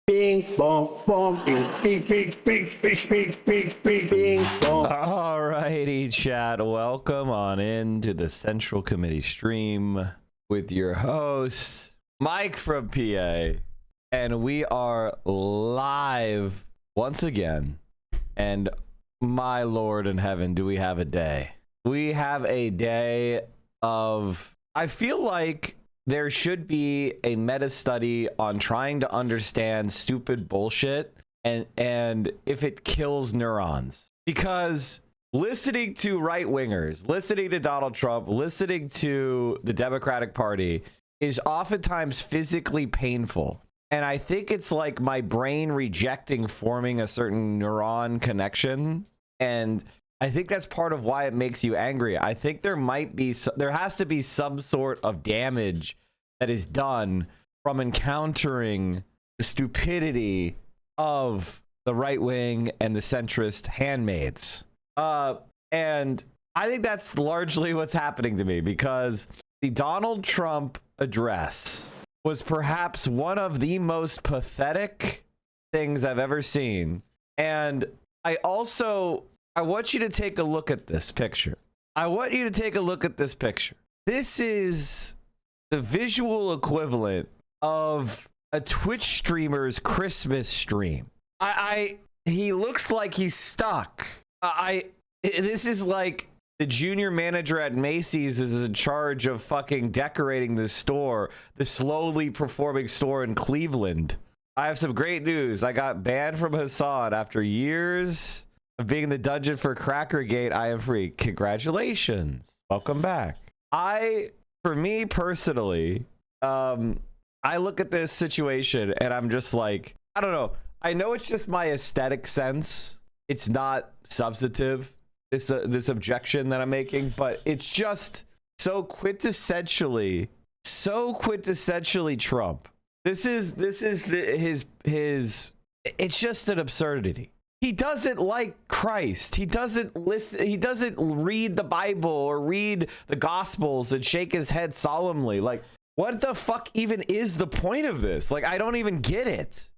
Bing bong bong bing bing bing bing bing bing bing bing bing bong. Alrighty, chat. Welcome on into the Central Committee stream with your host, Mike from PA. And we are live once again. And my Lord in heaven, do we have a day? We have a day of, I feel like there should be a meta study on trying to understand stupid bullshit and if it kills neurons. Because listening to right wingers, listening to Donald Trump, listening to the Democratic Party is oftentimes physically painful. And I think it's like my brain rejecting forming a certain neuron connection. And I think that's part of why it makes you angry. I think there has to be some sort of damage that is done from encountering the stupidity of the right wing and the centrist handmaids. And I think that's largely what's happening to me, because the Donald Trump address was perhaps one of the most pathetic things I've ever seen. And I want you to take a look at this picture. This is the visual equivalent of a Twitch streamer's Christmas stream. He looks like he's stuck. This is like the junior manager at Macy's is in charge of fucking decorating the store, the slowly performing store in Cleveland. I have some great news. I got banned from Hassan after years of being in the dungeon for Crackergate. I am free. Congratulations. Welcome back. For me personally, I look at this situation and I'm just like, I don't know. I know it's just my aesthetic sense. It's not substantive, this objection that I'm making, but it's just so quintessentially Trump. This is his. It's just an absurdity. He doesn't like Christ. He doesn't listen. He doesn't read the Bible or read the Gospels and shake his head solemnly. Like, what the fuck even is the point of this? Like, I don't even get it.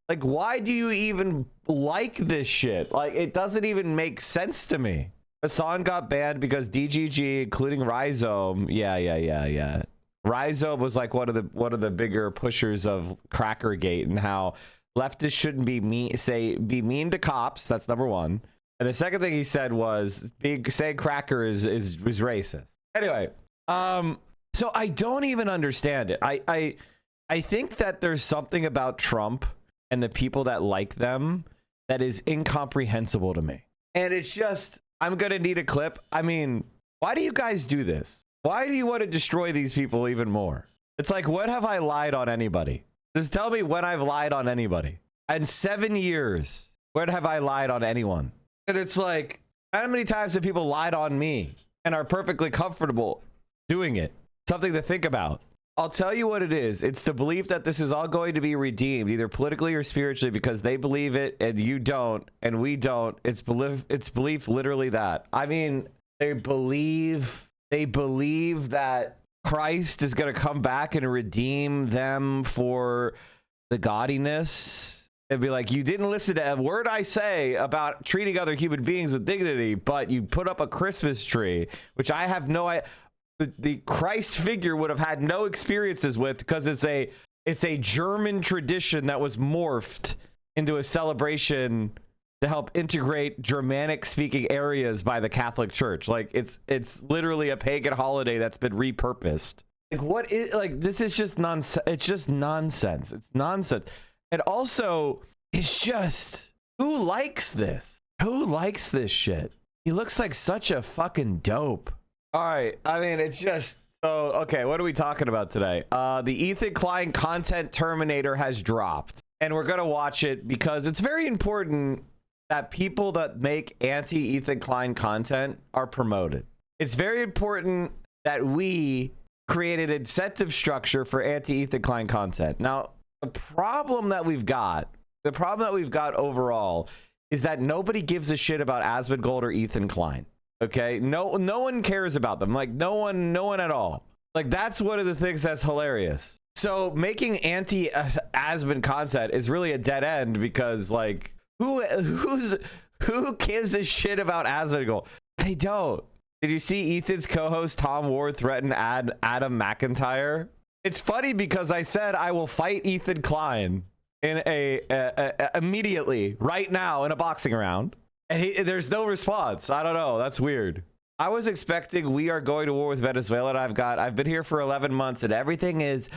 Like, why do you even like this shit? Like, it doesn't even make sense to me. Hassan got banned because DGG, including Rhizome. Yeah. Rhizome was like one of the bigger pushers of Crackergate and how leftists shouldn't be mean to cops. That's number one. And the second thing he said was saying cracker is racist. Anyway, so I don't even understand it. I think that there's something about Trump and the people that like them that is incomprehensible to me. And it's just, I'm gonna need a clip. I mean, why do you guys do this? Why do you want to destroy these people even more? It's like, when have I lied on anybody? Just tell me when I've lied on anybody. In 7 years, when have I lied on anyone? And it's like, how many times have people lied on me and are perfectly comfortable doing it? Something to think about. I'll tell you what it is. It's the belief that this is all going to be redeemed, either politically or spiritually, because they believe it and you don't, and we don't. It's belief literally that. I mean, they believe that Christ is going to come back and redeem them for the gaudiness. And be like, you didn't listen to a word I say about treating other human beings with dignity, but you put up a Christmas tree, which I have no idea. The Christ figure would have had no experiences with, because it's a German tradition that was morphed into a celebration to help integrate Germanic speaking areas by the Catholic Church. Like, it's literally a pagan holiday that's been repurposed. Like, what is, like, this is just nonsense. It's just nonsense. It's nonsense. And also, it's just, who likes this? Who likes this shit? He looks like such a fucking dope. All right. I mean, it's just, so, okay, what are we talking about today? The Ethan Klein content Terminator has dropped, and we're going to watch it because it's very important that people that make anti-Ethan Klein content are promoted. It's very important that we create an incentive structure for anti-Ethan Klein content. Now, the problem that we've got overall is that nobody gives a shit about Asmongold or Ethan Klein. Okay, no one cares about them. Like, no one at all. Like, that's one of the things that's hilarious. So making Asmund content is really a dead end because like who gives a shit about Asmongold? They don't. Did you see Ethan's co-host Tom Ward threaten Adam McIntyre? It's funny because I said I will fight Ethan Klein in immediately right now in a boxing round, and there's no response. I don't know. That's weird. I was expecting we are going to war with Venezuela, and I've been here for 11 months, and everything is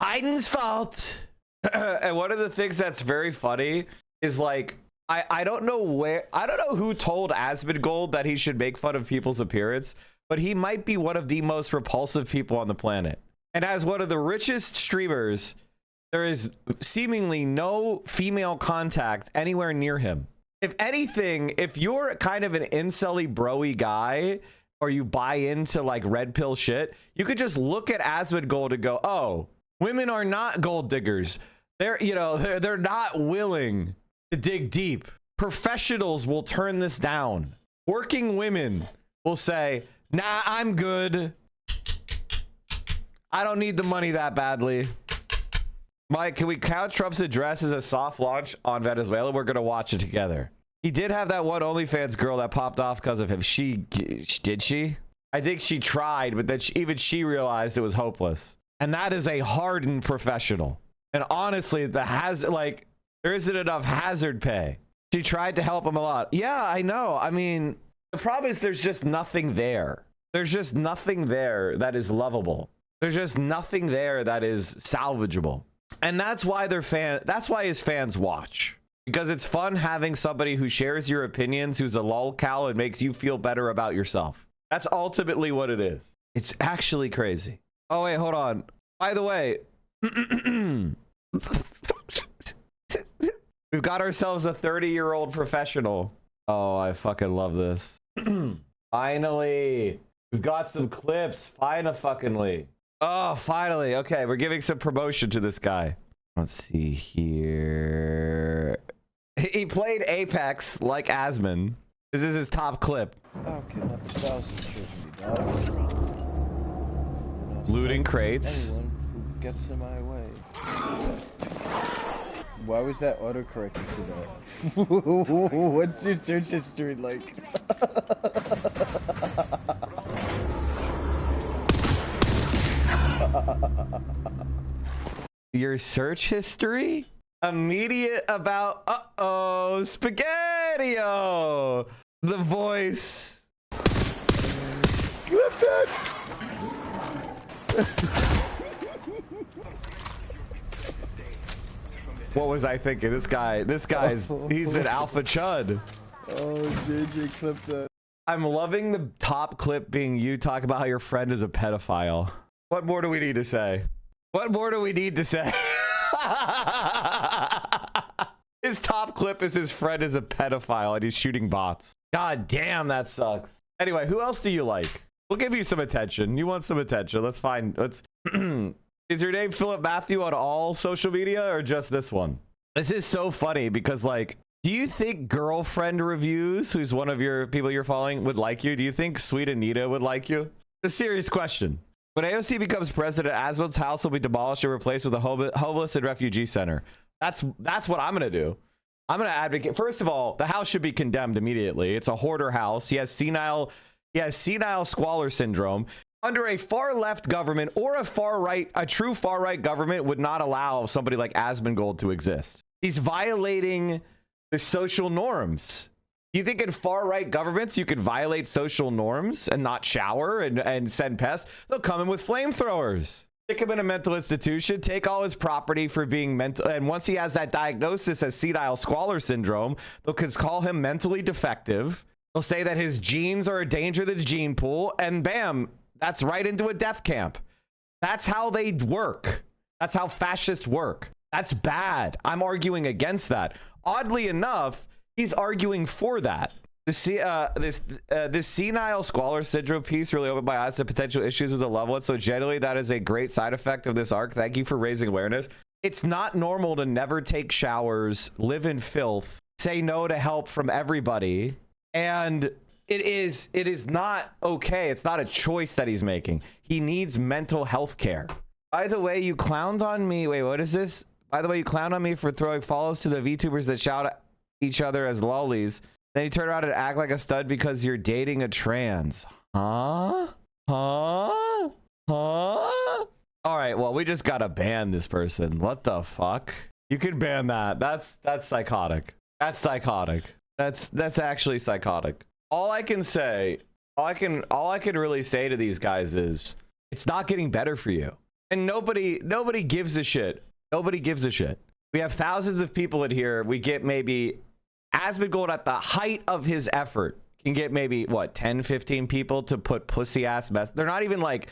Biden's fault. And one of the things that's very funny is like I don't know who told Asmongold that he should make fun of people's appearance, but he might be one of the most repulsive people on the planet. And as one of the richest streamers, there is seemingly no female contact anywhere near him. If anything, if you're kind of an incel-y bro-y guy, or you buy into like red pill shit, you could just look at Asmongold and go, oh, women are not gold diggers. They're not willing to dig deep. Professionals will turn this down. Working women will say, nah, I'm good. I don't need the money that badly. Mike, can we count Trump's address as a soft launch on Venezuela? We're going to watch it together. He did have that one OnlyFans girl that popped off because of him. Did she? I think she tried, but then even she realized it was hopeless. And that is a hardened professional. And honestly, there isn't enough hazard pay. She tried to help him a lot. Yeah, I know. I mean, the problem is there's just nothing there. There's just nothing there that is lovable. There's just nothing there that is salvageable. And that's why that's why his fans watch. Because it's fun having somebody who shares your opinions, who's a lolcow and makes you feel better about yourself. That's ultimately what it is. It's actually crazy. Oh, wait, hold on. By the way, we've got ourselves a 30-year-old professional. Oh, I fucking love this. Finally. We've got some clips. Finally. Oh, finally. Okay, we're giving some promotion to this guy. Let's see here. He played Apex like Asmund. This is his top clip. Okay, not the thousand children be done. Looting crates. Anyone who gets in my way. Why was that autocorrected to that? What's your search history like? Your search history? Immediate about Spaghetti-O! The voice. Clip that! What was I thinking? This guy's he's an alpha chud. Oh, JJ, clip that. I'm loving the top clip being you talk about how your friend is a pedophile. What more do we need to say? What more do we need to say? His top clip is his friend is a pedophile and he's shooting bots. God damn, that sucks. Anyway, who else do you like? We'll give you some attention. You want some attention. Let's find. Is your name Philip Matthew on all social media or just this one? This is so funny because like, do you think Girlfriend Reviews, who's one of your people you're following, would like you? Do you think Sweet Anita would like you? A serious question. When AOC becomes president, Asmund's house will be demolished and replaced with a homeless and refugee center. That's what I'm going to do. I'm going to advocate. First of all, the house should be condemned immediately. It's a hoarder house. He has senile squalor syndrome. Under a far left government or a true far right government would not allow somebody like Asmongold to exist. He's violating the social norms. You think in far right governments you could violate social norms and not shower and send pests? They'll come in with flamethrowers. Stick him in a mental institution, take all his property for being mental, and once he has that diagnosis as senile squalor syndrome, they'll call him mentally defective. They'll say that his genes are a danger to the gene pool, and bam, that's right into a death camp. That's how they work. That's how fascists work. That's bad. I'm arguing against that. Oddly enough, he's arguing for that. This senile squalor syndrome piece really opened my eyes to potential issues with the level. So generally, that is a great side effect of this arc. Thank you for raising awareness. It's not normal to never take showers, live in filth, say no to help from everybody, and it is not okay. It's not a choice that he's making. He needs mental health care. By the way, you clowned on me. Wait, what is this? By the way, you clown on me for throwing follows to the VTubers that shout at each other as lollies. Then you turn around and act like a stud because you're dating a trans. Huh? Huh? Huh? All right, well, we just gotta ban this person. What the fuck? You can ban that. That's psychotic. That's psychotic. That's actually psychotic. All I can really say to these guys is it's not getting better for you. And nobody gives a shit. Nobody gives a shit. We have thousands of people in here. We get maybe Asmongold at the height of his effort can get maybe what 10, 15 people to put pussy ass mess. They're not even like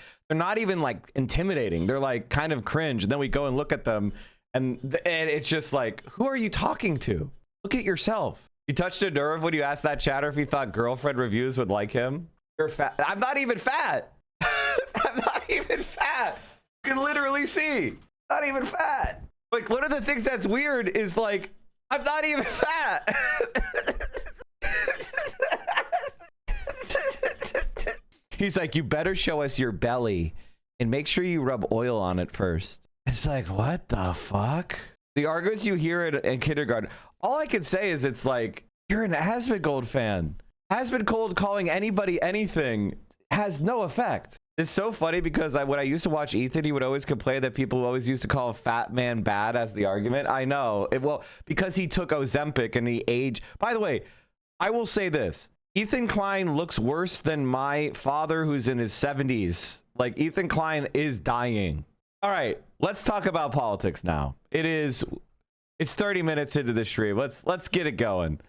intimidating. They're like kind of cringe. And then we go and look at them and it's just like, who are you talking to? Look at yourself. You touched a nerve when you asked that chatter if he thought girlfriend reviews would like him. You're fat. I'm not even fat. I'm not even fat. You can literally see. Not even fat. Like, one of the things that's weird is like, I'm not even fat. He's like, you better show us your belly and make sure you rub oil on it first. It's like, what the fuck? The arguments you hear in kindergarten, all I can say is it's like, you're an Asmongold fan. Asmongold calling anybody anything has no effect. It's so funny because when I used to watch Ethan, he would always complain that people always used to call a fat man bad as the argument. I know. Well, because he took Ozempic and he aged. By the way, I will say this. Ethan Klein looks worse than my father who's in his 70s. Like, Ethan Klein is dying. All right, let's talk about politics now. It's 30 minutes into the stream. Let's get it going.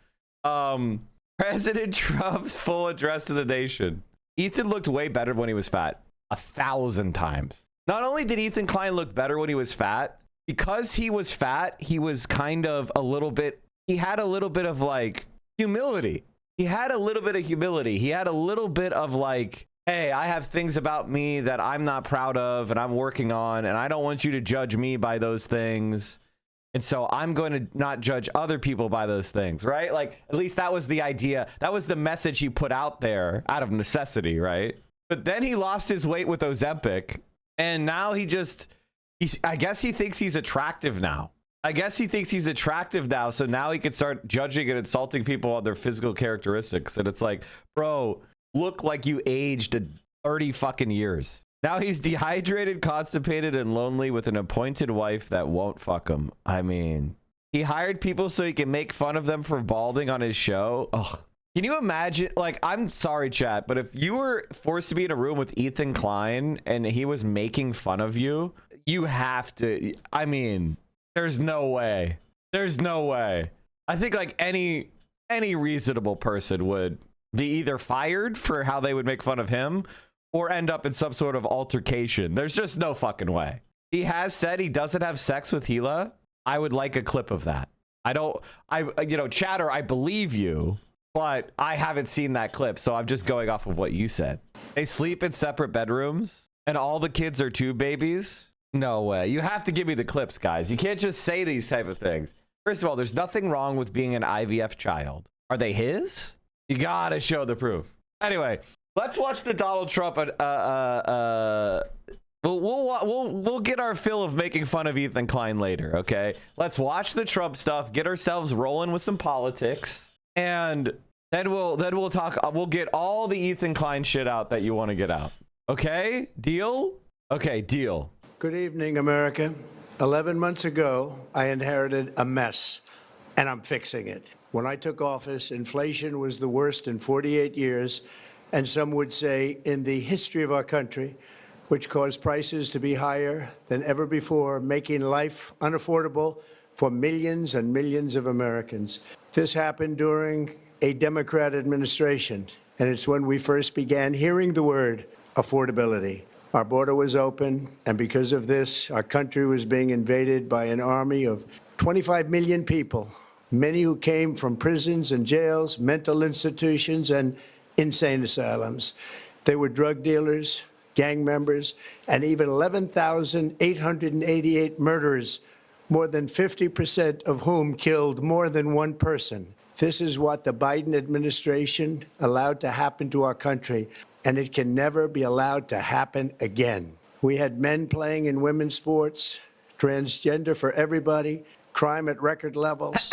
President Trump's full address to the nation. Ethan looked way better when he was fat. 1,000 times. Not only did Ethan Klein look better when he was fat, because he was fat, he was kind of he had a little bit of like humility. He had a little bit of humility. He had a little bit of like, hey, I have things about me that I'm not proud of and I'm working on, and I don't want you to judge me by those things. And so I'm going to not judge other people by those things, right? Like, at least that was the idea. That was the message he put out there out of necessity, right? But then he lost his weight with Ozempic, and now I guess he thinks he's attractive now. So now he can start judging and insulting people on their physical characteristics. And it's like, bro, look like you aged 30 fucking years. Now he's dehydrated, constipated, and lonely with an appointed wife that won't fuck him. I mean, he hired people so he can make fun of them for balding on his show. Ugh. Can you imagine? Like, I'm sorry, chat, but if you were forced to be in a room with Ethan Klein and he was making fun of you, you have to. I mean, there's no way. There's no way. I think like any reasonable person would be either fired for how they would make fun of him or end up in some sort of altercation. There's just no fucking way. He has said he doesn't have sex with Gila. I would like a clip of that. Chatter, I believe you, but I haven't seen that clip, so I'm just going off of what you said. They sleep in separate bedrooms and all the kids are tube babies. No way. You have to give me the clips, guys. You can't just say these type of things. First of all, there's nothing wrong with being an IVF child. Are they his? You gotta show the proof. Anyway, let's watch the Donald Trump. We'll get our fill of making fun of Ethan Klein later. Okay, let's watch the Trump stuff. Get ourselves rolling with some politics, and then we'll talk. We'll get all the Ethan Klein shit out that you want to get out. Okay, deal. Okay, deal. Good evening, America. 11 months ago, I inherited a mess, and I'm fixing it. When I took office, inflation was the worst in 48 years, and some would say in the history of our country, which caused prices to be higher than ever before, making life unaffordable for millions and millions of Americans. This happened during a Democrat administration, and it's when we first began hearing the word affordability. Our border was open, and because of this, our country was being invaded by an army of 25 million people, many who came from prisons and jails, mental institutions, and insane asylums. They were drug dealers, gang members, and even 11,888 murderers, more than 50% of whom killed more than one person. This is what the Biden administration allowed to happen to our country, and it can never be allowed to happen again. We had men playing in women's sports, transgender for everybody, crime at record levels.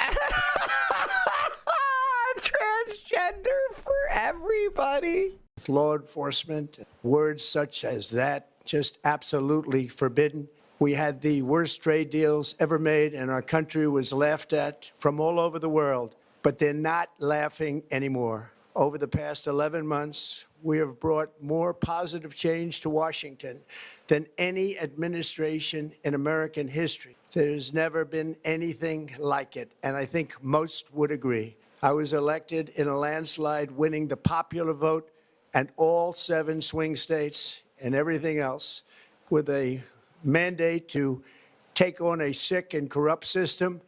Transgender for everybody. Law enforcement, words such as that, just absolutely forbidden. We had the worst trade deals ever made, and our country was laughed at from all over the world. But they're not laughing anymore. Over the past 11 months, we have brought more positive change to Washington than any administration in American history. There's never been anything like it, and I think most would agree. I was elected in a landslide, winning the popular vote and all 7 swing states and everything else, with a mandate to take on a sick and corrupt system.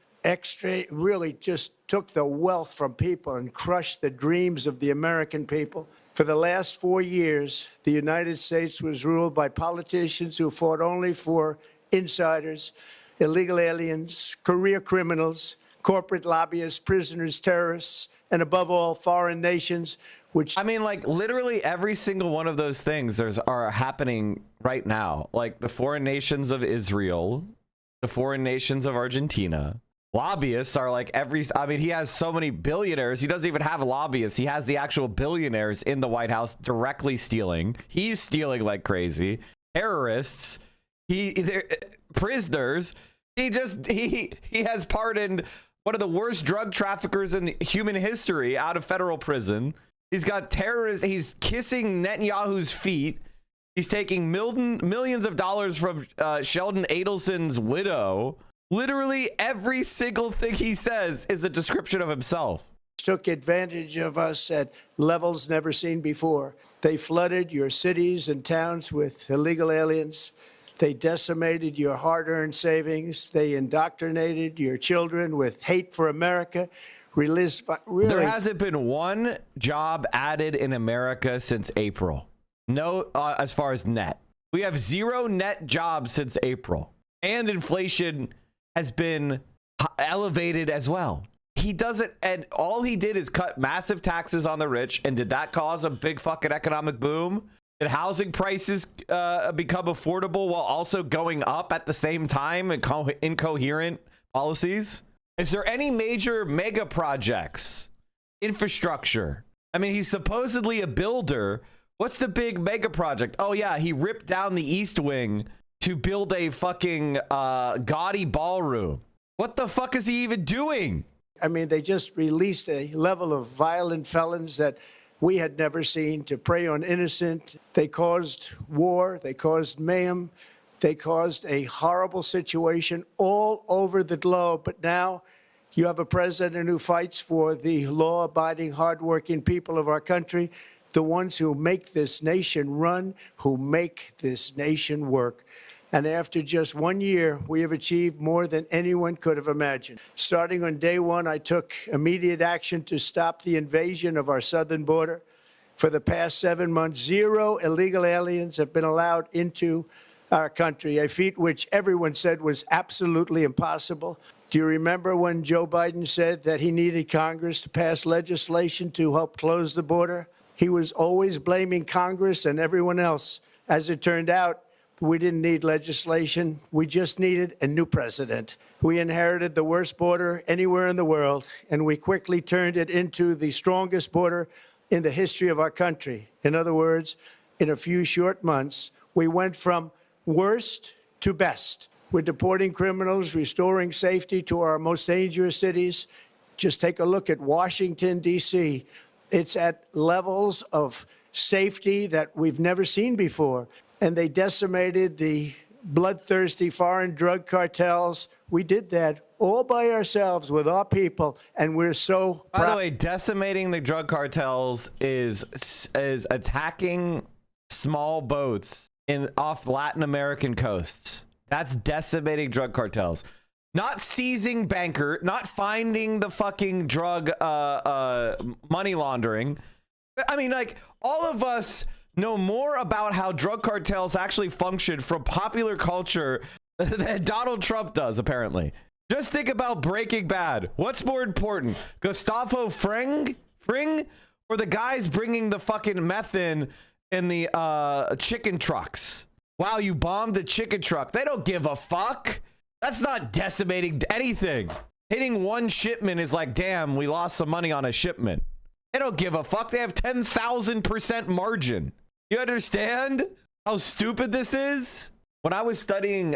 Really just took the wealth from people and crushed the dreams of the American people. For the last 4 years, the United States was ruled by politicians who fought only for insiders, illegal aliens, career criminals, corporate lobbyists, prisoners, terrorists, and above all, foreign nations, which... I mean, like, literally every single one of those things are happening right now. Like, the foreign nations of Israel, the foreign nations of Argentina. Lobbyists are like I mean, he has so many billionaires. He doesn't even have lobbyists. He has the actual billionaires in the White House directly stealing. He's stealing like crazy. Terrorists, prisoners. He has pardoned one of the worst drug traffickers in human history out of federal prison. He's got terrorists. He's kissing Netanyahu's feet. He's taking millions of dollars from Sheldon Adelson's widow. Literally every single thing he says is a description of himself. Took advantage of us at levels never seen before. They flooded your cities and towns with illegal aliens. They decimated your hard-earned savings. They indoctrinated your children with hate for America. There hasn't been one job added in America since April. No, as far as net. We have 0 net jobs since April. And inflation has been elevated as well. He doesn't, and all he did is cut massive taxes on the rich. And did that cause a big fucking economic boom? Did housing prices become affordable while also going up at the same time and incoherent policies? Is there any major mega projects, infrastructure? I mean, he's supposedly a builder. What's the big mega project? Oh yeah, he ripped down the East Wing to build a fucking gaudy ballroom. What the fuck is he even doing? I mean, they just released a level of violent felons that we had never seen to prey on innocent. They caused war. They caused mayhem. They caused a horrible situation all over the globe. But now you have a president who fights for the law-abiding, hardworking people of our country, the ones who make this nation run, who make this nation work. And after just 1 year, we have achieved more than anyone could have imagined. Starting on day 1, I took immediate action to stop the invasion of our southern border. For the past 7 months, 0 illegal aliens have been allowed into our country, a feat which everyone said was absolutely impossible. Do you remember when Joe Biden said that he needed Congress to pass legislation to help close the border? He was always blaming Congress and everyone else. As it turned out, we didn't need legislation. We just needed a new president. We inherited the worst border anywhere in the world, and we quickly turned it into the strongest border in the history of our country. In other words, in a few short months, we went from worst to best. We're deporting criminals, restoring safety to our most dangerous cities. Just take a look at Washington, D.C. It's at levels of safety that we've never seen before. And they decimated the bloodthirsty foreign drug cartels. We did that all by ourselves with our people, and we're so proud. By the way, decimating the drug cartels is attacking small boats off Latin American coasts. That's decimating drug cartels. Not seizing not finding the fucking drug money laundering. I mean, like, all of us know more about how drug cartels actually function from popular culture than Donald Trump does, apparently. Just think about Breaking Bad. What's more important, Gustavo Fring or the guys bringing the fucking meth in the chicken trucks? Wow, you bombed a chicken truck. They don't give a fuck. That's not decimating anything. Hitting one shipment is like, damn, we lost some money on a shipment. They don't give a fuck. They have 10,000% margin. You understand how stupid this is? When I was studying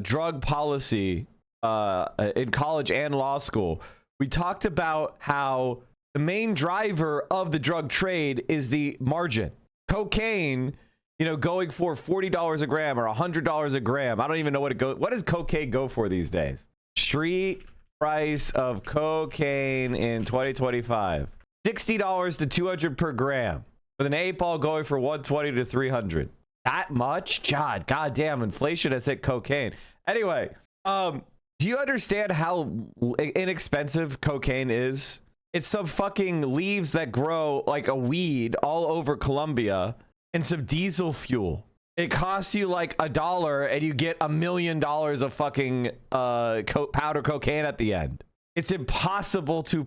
drug policy in college and law school, we talked about how the main driver of the drug trade is the margin. Cocaine, you know, going for $40 a gram or $100 a gram. I don't even know what it goes. What does cocaine go for these days? Street price of cocaine in 2025. $60 to $200 per gram. With an 8-ball going for $120 to $300. That much? God damn, inflation has hit cocaine. Anyway, do you understand how inexpensive cocaine is? It's some fucking leaves that grow like a weed all over Colombia and some diesel fuel. It costs you like $1 and you get $1 million of fucking powder cocaine at the end. It's impossible to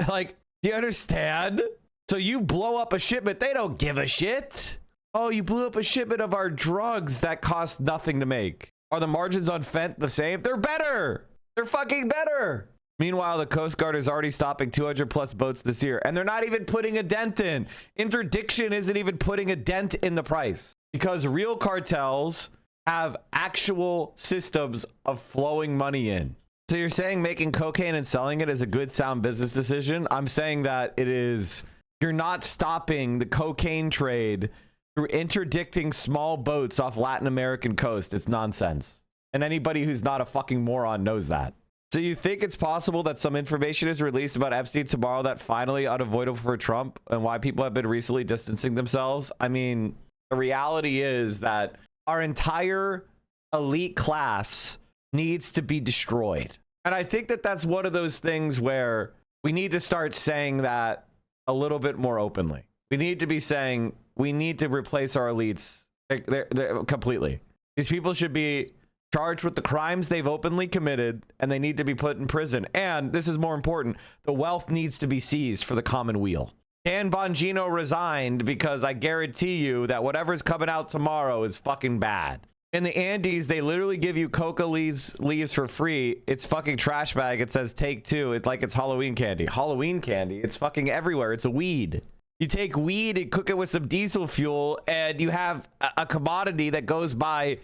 like, do you understand? So you blow up a shipment, they don't give a shit. Oh, you blew up a shipment of our drugs that cost nothing to make. Are the margins on Fent the same? They're better. They're fucking better. Meanwhile, the Coast Guard is already stopping 200 plus boats this year, and they're not even putting a dent in. Interdiction isn't even putting a dent in the price because real cartels have actual systems of flowing money in. So you're saying making cocaine and selling it is a good sound business decision? I'm saying that it is. You're not stopping the cocaine trade through interdicting small boats off Latin American coast. It's nonsense. And anybody who's not a fucking moron knows that. So you think it's possible that some information is released about Epstein tomorrow that finally unavoidable for Trump and why people have been recently distancing themselves? I mean, the reality is that our entire elite class needs to be destroyed. And I think that that's one of those things where we need to start saying that a little bit more openly. We need to be saying we need to replace our elites they're completely. These people should be charged with the crimes they've openly committed, and they need to be put in prison. And this is more important, the wealth needs to be seized for the common weal. Dan Bongino resigned because I guarantee you that whatever's coming out tomorrow is fucking bad. In the Andes, they literally give you coca leaves for free. It's fucking trash bag. It says take two. It's like it's Halloween candy. Halloween candy. It's fucking everywhere. It's a weed. You take weed and cook it with some diesel fuel, and you have a commodity that goes by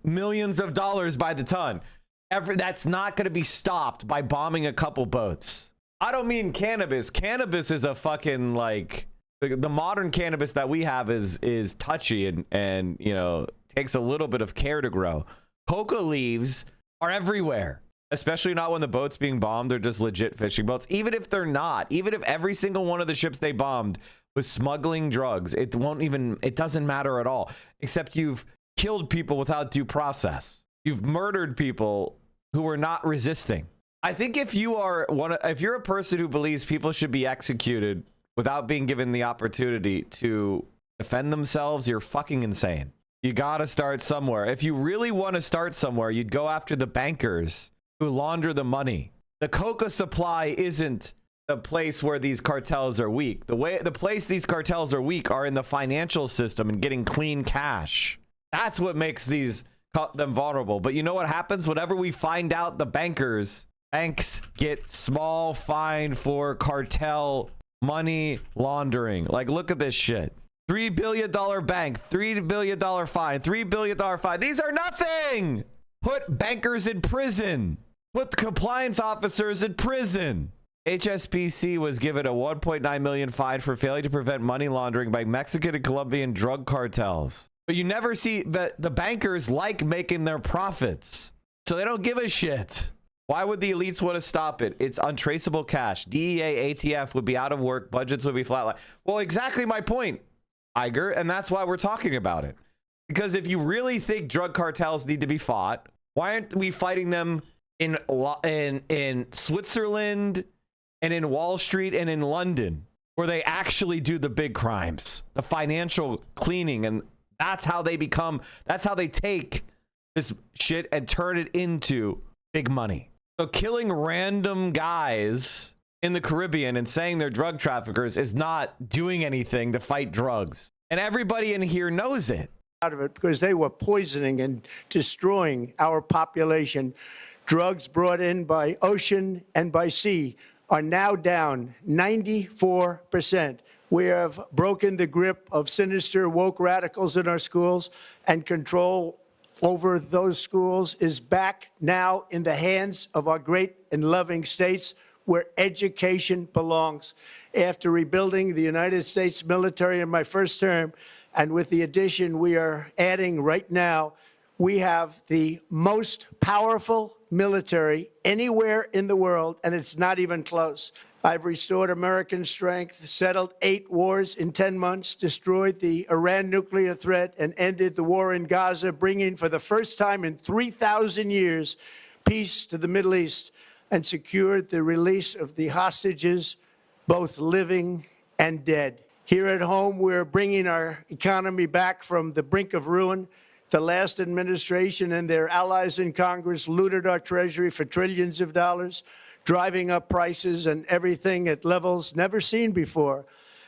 millions of dollars by the ton. That's not going to be stopped by bombing a couple boats. I don't mean cannabis. Cannabis is a fucking like the modern cannabis that we have is touchy and you know takes a little bit of care to grow. Coca leaves are everywhere, especially not when the boats being bombed are just legit fishing boats. Even if they're not, even if every single one of the ships they bombed was smuggling drugs, it doesn't matter at all. Except you've killed people without due process. You've murdered people who were not resisting. I think if you're a person who believes people should be executed without being given the opportunity to defend themselves, you're fucking insane. You gotta start somewhere. If you really want to start somewhere, you'd go after the bankers who launder the money. The coca supply isn't the place where these cartels are weak. The place these cartels are weak are in the financial system and getting clean cash. That's what makes them vulnerable. But you know what happens? Whenever we find out the banks get small fine for cartel money laundering. Like, look at this shit. $3 billion bank, $3 billion fine, $3 billion fine. These are nothing. Put bankers in prison. Put the compliance officers in prison. HSBC was given a 1.9 million fine for failing to prevent money laundering by Mexican and Colombian drug cartels. But you never see that the bankers like making their profits. So they don't give a shit. Why would the elites want to stop it? It's untraceable cash. DEA, ATF would be out of work. Budgets would be flatlined. Well, exactly my point, Iger. And that's why we're talking about it. Because if you really think drug cartels need to be fought, why aren't we fighting them in Switzerland and in Wall Street and in London, where they actually do the big crimes, the financial cleaning? And that's how they take this shit and turn it into big money. So killing random guys in the Caribbean and saying they're drug traffickers is not doing anything to fight drugs. And everybody in here knows it. out of it because they were poisoning and destroying our population. Drugs brought in by ocean and by sea are now down 94%. We have broken the grip of sinister woke radicals in our schools, and control over those schools is back now in the hands of our great and loving states where education belongs. After rebuilding the United States military in my first term, and with the addition we are adding right now, we have the most powerful military anywhere in the world, and it's not even close. I've restored American strength, settled 8 wars in 10 months, destroyed the Iran nuclear threat, and ended the war in Gaza, bringing for the first time in 3,000 years peace to the Middle East, and secured the release of the hostages, both living and dead. Here at home, we're bringing our economy back from the brink of ruin. The last administration and their allies in Congress looted our treasury for trillions of dollars, driving up prices and everything at levels never seen before.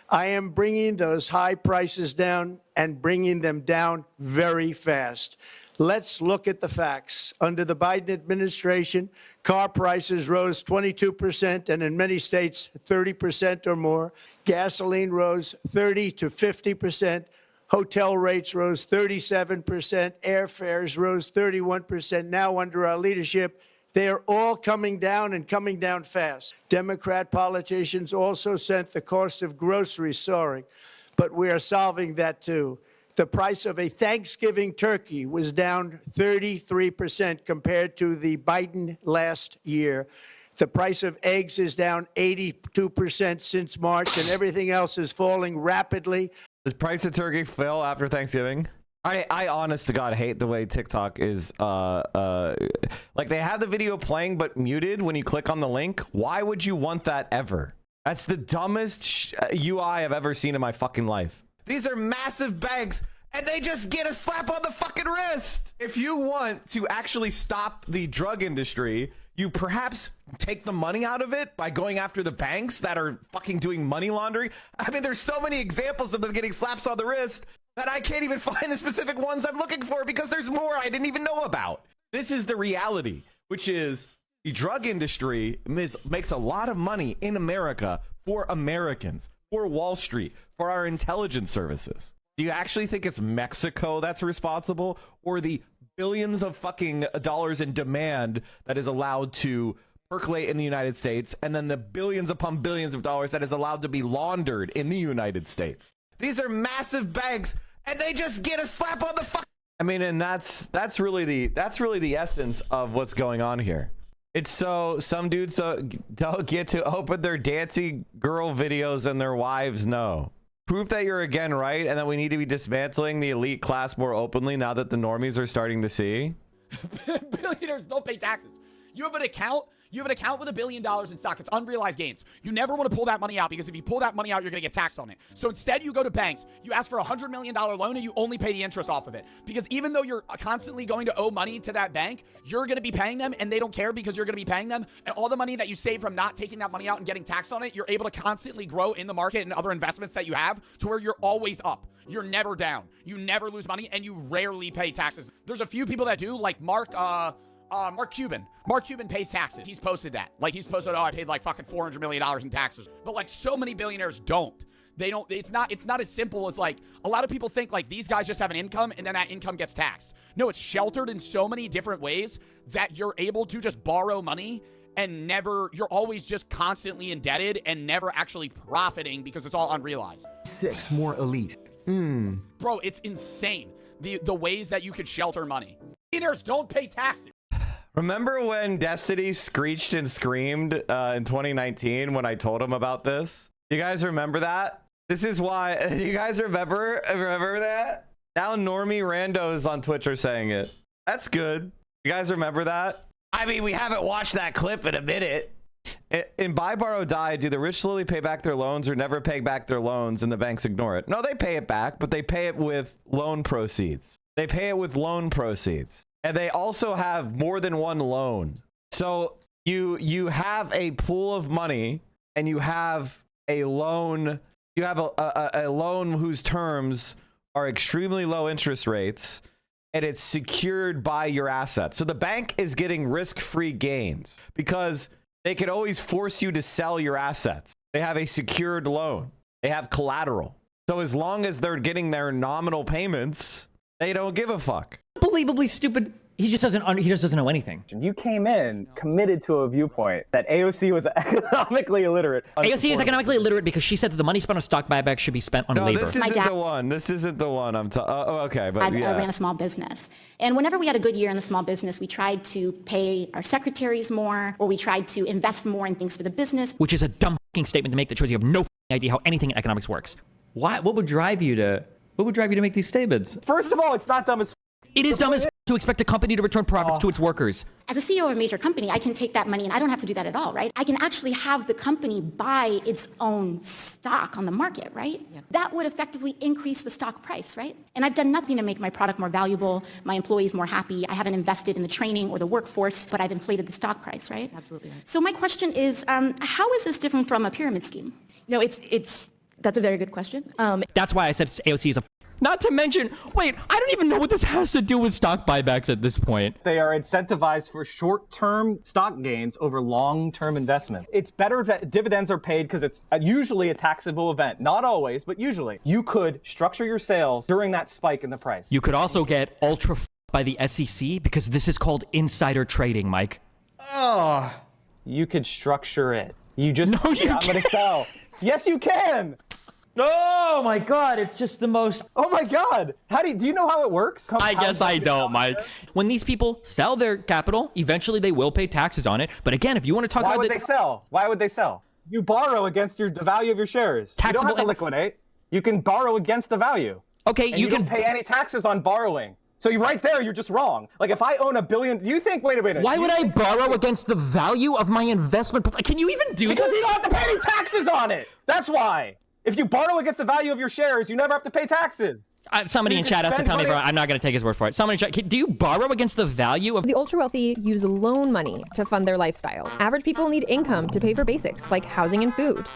I am bringing those high prices down and bringing them down very fast. Let's look at the facts. Under the Biden administration, car prices rose 22% and in many states 30% or more. Gasoline rose 30 to 50%. Hotel rates rose 37%. Airfares rose 31%. Now under our leadership, they are all coming down and coming down fast. Democrat politicians also sent the cost of groceries soaring, but we are solving that too. The price of a Thanksgiving turkey was down 33% compared to the Biden last year. The price of eggs is down 82% since March, and everything else is falling rapidly. The price of turkey fell after Thanksgiving. I honest to God hate the way TikTok is like they have the video playing but muted when you click on the link. Why would you want that ever? That's the dumbest UI I've ever seen in my fucking life. These are massive bags and they just get a slap on the fucking wrist. If you want to actually stop the drug industry, you perhaps take the money out of it by going after the banks that are fucking doing money laundering. I mean, there's so many examples of them getting slaps on the wrist that I can't even find the specific ones I'm looking for because there's more I didn't even know about. This is the reality, which is the drug industry makes a lot of money in America for Americans, for Wall Street, for our intelligence services. Do you actually think it's Mexico that's responsible, or the billions of fucking dollars in demand that is allowed to percolate in the United States, and then the billions upon billions of dollars that is allowed to be laundered in the United States? These are massive banks, and they just get a slap on the fuck. I mean, and that's really the essence of what's going on here. It's so some dudes don't get to open their dancing girl videos and their wives know. Proof that you're again right, and that we need to be dismantling the elite class more openly now that the normies are starting to see. Billionaires don't pay taxes. You have an account with $1 billion in stock. It's unrealized gains. You never want to pull that money out, because if you pull that money out, you're going to get taxed on it. So instead, you go to banks, you ask for a $100 million loan, and you only pay the interest off of it. Because even though you're constantly going to owe money to that bank, you're going to be paying them, and they don't care because you're going to be paying them. And all the money that you save from not taking that money out and getting taxed on it, you're able to constantly grow in the market and other investments that you have to where you're always up. You're never down. You never lose money, and you rarely pay taxes. There's a few people that do, like Mark Cuban. Mark Cuban pays taxes. He's posted that. Like, he's posted, oh, I paid like fucking $400 million in taxes. But like, so many billionaires don't. They don't, it's not as simple as like, a lot of people think like these guys just have an income and then that income gets taxed. No, it's sheltered in so many different ways that you're able to just borrow money and you're always just constantly indebted and never actually profiting because it's all unrealized. 6 more elite. Bro, it's insane. The ways that you could shelter money. Billionaires don't pay taxes. Remember when Destiny screeched and screamed in 2019 when I told him about this? You guys remember that? This is why. You guys remember that? Now Normie randos on Twitch are saying it. That's good. You guys remember that? I mean, we haven't watched that clip in a minute. In Buy, Borrow, Die, do the rich slowly pay back their loans or never pay back their loans and the banks ignore it? No, they pay it back, but they pay it with loan proceeds. They pay it with loan proceeds. And they also have more than one loan. So you have a pool of money, and you have a loan. You have a loan whose terms are extremely low interest rates, and it's secured by your assets. So the bank is getting risk-free gains because they can always force you to sell your assets. They have a secured loan. They have collateral. So as long as they're getting their nominal payments, they don't give a fuck. Unbelievably stupid. He just doesn't know anything. You came in committed to a viewpoint that AOC was economically illiterate. AOC is economically illiterate because she said that the money spent on stock buyback should be spent on labor. This isn't the one. This isn't the one. Okay, but I yeah. ran a small business. And whenever we had a good year in the small business, we tried to pay our secretaries more, or we tried to invest more in things for the business. Which is a dumb fucking statement to make that shows you have no idea how anything in economics works. Why? What would drive you to make these statements? First of all, it's not dumb as It is dumb as to expect a company to return profits to its workers. As a CEO of a major company, I can take that money and I don't have to do that at all, right? I can actually have the company buy its own stock on the market, right? Yep. That would effectively increase the stock price, right? And I've done nothing to make my product more valuable, my employees more happy. I haven't invested in the training or the workforce, but I've inflated the stock price, right? Absolutely. Right. So my question is, how is this different from a pyramid scheme? No, that's a very good question. That's why I said AOC is a... Not to mention, wait, I don't even know what this has to do with stock buybacks at this point. they are incentivized for short-term stock gains over long-term investment. It's better that dividends are paid because it's usually a taxable event. Not always, but usually. You could structure your sales during that spike in the price. You could also get ultra by the SEC because this is called insider trading, Mike. Oh, you could structure it. You just, No, you I'm going to sell. Yes, you can. Oh my God, it's just the most... Oh my God. Do you know how it works? I guess I don't, Mike. When these people sell their capital, eventually they will pay taxes on it. But again, if you want to talk Why about would they sell? Why would they sell? You borrow against the value of your shares. You don't have to liquidate. You can borrow against the value. Okay, And you don't pay any taxes on borrowing. So right there, you're just wrong. Like if I own $1 billion, do you think? Wait a minute. Why would I borrow against the value of my investment? Can you even do Because this? you don't have to pay any taxes on it. That's why. If you borrow against the value of your shares, you never have to pay taxes. Somebody in chat has to tell me, bro. I'm not going to take his word for it. Somebody in chat, do you borrow against the value of... The ultra-wealthy use loan money to fund their lifestyle. Average people need income to pay for basics like housing and food.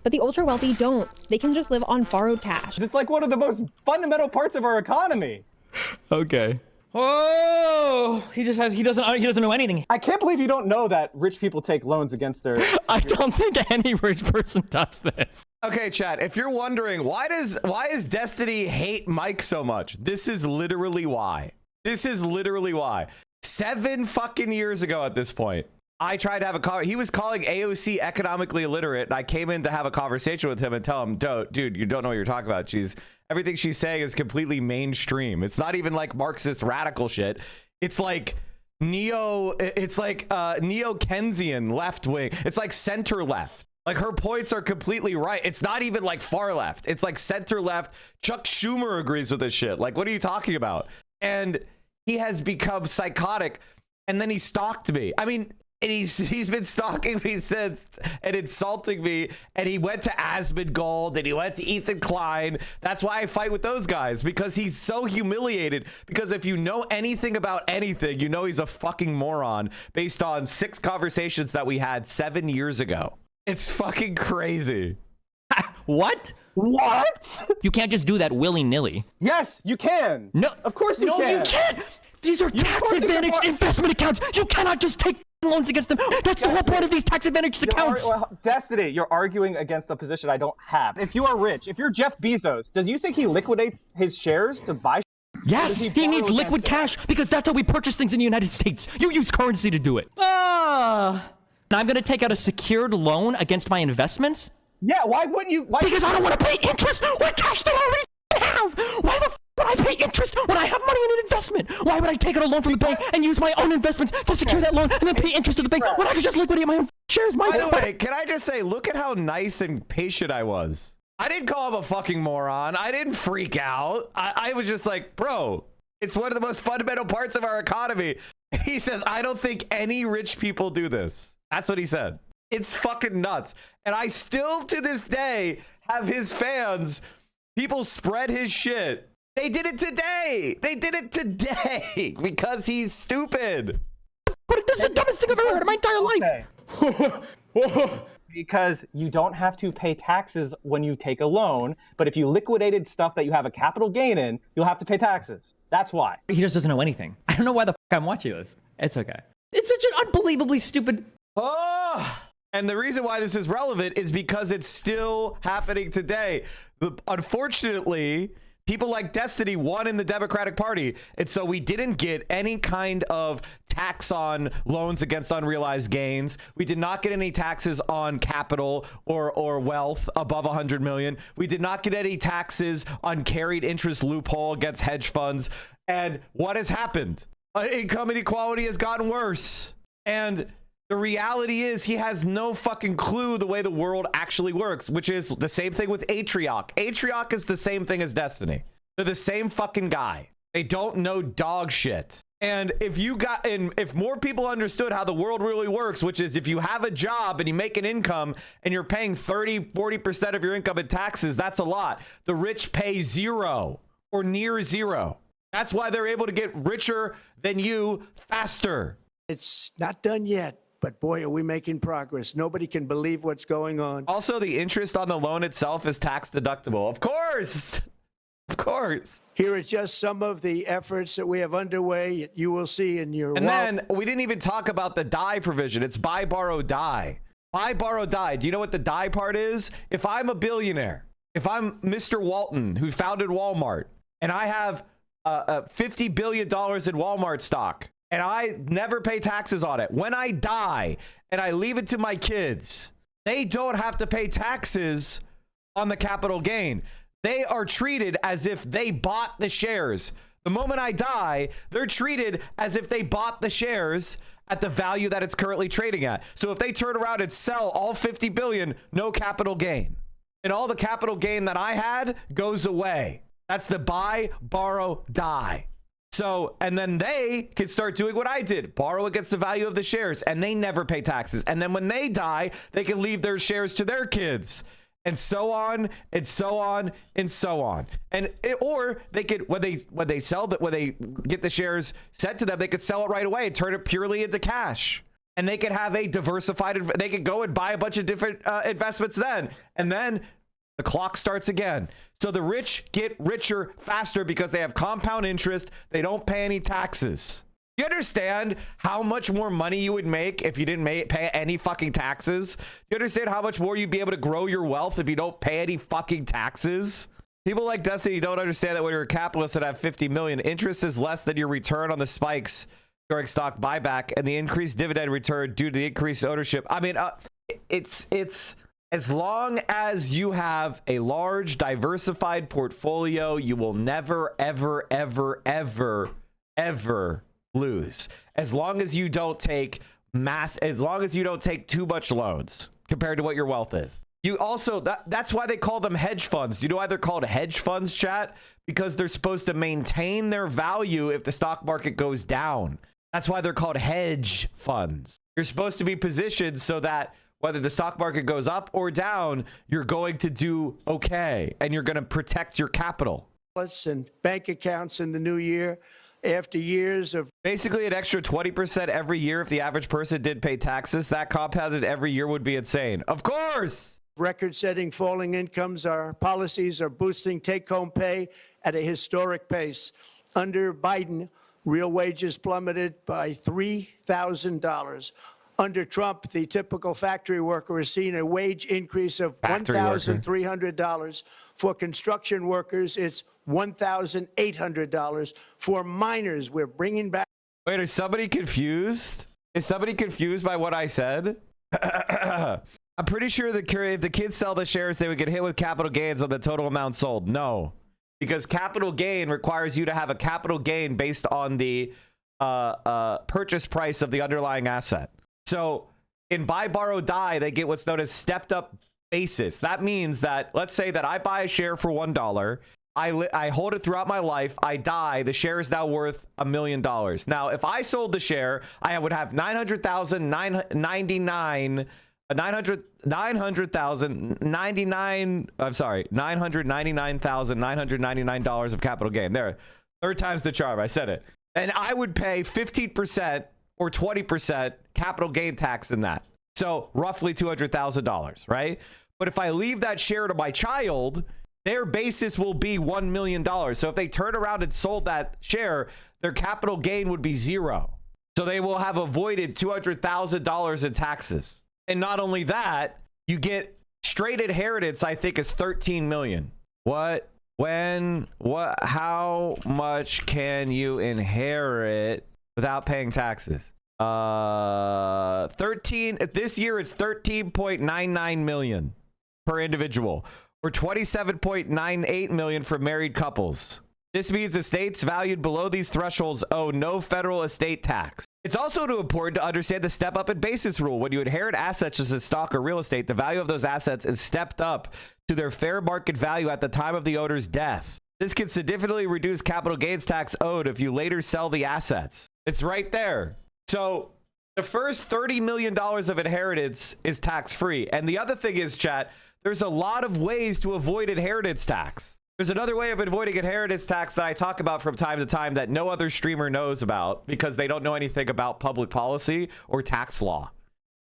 But the ultra-wealthy don't. They can just live on borrowed cash. It's like one of the most fundamental parts of our economy. Okay. Oh, he doesn't know anything. I can't believe you don't know that rich people take loans against their... I don't think any rich person does this. Okay, chat, if you're wondering, why does Destiny hate Mike so much? This is literally why. This is literally why. 7 fucking years ago at this point, I tried to have a call. He was calling AOC economically illiterate, and I came in to have a conversation with him and tell him, dude, you don't know what you're talking about. Everything she's saying is completely mainstream. It's not even like Marxist radical shit. It's like neo-Keynesian left wing. It's like center left. Like her points are completely right. It's not even like far left. It's like center left. Chuck Schumer agrees with this shit. Like, what are you talking about? And he has become psychotic. And then he stalked me. I mean, and he's been stalking me since and insulting me. And he went to Asmongold and he went to Ethan Klein. That's why I fight with those guys, because he's so humiliated. Because if you know anything about anything, you know he's a fucking moron based on 6 conversations that we had 7 years ago. It's fucking crazy. What? What? You can't just do that willy-nilly. Yes, you can. No. Of course you can. No, you can't. These are tax-advantaged investment accounts. You cannot just take loans against them. That's the whole point of these tax-advantaged accounts. Destiny, you're arguing against a position I don't have. If you are rich, if you're Jeff Bezos, does you think he liquidates his shares to buy? Yes, he needs liquid cash because that's how we purchase things in the United States. You use currency to do it. I'm going to take out a secured loan against my investments? Yeah, why wouldn't you? Because I don't want to pay interest on cash that I already have. Why the would I pay interest when I have money in an investment? Why would I take out a loan from the bank and use my own investments to secure that loan and then pay interest to the bank when I could just liquidate my own shares? By the way, can I just say, look at how nice and patient I was. I didn't call him a fucking moron. I didn't freak out. I was just like, bro, it's one of the most fundamental parts of our economy. He says, I don't think any rich people do this. That's what he said. It's fucking nuts. And I still, to this day, have his fans. People spread his shit. They did it today. They did it today because he's stupid. But this is the dumbest thing I've ever heard in my entire life. Because you don't have to pay taxes when you take a loan, but if you liquidated stuff that you have a capital gain in, you'll have to pay taxes. That's why. He just doesn't know anything. I don't know why the fuck I'm watching this. It's okay. It's such an unbelievably stupid. Oh, and the reason why this is relevant is because it's still happening today. Unfortunately, people like Destiny won in the Democratic Party, and so we didn't get any kind of tax on loans against unrealized gains. We did not get any taxes on capital or wealth above 100 million. We did not get any taxes on carried interest loophole against hedge funds. And what has happened? Income inequality has gotten worse. And the reality is he has no fucking clue the way the world actually works, which is the same thing with Atrioc. Atrioc is the same thing as Destiny. They're the same fucking guy. They don't know dog shit. And if more people understood how the world really works, which is if you have a job and you make an income and you're paying 30-40% of your income in taxes, that's a lot. The rich pay zero or near zero. That's why they're able to get richer than you faster. It's not done yet. But boy, are we making progress. Nobody can believe what's going on. Also, the interest on the loan itself is tax deductible. Of course. Of course. Here are just some of the efforts that we have underway. You will see in your... And then we didn't even talk about the die provision. It's buy, borrow, die. Buy, borrow, die. Do you know what the die part is? If I'm a billionaire, if I'm Mr. Walton, who founded Walmart, and I have $50 billion in Walmart stock, and I never pay taxes on it. When I die and I leave it to my kids, they don't have to pay taxes on the capital gain. They are treated as if they bought the shares. The moment I die, they're treated as if they bought the shares at the value that it's currently trading at. So if they turn around and sell all 50 billion, no capital gain. And all the capital gain that I had goes away. That's the buy, borrow, die. So, and then they can start doing what I did, borrow against the value of the shares, and they never pay taxes. And then when they die, they can leave their shares to their kids, and so on, and so on, and so on. Or they could, when they get the shares sent to them, they could sell it right away and turn it purely into cash. And they could have a diversified, they could go and buy a bunch of different investments then. And then the clock starts again. So the rich get richer faster because they have compound interest. They don't pay any taxes. You understand how much more money you would make if you didn't pay any fucking taxes? You understand how much more you'd be able to grow your wealth if you don't pay any fucking taxes? People like Destiny don't understand that when you're a capitalist and have 50 million, interest is less than your return on the spikes during stock buyback and the increased dividend return due to the increased ownership. I mean, it's as long as you have a large diversified portfolio, you will never, ever, ever, ever, ever lose. As long as you don't take too much loans compared to what your wealth is. You also, that's why they call them hedge funds. Do you know why they're called hedge funds, chat? Because they're supposed to maintain their value if the stock market goes down. That's why they're called hedge funds. You're supposed to be positioned so that whether the stock market goes up or down, you're going to do okay, and you're going to protect your capital. And bank accounts in the new year after years of... Basically, an extra 20% every year if the average person did pay taxes. That compounded every year would be insane. Of course! Record-setting falling incomes. Our policies are boosting take-home pay at a historic pace. Under Biden, real wages plummeted by $3,000. Under Trump, the typical factory worker has seen a wage increase of $1,300. For construction workers, it's $1,800. For miners, we're bringing back... Wait, is somebody confused? Is somebody confused by what I said? I'm pretty sure if the kids sell the shares, they would get hit with capital gains on the total amount sold. No, because capital gain requires you to have a capital gain based on the purchase price of the underlying asset. So in buy, borrow, die, they get what's known as stepped up basis. That means that, let's say that I buy a share for $1. I hold it throughout my life. I die. The share is now worth $1 million. Now, if I sold the share, I would have $999,999 of capital gain. There, third time's the charm. I said it. And I would pay 15% or 20% capital gain tax in that. So roughly $200,000, right? But if I leave that share to my child, their basis will be $1 million. So if they turn around and sold that share, their capital gain would be zero. So they will have avoided $200,000 in taxes. And not only that, you get straight inheritance, I think, is $13 million. How much can you inherit without paying taxes? 13, this year it's 13.99 million per individual, or 27.98 million for married couples. This means estates valued below these thresholds owe no federal estate tax. It's also important to understand the step up in basis rule. When you inherit assets such as stock or real estate, the value of those assets is stepped up to their fair market value at the time of the owner's death. This can significantly reduce capital gains tax owed if you later sell the assets. It's right there. So the first $30 million of inheritance is tax-free. And the other thing is, chat, there's a lot of ways to avoid inheritance tax. There's another way of avoiding inheritance tax that I talk about from time to time that no other streamer knows about because they don't know anything about public policy or tax law.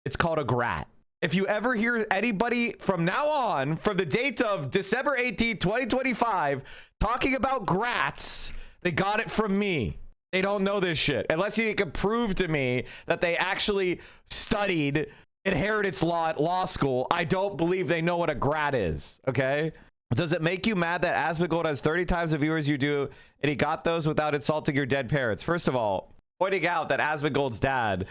It's called a grat. If you ever hear anybody from now on, from the date of December 18, 2025, talking about grats, they got it from me. They don't know this shit. Unless you can prove to me that they actually studied inheritance law at law school, I don't believe they know what a grat is, okay? Does it make you mad that Asmongold has 30 times the viewers you do, and he got those without insulting your dead parents? First of all, pointing out that Asmongold's dad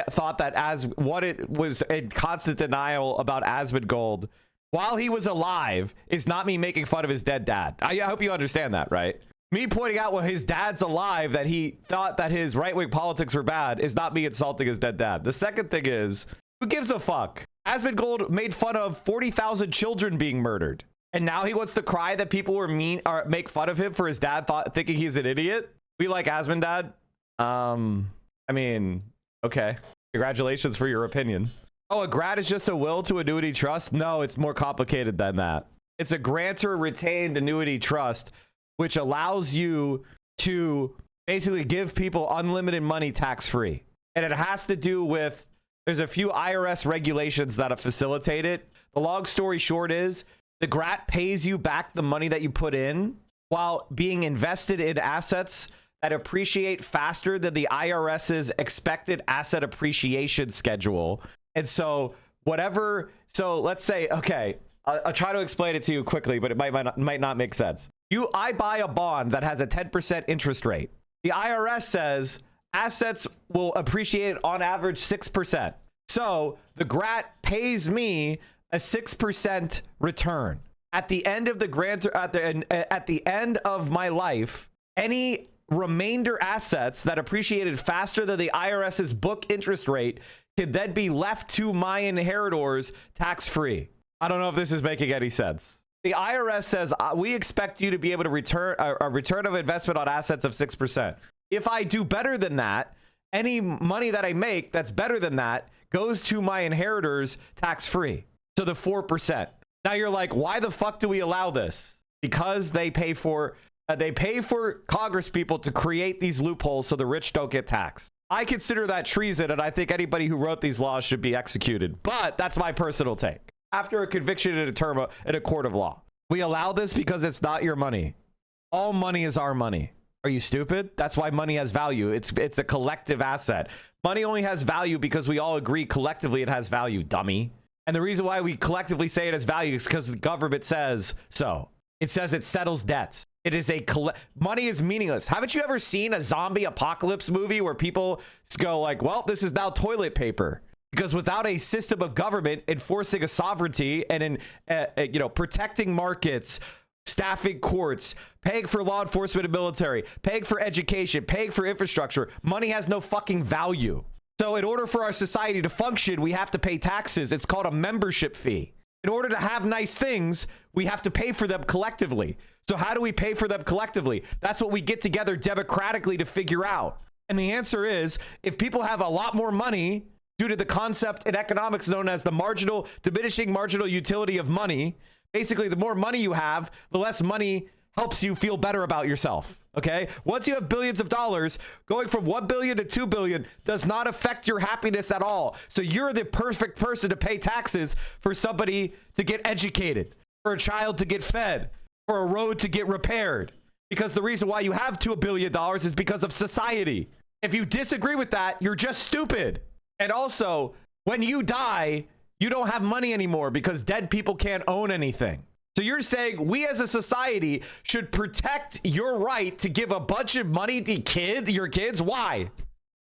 thought that it was in constant denial about Asmongold while he was alive is not me making fun of his dead dad. I hope you understand that, right? Me pointing out when his dad's alive that he thought that his right-wing politics were bad is not me insulting his dead dad. The second thing is, who gives a fuck? Asmongold made fun of 40,000 children being murdered. And now he wants to cry that people were mean or make fun of him for his dad thinking he's an idiot. We like Asmon dad. I mean, okay. Congratulations for your opinion. Oh, a grat is just a will to annuity trust? No, it's more complicated than that. It's a grantor retained annuity trust, which allows you to basically give people unlimited money tax-free. And it has to do with, there's a few IRS regulations that facilitate it. The long story short is, the grat pays you back the money that you put in while being invested in assets that appreciate faster than the IRS's expected asset appreciation schedule. And so let's say, okay, I'll try to explain it to you quickly, but it might not make sense. I buy a bond that has a 10% interest rate. The IRS says assets will appreciate on average 6%. So the grat pays me a 6% return. At the end of at the end of my life, any remainder assets that appreciated faster than the IRS's book interest rate could then be left to my inheritors tax-free. I don't know if this is making any sense. The IRS says we expect you to be able to return a return of investment on assets of 6%. If I do better than that, any money that I make that's better than that goes to my inheritors tax-free. To the 4%. Now you're like, why the fuck do we allow this? Because they pay for Congress people to create these loopholes so the rich don't get taxed. I consider that treason, and I think anybody who wrote these laws should be executed. But that's my personal take. After a conviction in a court of law, we allow this because it's not your money. All money is our money. Are you stupid? That's why money has value. It's a collective asset. Money only has value because we all agree collectively it has value, dummy. And the reason why we collectively say it has value is because the government says so. It says it settles debts. It is money is meaningless. Haven't you ever seen a zombie apocalypse movie where people go like, well, this is now toilet paper? Because without a system of government enforcing a sovereignty and protecting markets, staffing courts, paying for law enforcement and military, paying for education, paying for infrastructure, money has no fucking value. So in order for our society to function, we have to pay taxes. It's called a membership fee. In order to have nice things, we have to pay for them collectively. So how do we pay for them collectively? That's what we get together democratically to figure out. And the answer is, if people have a lot more money due to the concept in economics known as the diminishing marginal utility of money, basically the more money you have, the less money helps you feel better about yourself. Okay, once you have billions of dollars, going from 1 billion to 2 billion does not affect your happiness at all. So you're the perfect person to pay taxes for somebody to get educated, for a child to get fed, for a road to get repaired. Because the reason why you have $2 billion is because of society. If you disagree with that, you're just stupid. And also, when you die, you don't have money anymore because dead people can't own anything. So you're saying we as a society should protect your right to give a bunch of money to your kids? Why?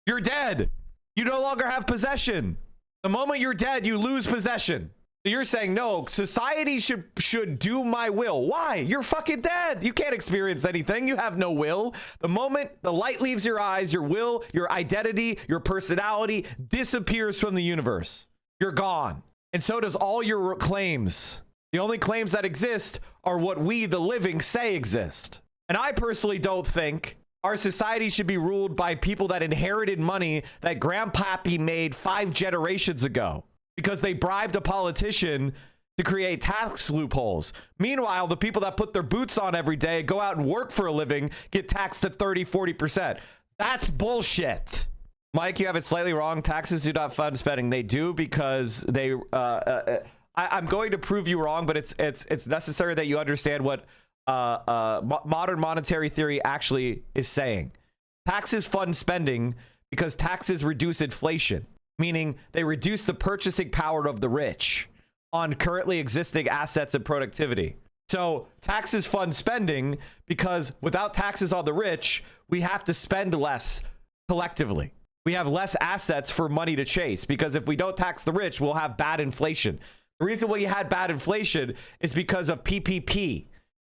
You're dead. You no longer have possession. The moment you're dead, you lose possession. So you're saying, no, society should do my will. Why? You're fucking dead. You can't experience anything. You have no will. The moment the light leaves your eyes, your will, your identity, your personality disappears from the universe. You're gone. And so does all your claims. The only claims that exist are what we, the living, say exist. And I personally don't think our society should be ruled by people that inherited money that Grandpappy made 5 generations ago because they bribed a politician to create tax loopholes. Meanwhile, the people that put their boots on every day, go out and work for a living, get taxed at 30-40%. That's bullshit. Mike, you have it slightly wrong. Taxes do not fund spending. They do because they... I'm going to prove you wrong, but it's necessary that you understand what modern monetary theory actually is saying. Taxes fund spending because taxes reduce inflation, meaning they reduce the purchasing power of the rich on currently existing assets and productivity. So taxes fund spending because without taxes on the rich, we have to spend less collectively. We have less assets for money to chase because if we don't tax the rich, we'll have bad inflation. The reason why you had bad inflation is because of PPP.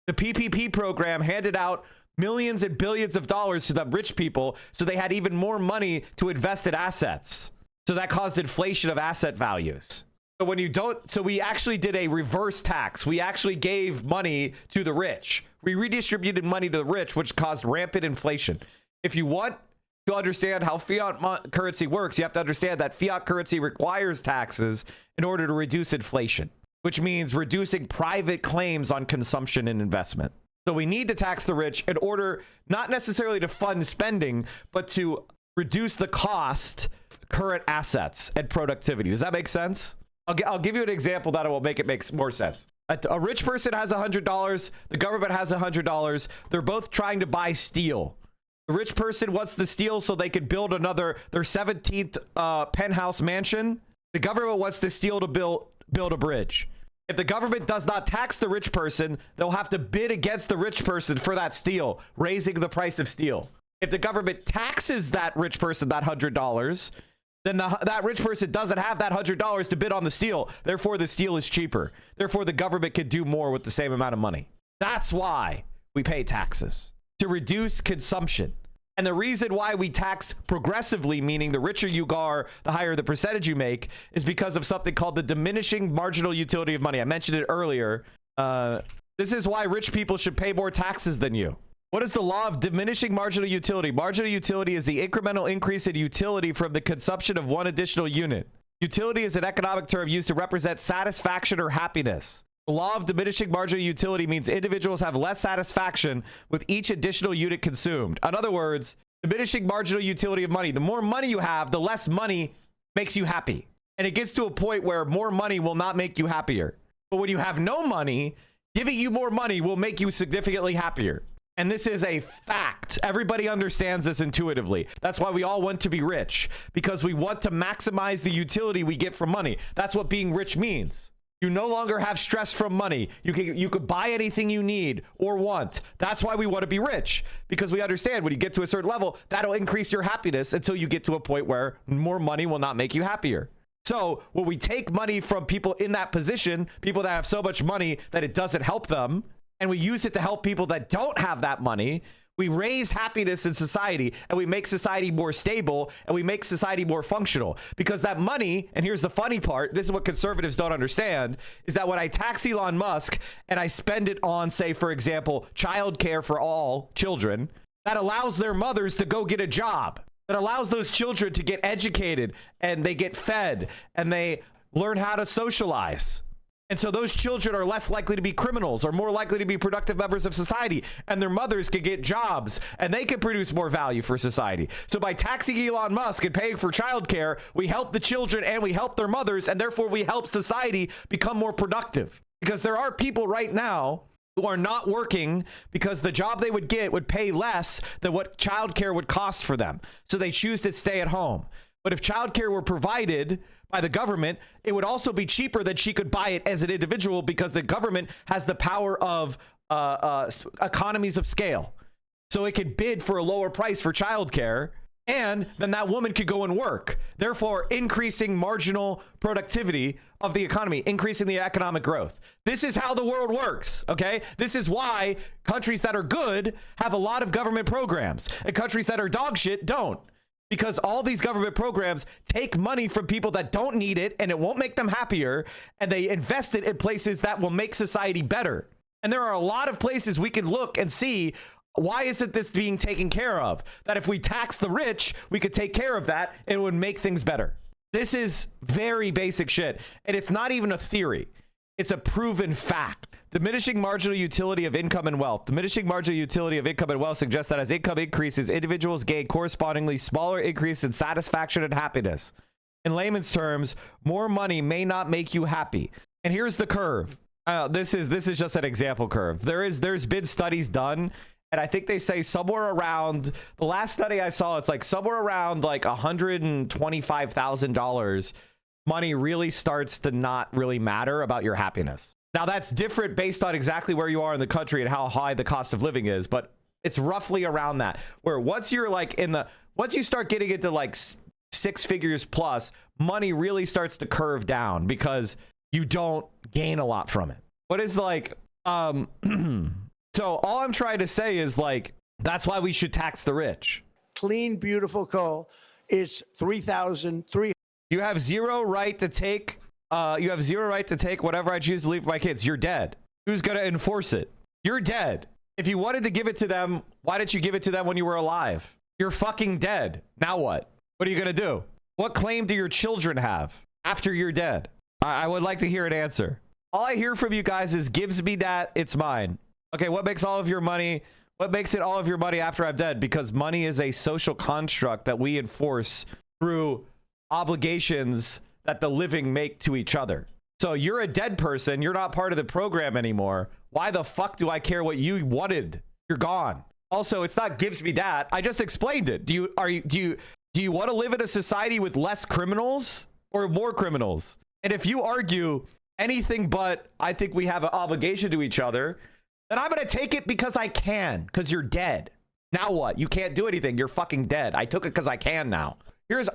The PPP program handed out millions and billions of dollars to the rich people, so they had even more money to invest in assets. So that caused inflation of asset values. So when you don't, so we actually did a reverse tax. We actually gave money to the rich. We redistributed money to the rich, which caused rampant inflation. If you want to understand how fiat currency works, you have to understand that fiat currency requires taxes in order to reduce inflation, which means reducing private claims on consumption and investment. So we need to tax the rich in order not necessarily to fund spending, but to reduce the cost of current assets and productivity. Does that make sense? I'll give you an example that will make it make more sense. A rich person has $100. The government has $100. They're both trying to buy steel. The rich person wants the steel so they could build their 17th penthouse mansion. The government wants the steel to build a bridge. If the government does not tax the rich person, they'll have to bid against the rich person for that steel, raising the price of steel. If the government taxes that rich person that $100, then that rich person doesn't have that $100 to bid on the steel. Therefore, the steel is cheaper. Therefore, the government could do more with the same amount of money. That's why we pay taxes, to reduce consumption. And the reason why we tax progressively, meaning the richer you are, the higher the percentage you make, is because of something called the diminishing marginal utility of money. I mentioned it earlier. This is why rich people should pay more taxes than you. What is the law of diminishing marginal utility? Marginal utility is the incremental increase in utility from the consumption of one additional unit. Utility is an economic term used to represent satisfaction or happiness. The law of diminishing marginal utility means individuals have less satisfaction with each additional unit consumed. In other words, diminishing marginal utility of money. The more money you have, the less money makes you happy. And it gets to a point where more money will not make you happier. But when you have no money, giving you more money will make you significantly happier. And this is a fact. Everybody understands this intuitively. That's why we all want to be rich, because we want to maximize the utility we get from money. That's what being rich means. You no longer have stress from money. You could buy anything you need or want. That's why we want to be rich, because we understand when you get to a certain level, that'll increase your happiness until you get to a point where more money will not make you happier. So when we take money from people in that position, people that have so much money that it doesn't help them, and we use it to help people that don't have that money, we raise happiness in society, and we make society more stable, and we make society more functional. Because that money, and here's the funny part, this is what conservatives don't understand, is that when I tax Elon Musk and I spend it on, say, for example, childcare for all children, that allows their mothers to go get a job. That allows those children to get educated, and they get fed, and they learn how to socialize. And so those children are less likely to be criminals or more likely to be productive members of society. And their mothers can get jobs and they can produce more value for society. So by taxing Elon Musk and paying for childcare, we help the children and we help their mothers. And therefore we help society become more productive. Because there are people right now who are not working because the job they would get would pay less than what childcare would cost for them. So they choose to stay at home. But if childcare were provided by the government, it would also be cheaper than she could buy it as an individual because the government has the power of economies of scale. So it could bid for a lower price for childcare, and then that woman could go and work, therefore increasing marginal productivity of the economy, increasing the economic growth. This is how the world works, okay? This is why countries that are good have a lot of government programs, and countries that are dog shit don't. Because all these government programs take money from people that don't need it and it won't make them happier, and they invest it in places that will make society better. And there are a lot of places we can look and see, why isn't this being taken care of? That if we tax the rich, we could take care of that and it would make things better. This is very basic shit. And it's not even a theory. It's a proven fact. Diminishing marginal utility of income and wealth. Diminishing marginal utility of income and wealth suggests that as income increases, individuals gain correspondingly smaller increase in satisfaction and happiness. In layman's terms, more money may not make you happy. And here's the curve. This is just an example curve. There's been studies done, and I think they say somewhere around, the last study I saw, it's like somewhere around like $125,000. Money really starts to not really matter about your happiness. Now that's different based on exactly where you are in the country and how high the cost of living is, but it's roughly around that, where once you're like once you start getting into like six figures plus, money really starts to curve down because you don't gain a lot from it. What is like, so all I'm trying to say is like, that's why we should tax the rich. Clean, beautiful coal is $3,300. You have zero right to take whatever I choose to leave my kids. You're dead. Who's going to enforce it? You're dead. If you wanted to give it to them, why didn't you give it to them when you were alive? You're fucking dead. Now what? What are you going to do? What claim do your children have after you're dead? I would like to hear an answer. All I hear from you guys is gives me that, it's mine. Okay, what makes all of your money? What makes it all of your money after I'm dead? Because money is a social construct that we enforce through obligations that the living make to each other. So you're a dead person. You're not part of the program anymore. Why the fuck do I care what you wanted? You're gone. Also, it's not gives me that. I just explained it. Do you want to live in a society with less criminals or more criminals? And if you argue anything but I think we have an obligation to each other, then I'm going to take it because I can, because you're dead. Now what? You can't do anything. You're fucking dead. I took it because I can now.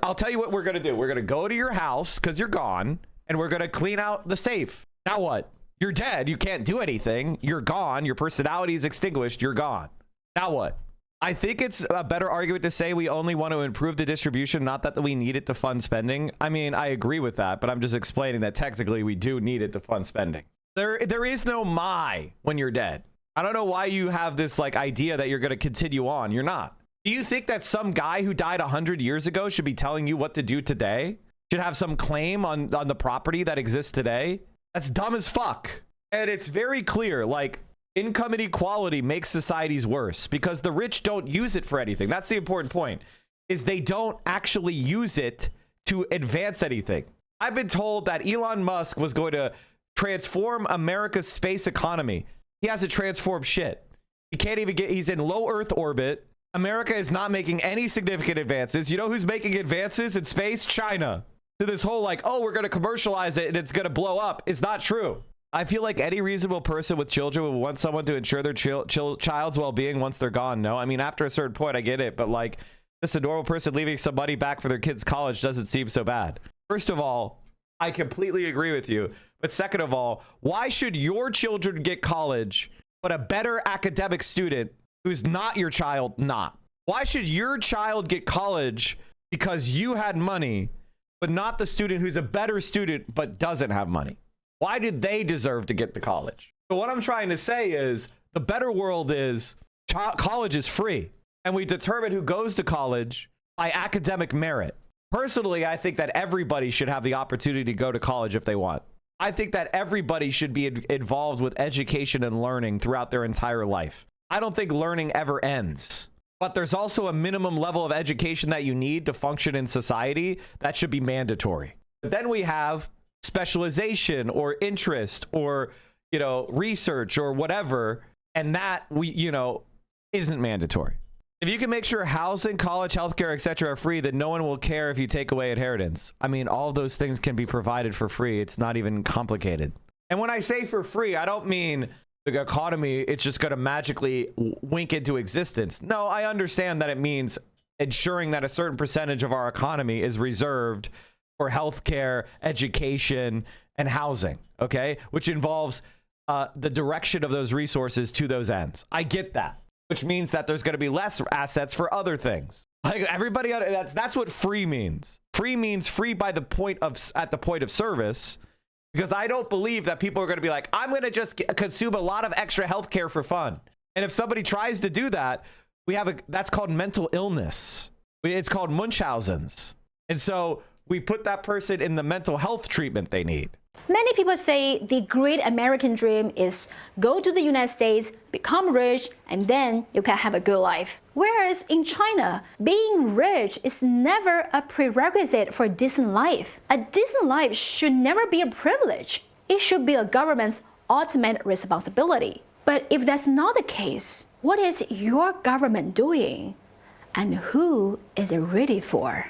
I'll tell you what we're going to do. We're going to go to your house because you're gone, and we're going to clean out the safe. Now what? You're dead. You can't do anything. You're gone. Your personality is extinguished. You're gone. Now what? I think it's a better argument to say we only want to improve the distribution, not that we need it to fund spending. I mean, I agree with that, but I'm just explaining that technically we do need it to fund spending. There is no my when you're dead. I don't know why you have this like idea that you're going to continue on. You're not. Do you think that some guy who died 100 years ago should be telling you what to do today? Should have some claim on the property that exists today? That's dumb as fuck. And it's very clear, like, income inequality makes societies worse because the rich don't use it for anything. That's the important point, is they don't actually use it to advance anything. I've been told that Elon Musk was going to transform America's space economy. He hasn't transformed shit. He can't even he's in low Earth orbit. America is not making any significant advances. You know who's making advances in space? China. So this whole like, oh, we're going to commercialize it and it's going to blow up is not true. I feel like any reasonable person with children would want someone to ensure their child's well-being once they're gone. No, I mean, after a certain point, I get it. But like, just a normal person leaving some money back for their kids' college doesn't seem so bad. First of all, I completely agree with you. But second of all, why should your children get college, but a better academic student who's not your child not? Why should your child get college because you had money, but not the student who's a better student but doesn't have money? Why do they deserve to get to college? So what I'm trying to say is the better world is college is free, and we determine who goes to college by academic merit. Personally, I think that everybody should have the opportunity to go to college if they want. I think that everybody should be involved with education and learning throughout their entire life. I don't think learning ever ends. But there's also a minimum level of education that you need to function in society that should be mandatory. But then we have specialization or interest or, you know, research or whatever, and that isn't mandatory. If you can make sure housing, college, healthcare, etc. are free, then no one will care if you take away inheritance. I mean, all of those things can be provided for free. It's not even complicated. And when I say for free, I don't mean the economy, it's just going to magically wink into existence. No, I understand that it means ensuring that a certain percentage of our economy is reserved for healthcare, education, and housing, okay? Which involves the direction of those resources to those ends. I get that. Which means that there's going to be less assets for other things. Like everybody, that's what free means. Free means free by the point of at the point of service, because I don't believe that people are going to be like, I'm going to just consume a lot of extra healthcare for fun. And if somebody tries to do that, that's called mental illness. It's called Munchausen's, and so we put that person in the mental health treatment they need. Many people say the great American dream is go to the United States, become rich, and then you can have a good life. Whereas in China, being rich is never a prerequisite for a decent life. A decent life should never be a privilege. It should be a government's ultimate responsibility. But if that's not the case, what is your government doing? And who is it really for?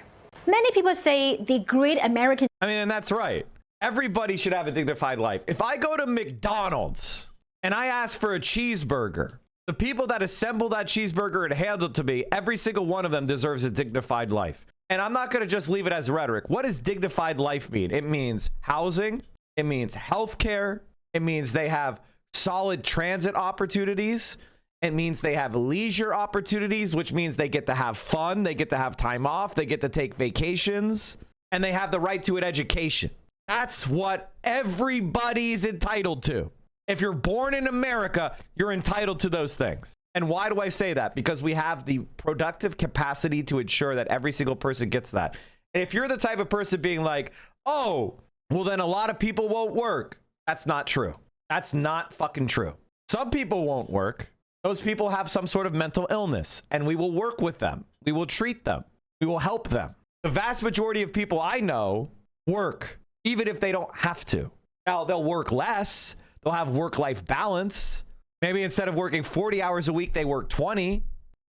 Many people say the great American... And that's right. Everybody should have a dignified life. If I go to McDonald's and I ask for a cheeseburger, the people that assemble that cheeseburger and hand it to me, every single one of them deserves a dignified life. And I'm not going to just leave it as rhetoric. What does dignified life mean? It means housing. It means healthcare. It means they have solid transit opportunities. It means they have leisure opportunities, which means they get to have fun. They get to have time off. They get to take vacations. And they have the right to an education. That's what everybody's entitled to. If you're born in America, you're entitled to those things. And why do I say that? Because we have the productive capacity to ensure that every single person gets that. And if you're the type of person being like, oh, well, then a lot of people won't work. That's not true. That's not fucking true. Some people won't work. Those people have some sort of mental illness, and we will work with them. We will treat them. We will help them. The vast majority of people I know work, even if they don't have to. Now, they'll work less. They'll have work-life balance. Maybe instead of working 40 hours a week, they work 20.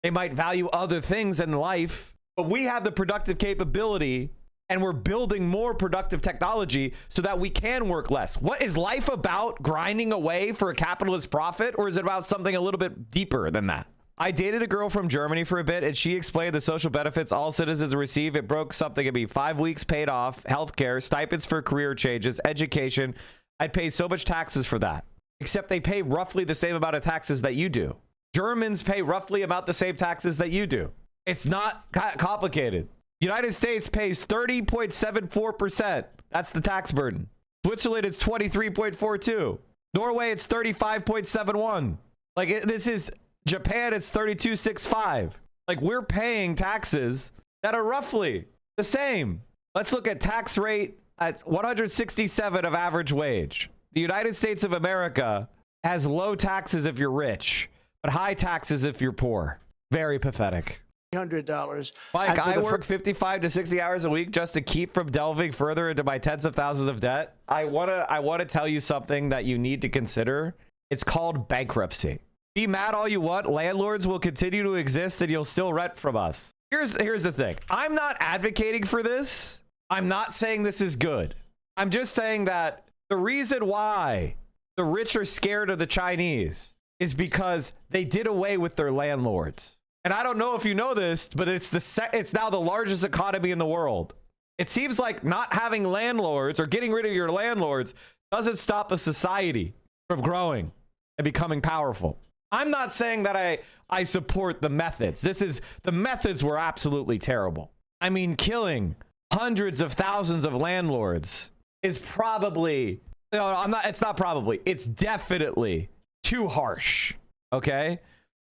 They might value other things in life. But we have the productive capability, and we're building more productive technology so that we can work less. What is life about? Grinding away for a capitalist profit? Or is it about something a little bit deeper than that? I dated a girl from Germany for a bit, and she explained the social benefits all citizens receive. It broke something to be 5 weeks paid off, healthcare, stipends for career changes, education. I'd pay so much taxes for that. Except they pay roughly the same amount of taxes that you do. Germans pay roughly about the same taxes that you do. It's not complicated. United States pays 30.74%. That's the tax burden. Switzerland, it's 23.42. Norway, it's 35.71. Like, this is... Japan, it's 32.65. Like, we're paying taxes that are roughly the same. Let's look at tax rate at 167 of average wage. The United States of America has low taxes if you're rich, but high taxes if you're poor. Very pathetic. $100. Mike, I work 55 to 60 hours a week just to keep from delving further into my tens of thousands of debt. I wanna tell you something that you need to consider. It's called bankruptcy. Be mad all you want. Landlords will continue to exist and you'll still rent from us. Here's the thing. I'm not advocating for this. I'm not saying this is good. I'm just saying that the reason why the rich are scared of the Chinese is because they did away with their landlords. And I don't know if you know this, but it's now the largest economy in the world. It seems like not having landlords or getting rid of your landlords doesn't stop a society from growing and becoming powerful. I'm not saying that I support the methods. The methods were absolutely terrible. I mean, killing hundreds of thousands of landlords is probably, it's definitely too harsh. Okay.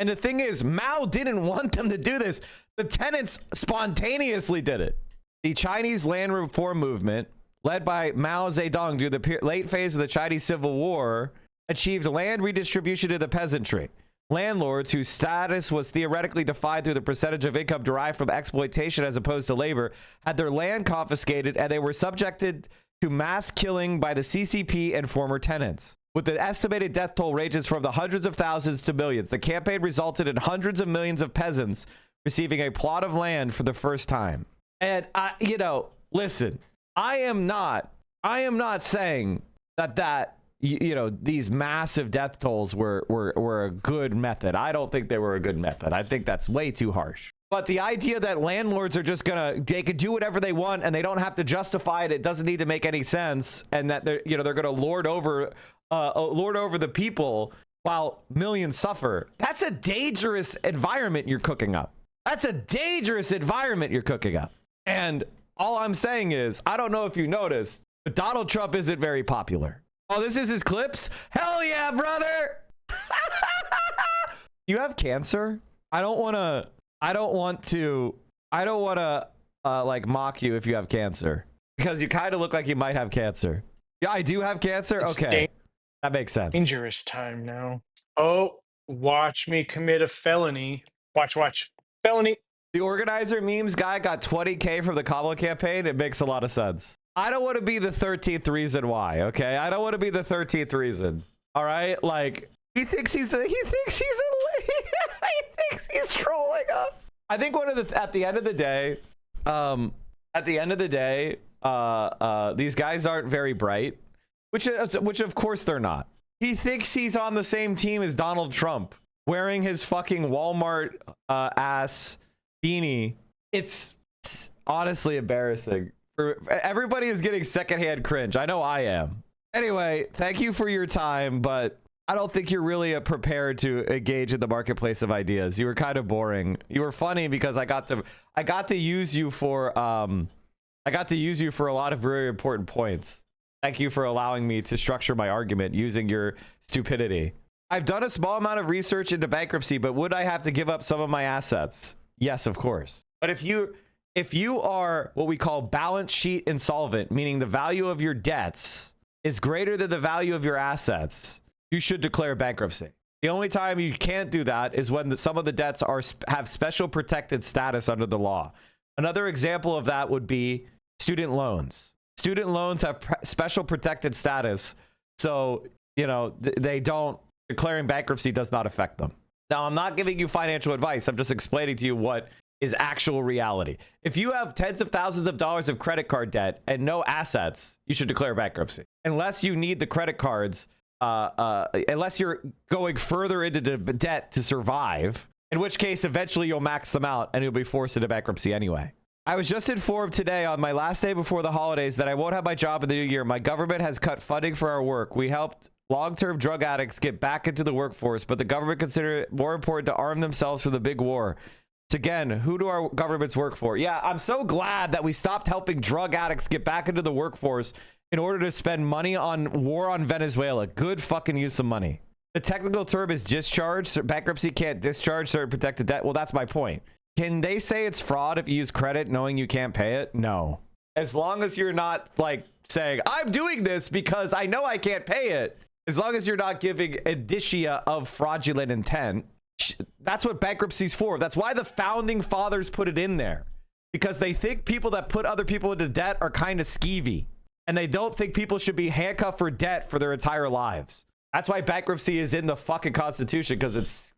And the thing is, Mao didn't want them to do this. The tenants spontaneously did it. The Chinese land reform movement led by Mao Zedong during the late phase of the Chinese Civil War, achieved land redistribution to the peasantry. Landlords, whose status was theoretically defined through the percentage of income derived from exploitation as opposed to labor, had their land confiscated, and they were subjected to mass killing by the CCP and former tenants. With the estimated death toll ranges from the hundreds of thousands to millions, the campaign resulted in hundreds of millions of peasants receiving a plot of land for the first time. And you know, listen, I am not saying that you know, these massive death tolls were a good method. I don't think they were a good method. I think that's way too harsh. But the idea that landlords are just they could do whatever they want and they don't have to justify it, it doesn't need to make any sense, and that they're gonna lord over the people while millions suffer. That's a dangerous environment you're cooking up. That's a dangerous environment you're cooking up. And all I'm saying is, I don't know if you noticed, but Donald Trump isn't very popular. Oh, this is his clips? Hell yeah, brother! You have cancer? I don't want to like mock you if you have cancer, because you kind of look like you might have cancer. Yeah, I do have cancer. Okay, that makes sense. Dangerous time now. Oh, watch me commit a felony. Watch. Felony. The organizer memes guy got 20K from the Kamala campaign. It makes a lot of sense. I don't want to be the 13th reason why, okay? I don't want to be the 13th reason. All right? Like, he thinks he's trolling us. I think at the end of the day, these guys aren't very bright, which of course they're not. He thinks he's on the same team as Donald Trump, wearing his fucking Walmart ass beanie. It's honestly embarrassing. Everybody is getting secondhand cringe. I know I am. Anyway, thank you for your time, but I don't think you're really prepared to engage in the marketplace of ideas. You were kind of boring. You were funny because I got to use you for a lot of very important points. Thank you for allowing me to structure my argument using your stupidity. I've done a small amount of research into bankruptcy, but would I have to give up some of my assets? Yes, of course. But if you are what we call balance sheet insolvent, meaning the value of your debts is greater than the value of your assets, you should declare bankruptcy. The only time you can't do that is when some of the debts have special protected status under the law. Another example of that would be student loans. Student loans have special protected status, so declaring bankruptcy does not affect them. Now, I'm not giving you financial advice. I'm just explaining to you what is actual reality. If you have tens of thousands of dollars of credit card debt and no assets, you should declare bankruptcy. Unless you need the credit cards, unless you're going further into the debt to survive, in which case eventually you'll max them out and you'll be forced into bankruptcy anyway. I was just informed today on my last day before the holidays that I won't have my job in the new year. My government has cut funding for our work. We helped long-term drug addicts get back into the workforce, but the government considered it more important to arm themselves for the big war. So again, who do our governments work for? Yeah, I'm so glad that we stopped helping drug addicts get back into the workforce in order to spend money on war on Venezuela. Good fucking use of money. The technical term is discharge. So bankruptcy can't discharge certain protected debt. Well, that's my point. Can they say it's fraud if you use credit knowing you can't pay it? No. As long as you're not like saying, I'm doing this because I know I can't pay it. As long as you're not giving indicia of fraudulent intent. That's what bankruptcy's for. That's why the founding fathers put it in there, because they think people that put other people into debt are kind of skeevy, and they don't think people should be handcuffed for debt for their entire lives. That's why bankruptcy is in the fucking Constitution, because it's,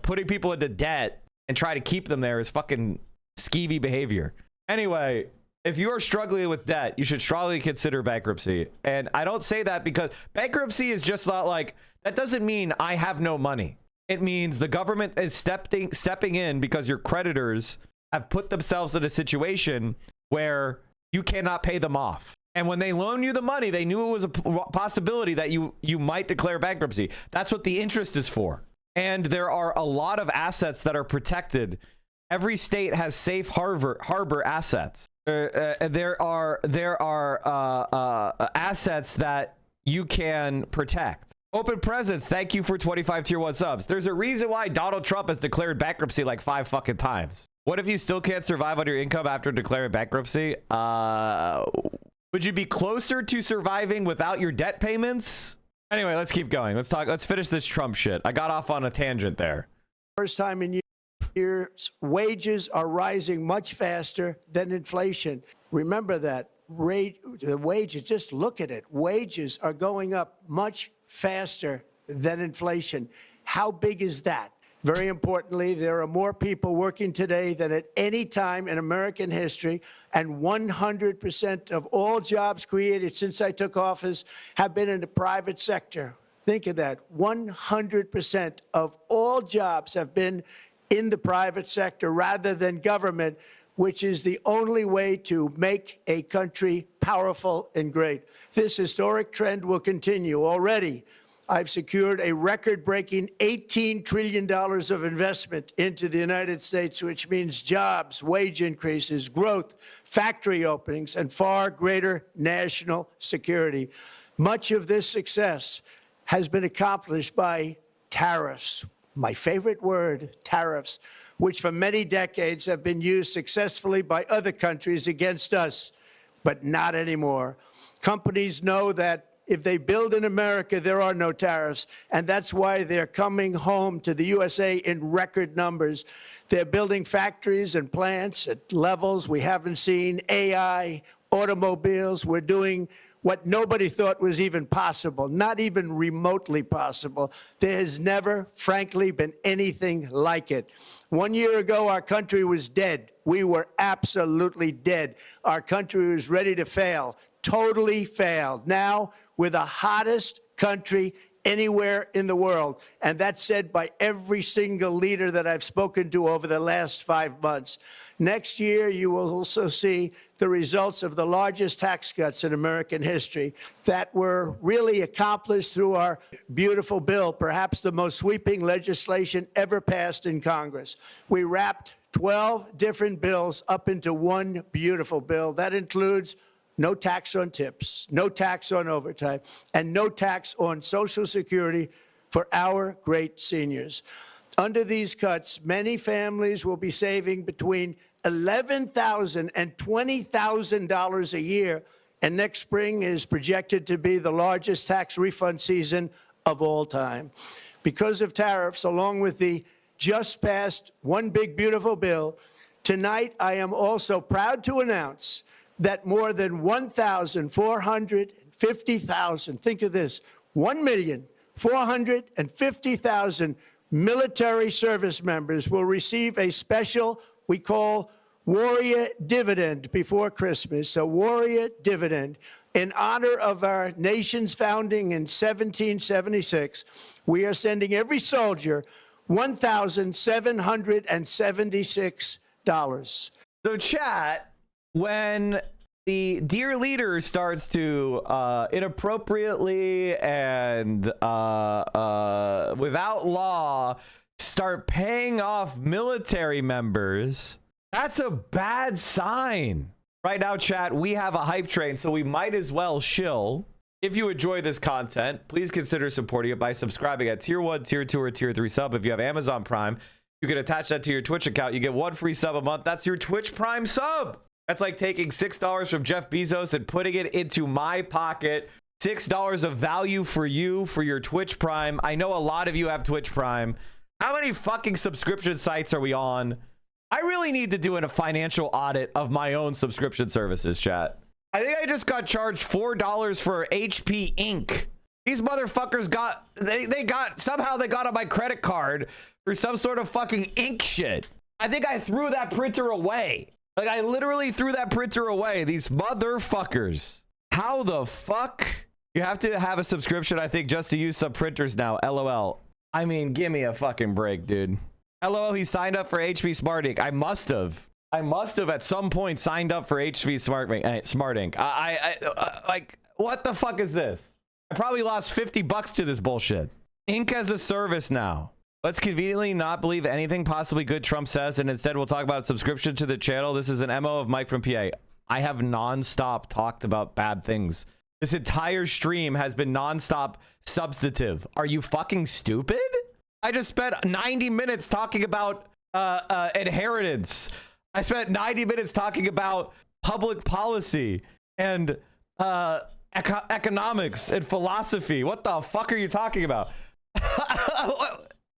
putting people into debt and try to keep them there is fucking skeevy behavior. Anyway, if you are struggling with debt, you should strongly consider bankruptcy. And I don't say that because bankruptcy is just not like, that doesn't mean I have no money. It means the government is stepping in because your creditors have put themselves in a situation where you cannot pay them off. And when they loan you the money, they knew it was a possibility that you might declare bankruptcy. That's what the interest is for. And there are a lot of assets that are protected. Every state has safe harbor assets. There are assets that you can protect. Open Presence, thank you for 25 tier 1 subs. There's a reason why Donald Trump has declared bankruptcy like 5 fucking times. What if you still can't survive on your income after declaring bankruptcy? Would you be closer to surviving without your debt payments? Anyway, let's keep going. Let's finish this Trump shit. I got off on a tangent there. First time in years, wages are rising much faster than inflation. Remember that. The wages, just look at it. Wages are going up much faster than inflation. How big is that? Very importantly, there are more people working today than at any time in American history, and 100% of all jobs created since I took office have been in the private sector. Think of that. 100% of all jobs have been in the private sector rather than government, which is the only way to make a country powerful and great. This historic trend will continue. Already, I've secured a record-breaking $18 trillion of investment into the United States, which means jobs, wage increases, growth, factory openings, and far greater national security. Much of this success has been accomplished by tariffs. My favorite word, tariffs, which for many decades have been used successfully by other countries against us, but not anymore. Companies know that if they build in America, there are no tariffs, and that's why they're coming home to the USA in record numbers. They're building factories and plants at levels we haven't seen, AI, automobiles. We're doing what nobody thought was even possible, not even remotely possible. There has never, frankly, been anything like it. 1 year ago, our country was dead. We were absolutely dead. Our country was ready to fail, totally failed. Now, we're the hottest country anywhere in the world, and that's said by every single leader that I've spoken to over the last 5 months. Next year, you will also see the results of the largest tax cuts in American history that were really accomplished through our beautiful bill, perhaps the most sweeping legislation ever passed in Congress. We wrapped 12 different bills up into one beautiful bill. That includes no tax on tips, no tax on overtime, and no tax on Social Security for our great seniors. Under these cuts, many families will be saving between $11,000 and $20,000 a year, and next spring is projected to be the largest tax refund season of all time. Because of tariffs, along with the just passed One Big Beautiful Bill, tonight I am also proud to announce that more than 1,450,000, think of this, 1,450,000 military service members will receive a special, we call Warrior Dividend before Christmas, a Warrior Dividend. In honor of our nation's founding in 1776, we are sending every soldier $1,776. So chat, when the dear leader starts to inappropriately and without law start paying off military members, that's a bad sign. Right now, chat, we have a hype train, so we might as well shill. If you enjoy this content, please consider supporting it by subscribing at tier 1, tier 2, or tier 3 sub. If you have Amazon Prime, you can attach that to your Twitch account. You get 1 free sub a month. That's your Twitch Prime sub. That's like taking $6 from Jeff Bezos and putting it into my pocket. $6 of value for you for your Twitch Prime. I know a lot of you have Twitch Prime. How many fucking subscription sites are we on? I really need to do a financial audit of my own subscription services, chat. I think I just got charged $4 for HP ink. These motherfuckers got, somehow they got on my credit card for some sort of fucking ink shit. I think I threw that printer away. Like, I literally threw that printer away. These motherfuckers. How the fuck? You have to have a subscription, I think, just to use some printers now. LOL. I mean, give me a fucking break, dude. LOL, he signed up for HP Smart Ink. I must have at some point signed up for HP Smart Ink. Like, what the fuck is this? I probably lost $50 to this bullshit. Ink as a service now. Let's conveniently not believe anything possibly good Trump says, and instead we'll talk about subscription to the channel. This is an MO of Mike from PA. I have nonstop talked about bad things. This entire stream has been nonstop substantive. Are you fucking stupid? I just spent 90 minutes talking about inheritance. I spent 90 minutes talking about public policy and economics and philosophy. What the fuck are you talking about?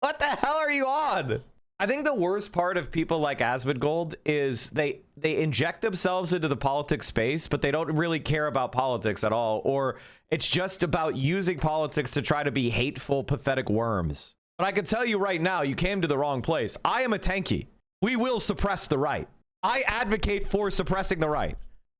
What the hell are you on? I think the worst part of people like Asmongold is they inject themselves into the politics space, but they don't really care about politics at all, or it's just about using politics to try to be hateful, pathetic worms. But I can tell you right now, you came to the wrong place. I am a tanky. We will suppress the right. I advocate for suppressing the right.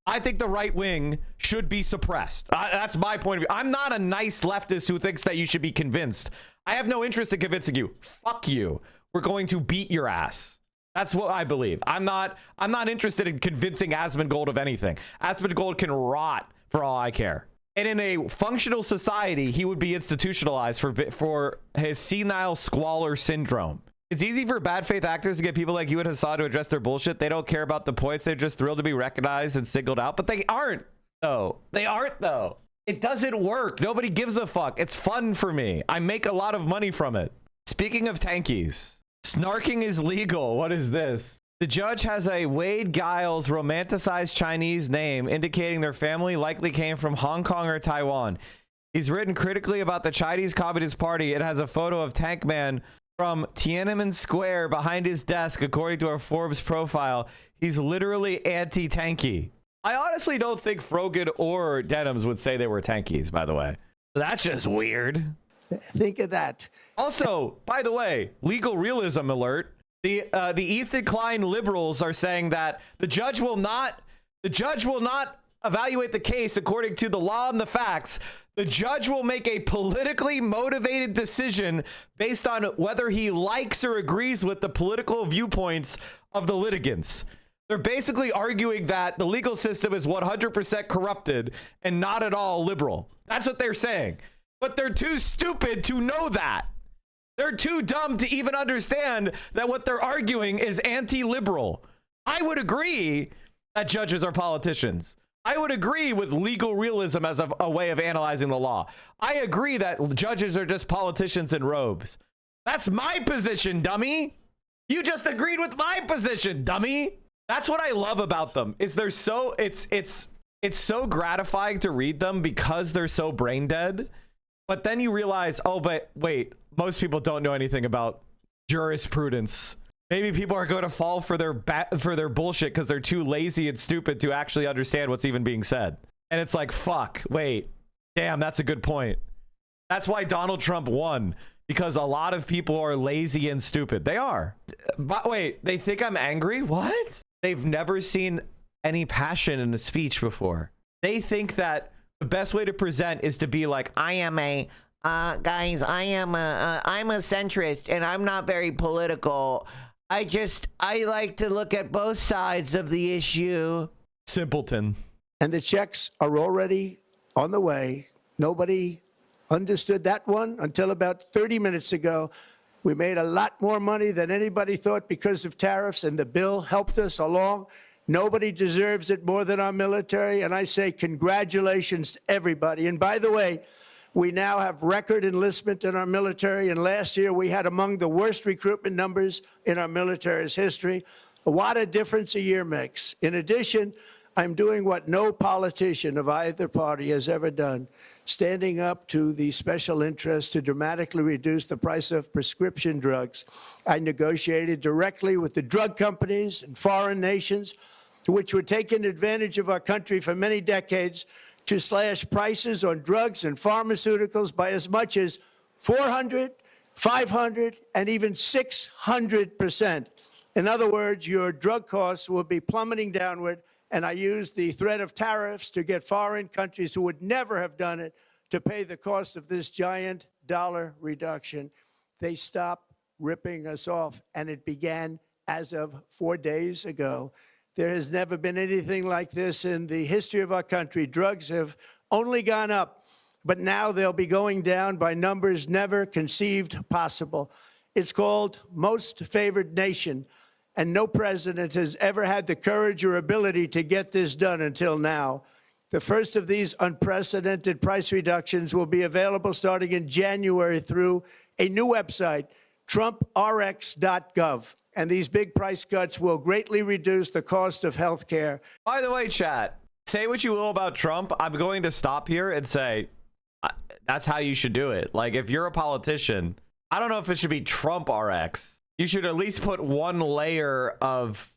I think the right wing should be suppressed. That's my point of view. I'm not a nice leftist who thinks that you should be convinced. I have no interest in convincing you. Fuck you. We're going to beat your ass. That's what I believe. I'm not interested in convincing Asmongold of anything. Asmongold can rot for all I care. And in a functional society, he would be institutionalized for his senile squalor syndrome. It's easy for bad faith actors to get people like you and Hassan to address their bullshit. They don't care about the points. They're just thrilled to be recognized and singled out. But they aren't, though. They aren't, though. It doesn't work. Nobody gives a fuck. It's fun for me. I make a lot of money from it. Speaking of tankies, snarking is legal. What is this? The judge has a Wade Giles romanticized Chinese name, indicating their family likely came from Hong Kong or Taiwan. He's written critically about the Chinese Communist Party. It has a photo of Tank Man from Tiananmen Square behind his desk, according to our Forbes profile. He's literally anti-tanky. I honestly don't think Frogan or Dems would say they were tankies, by the way. That's just weird. Think of that. Also, by the way, legal realism alert. The Ethan Klein liberals are saying that the judge will not evaluate the case according to the law and the facts. The judge will make a politically motivated decision based on whether he likes or agrees with the political viewpoints of the litigants. They're basically arguing that the legal system is 100% corrupted and not at all liberal. That's what they're saying. But they're too stupid to know that. They're too dumb to even understand that what they're arguing is anti-liberal. I would agree that judges are politicians. I would agree with legal realism as a way of analyzing the law. I agree that judges are just politicians in robes. That's my position, dummy. You just agreed with my position, dummy. That's what I love about them, is they're so, it's so gratifying to read them because they're so brain dead. But then you realize, oh, but wait, most people don't know anything about jurisprudence. Maybe people are going to fall for their bullshit because they're too lazy and stupid to actually understand what's even being said. And it's like, fuck, wait, damn, that's a good point. That's why Donald Trump won, because a lot of people are lazy and stupid. They are. But wait, they think I'm angry? What? They've never seen any passion in a speech before. They think that the best way to present is to be like, I am a guys, I'm a centrist and I'm not very political. I like to look at both sides of the issue. Simpleton. And the checks are already on the way. Nobody understood that one until about 30 minutes ago. We made a lot more money than anybody thought because of tariffs, and the bill helped us along. Nobody deserves it more than our military, and I say congratulations to everybody. And by the way, we now have record enlistment in our military, and last year we had among the worst recruitment numbers in our military's history. What a difference a year makes. In addition, I'm doing what no politician of either party has ever done, standing up to the special interests to dramatically reduce the price of prescription drugs. I negotiated directly with the drug companies and foreign nations, which were taking advantage of our country for many decades, to slash prices on drugs and pharmaceuticals by as much as 400, 500, and even 600%. In other words, your drug costs will be plummeting downward, and I used the threat of tariffs to get foreign countries who would never have done it to pay the cost of this giant dollar reduction. They stopped ripping us off, and it began as of 4 days ago. There has never been anything like this in the history of our country. Drugs have only gone up, but now they'll be going down by numbers never conceived possible. It's called Most Favored Nation, and no president has ever had the courage or ability to get this done until now. The first of these unprecedented price reductions will be available starting in January through a new website, TrumpRx.gov. And these big price cuts will greatly reduce the cost of health care. By the way, chat, say what you will about Trump, I'm going to stop here and say that's how you should do it. Like, if you're a politician, I don't know if it should be Trump RX. You should at least put one layer of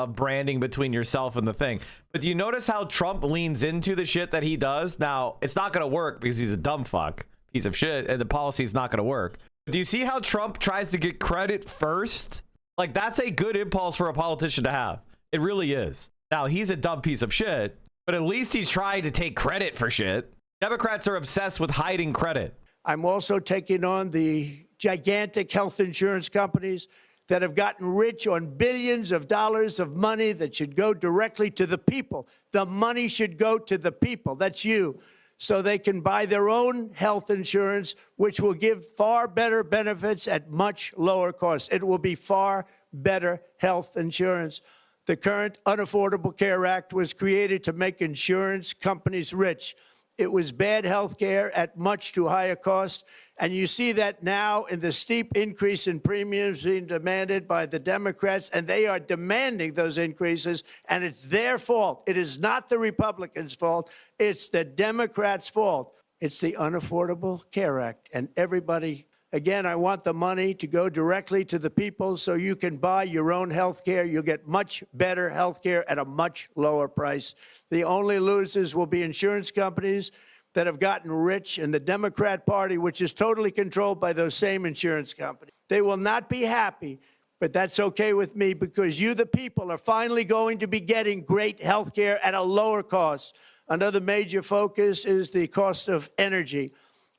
branding between yourself and the thing. But do you notice how Trump leans into the shit that he does? Now, it's not going to work because he's a dumb fuck, piece of shit, and the policy is not going to work. Do you see how Trump tries to get credit first? Like, that's a good impulse for a politician to have. It really is. Now, he's a dumb piece of shit, but at least he's trying to take credit for shit. Democrats are obsessed with hiding credit. I'm also taking on the gigantic health insurance companies that have gotten rich on billions of dollars of money that should go directly to the people. The money should go to the people. That's you. So they can buy their own health insurance, which will give far better benefits at much lower cost. It will be far better health insurance. The current Unaffordable Care Act was created to make insurance companies rich. It was bad health care at much too high a cost. And you see that now in the steep increase in premiums being demanded by the Democrats, and they are demanding those increases, and it's their fault. It is not the Republicans' fault. It's the Democrats' fault. It's the Unaffordable Care Act. And everybody, again, I want the money to go directly to the people so you can buy your own health care. You'll get much better health care at a much lower price. The only losers will be insurance companies that have gotten rich, and the Democrat Party, which is totally controlled by those same insurance companies. They will not be happy, but that's okay with me because you, the people, are finally going to be getting great health care at a lower cost. Another major focus is the cost of energy.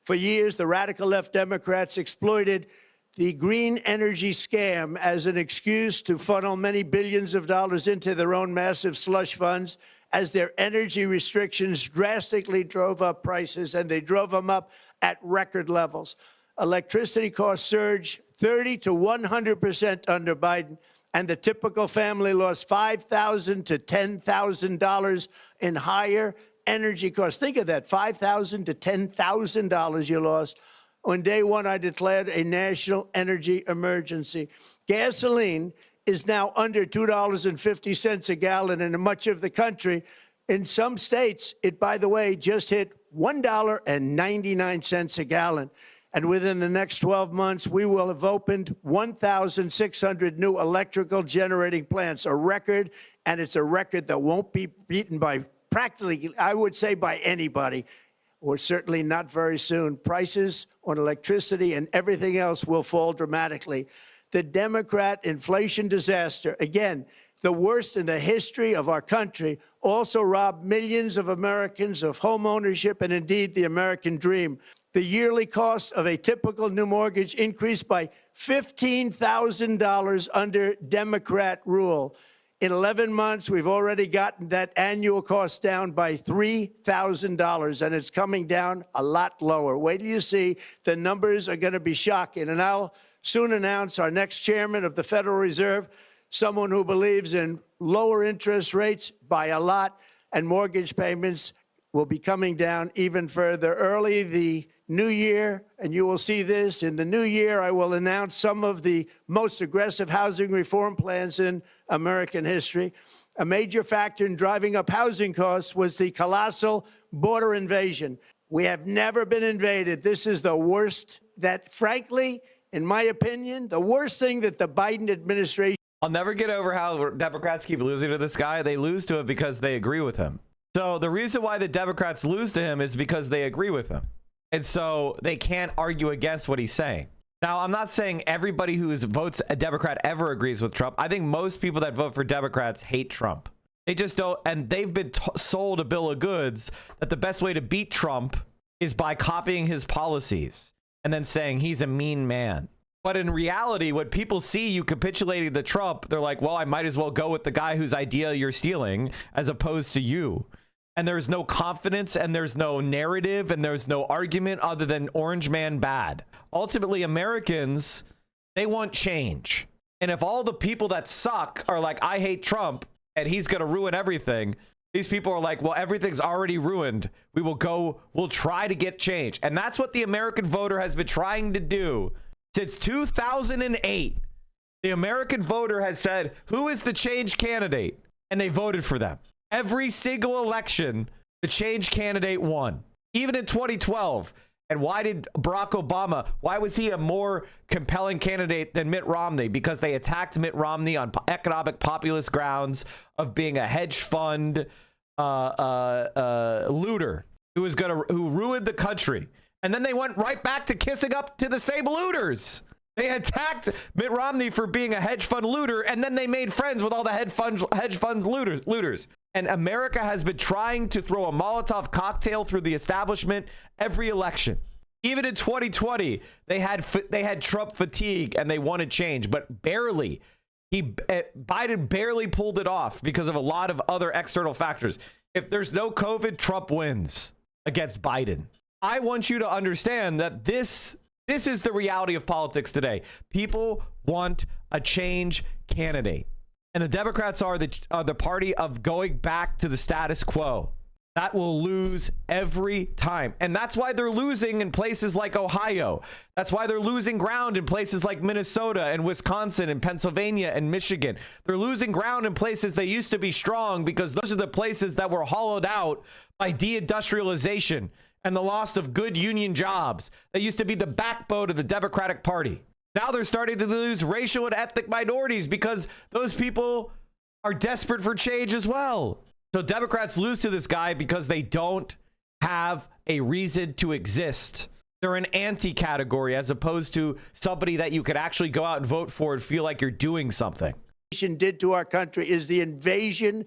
For years, the radical left Democrats exploited the green energy scam as an excuse to funnel many billions of dollars into their own massive slush funds, as their energy restrictions drastically drove up prices, and they drove them up at record levels. Electricity costs surged 30 to 100% under Biden, and the typical family lost $5,000 to $10,000 in higher energy costs. Think of that, $5,000 to $10,000 you lost. On day one, I declared a national energy emergency. Gasoline is now under $2.50 a gallon in much of the country. In some states, it, by the way, just hit $1.99 a gallon. And within the next 12 months, we will have opened 1,600 new electrical generating plants, a record, and it's a record that won't be beaten by practically, I would say, by anybody, or certainly not very soon. Prices on electricity and everything else will fall dramatically. The Democrat inflation disaster, again, the worst in the history of our country, also robbed millions of Americans of home ownership and indeed the American dream. The yearly cost of a typical new mortgage increased by $15,000 under Democrat rule. In 11 months, we've already gotten that annual cost down by $3,000, and it's coming down a lot lower. Wait till you see. The numbers are going to be shocking. And I'll soon announce our next chairman of the Federal Reserve, someone who believes in lower interest rates by a lot, and mortgage payments will be coming down even further. Early the new year, and you will see this, in the new year, I will announce some of the most aggressive housing reform plans in American history. A major factor in driving up housing costs was the colossal border invasion. We have never been invaded. This is the worst that, frankly, in my opinion, the worst thing that the Biden administration. I'll never get over how Democrats keep losing to this guy. They lose to him because they agree with him. So the reason why the Democrats lose to him is because they agree with him. And so they can't argue against what he's saying. Now, I'm not saying everybody who votes a Democrat ever agrees with Trump. I think most people that vote for Democrats hate Trump. They just don't. And they've been sold a bill of goods that the best way to beat Trump is by copying his policies and then saying he's a mean man. But in reality, when people see you capitulating to Trump, they're like, well, I might as well go with the guy whose idea you're stealing as opposed to you. And there's no confidence, and there's no narrative, and there's no argument other than orange man bad. Ultimately, Americans, they want change. And if all the people that suck are like, I hate Trump and he's going to ruin everything, these people are like, well, everything's already ruined. We'll try to get change. And that's what the American voter has been trying to do since 2008. The American voter has said, who is the change candidate? And they voted for them. Every single election, the change candidate won. Even in 2012. And why did Barack Obama, why was he a more compelling candidate than Mitt Romney? Because they attacked Mitt Romney on economic populist grounds of being a hedge fund looter who ruined the country. And then they went right back to kissing up to the same looters. They attacked Mitt Romney for being a hedge fund looter, and then they made friends with all the hedge funds looters. And America has been trying to throw a Molotov cocktail through the establishment every election. Even in 2020, they had Trump fatigue and they wanted change, but barely. Biden barely pulled it off because of a lot of other external factors. If there's no COVID, Trump wins against Biden. I want you to understand that this is the reality of politics today. People want a change candidate. And the Democrats are the party of going back to the status quo. That will lose every time. And that's why they're losing in places like Ohio. That's why they're losing ground in places like Minnesota and Wisconsin and Pennsylvania and Michigan. They're losing ground in places they used to be strong because those are the places that were hollowed out by deindustrialization and the loss of good union jobs. That used to be the backbone of the Democratic Party. Now they're starting to lose racial and ethnic minorities because those people are desperate for change as well. So Democrats lose to this guy because they don't have a reason to exist. They're an anti-category as opposed to somebody that you could actually go out and vote for and feel like you're doing something. Did to our country is the invasion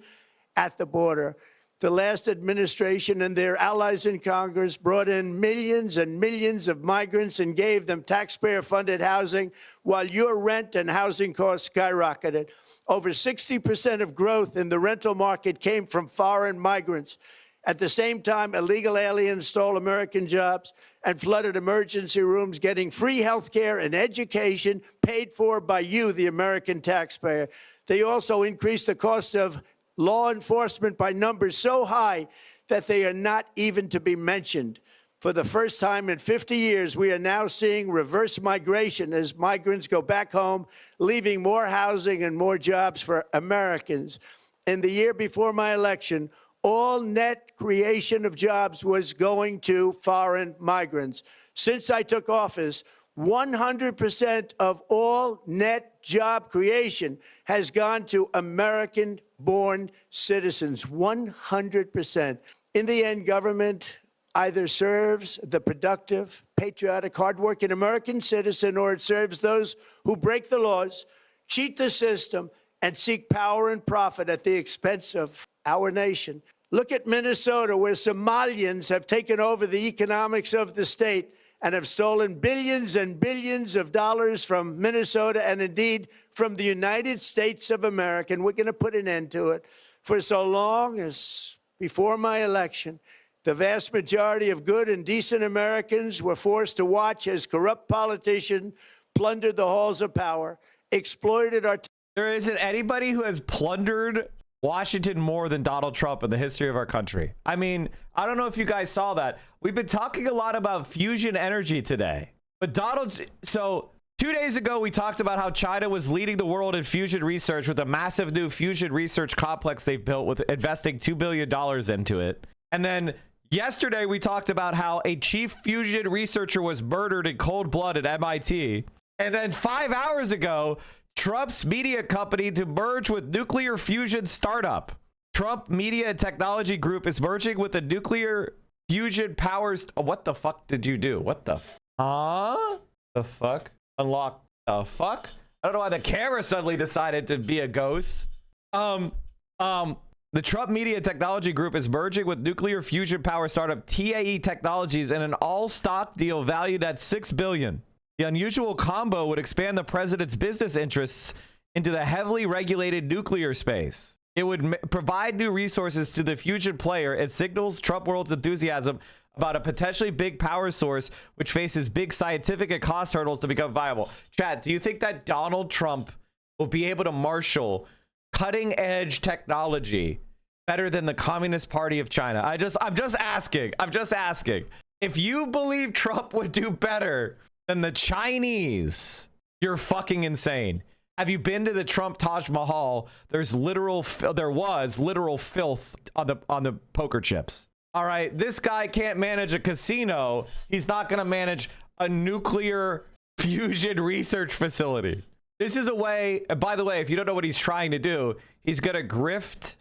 at the border. The last administration and their allies in Congress brought in millions and millions of migrants and gave them taxpayer-funded housing while your rent and housing costs skyrocketed. Over 60% of growth in the rental market came from foreign migrants. At the same time, illegal aliens stole American jobs and flooded emergency rooms, getting free health care and education paid for by you, the American taxpayer. They also increased the cost of law enforcement by numbers so high that they are not even to be mentioned. For the first time in 50 years, we are now seeing reverse migration as migrants go back home, leaving more housing and more jobs for Americans. In the year before my election, all net creation of jobs was going to foreign migrants. Since I took office, 100% of all net job creation has gone to American-born citizens, 100%. In the end, government either serves the productive, patriotic, hardworking American citizen, or it serves those who break the laws, cheat the system, and seek power and profit at the expense of our nation. Look at Minnesota, where Somalians have taken over the economics of the state and have stolen billions and billions of dollars from Minnesota and indeed from the United States of America. And we're going to put an end to it. For so long as before my election, the vast majority of good and decent Americans were forced to watch as corrupt politicians plundered the halls of power, exploited our... There isn't anybody who has plundered Washington more than Donald Trump in the history of our country. I mean, I don't know if you guys saw that. We've been talking a lot about fusion energy today. But so 2 days ago, we talked about how China was leading the world in fusion research with a massive new fusion research complex they've built with investing $2 billion into it. And then yesterday, we talked about how a chief fusion researcher was murdered in cold blood at MIT. And then 5 hours ago, Trump's media company to merge with nuclear fusion startup. Trump Media and Technology Group is merging with the nuclear fusion powers. What the fuck did you do? What the? The fuck? Unlock the fuck? I don't know why the camera suddenly decided to be a ghost. The Trump Media and Technology Group is merging with nuclear fusion power startup TAE Technologies in an all-stock deal valued at $6 billion. The unusual combo would expand the president's business interests into the heavily regulated nuclear space. It would provide new resources to the fusion player. It signals Trump world's enthusiasm about a potentially big power source, which faces big scientific and cost hurdles to become viable. Chat, do you think that Donald Trump will be able to marshal cutting edge technology better than the Communist Party of China? I'm just asking. If you believe Trump would do better than the Chinese, you're fucking insane. Have you been to the Trump Taj Mahal? There was literal filth on the poker chips. All right, this guy can't manage a casino. He's not going to manage a nuclear fusion research facility. This is a way, by the way, if you don't know what he's trying to do, he's going to grift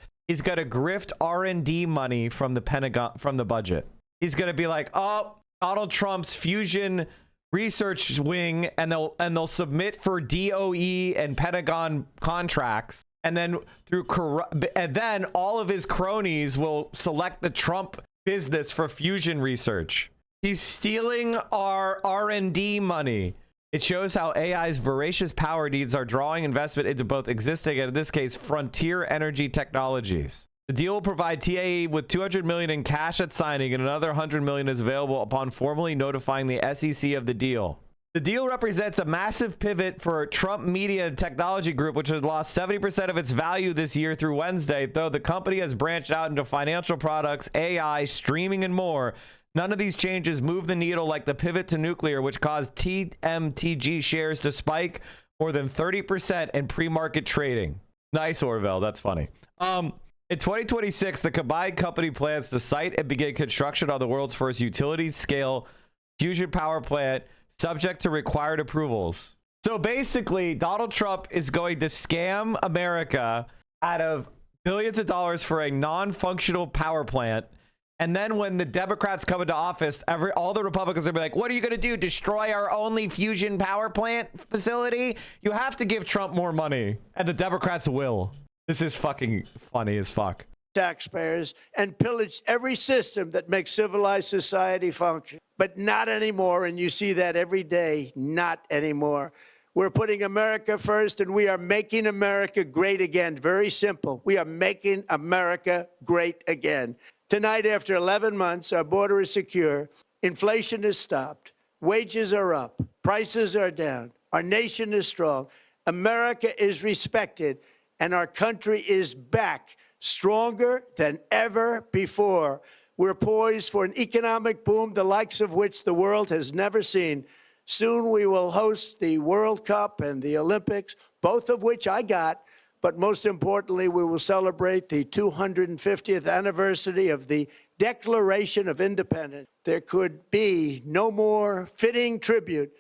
R&D money from the Pentagon, from the budget. He's going to be like, "Oh, Donald Trump's fusion research wing," and they'll submit for DOE and Pentagon contracts, and then then all of his cronies will select the Trump business for fusion research. He's stealing our R&D money. It shows how AI's voracious power needs are drawing investment into both existing and, in this case, frontier energy technologies. The deal will provide TAE with $200 million in cash at signing, and another $100 million is available upon formally notifying the SEC of the deal. The deal represents a massive pivot for Trump Media and Technology Group, which has lost 70% of its value this year through Wednesday, though the company has branched out into financial products, AI, streaming, and more. None of these changes move the needle like the pivot to nuclear, which caused TMTG shares to spike more than 30% in pre-market trading. Nice, Orville. That's funny. In 2026, the combined company plans to site and begin construction on the world's first utility-scale fusion power plant, subject to required approvals. So basically, Donald Trump is going to scam America out of billions of dollars for a non-functional power plant. And then when the Democrats come into office, all the Republicans will be like, "What are you going to do? Destroy our only fusion power plant facility?" You have to give Trump more money, and the Democrats will. This is fucking funny as fuck. Taxpayers and pillaged every system that makes civilized society function. But not anymore, and you see that every day. Not anymore. We're putting America first, and we are making America great again. Very simple. We are making America great again. Tonight, after 11 months, our border is secure. Inflation is stopped. Wages are up. Prices are down. Our nation is strong. America is respected, and our country is back, stronger than ever before. We're poised for an economic boom, the likes of which the world has never seen. Soon we will host the World Cup and the Olympics, both of which I got. But most importantly, we will celebrate the 250th anniversary of the Declaration of Independence. There could be no more fitting tribute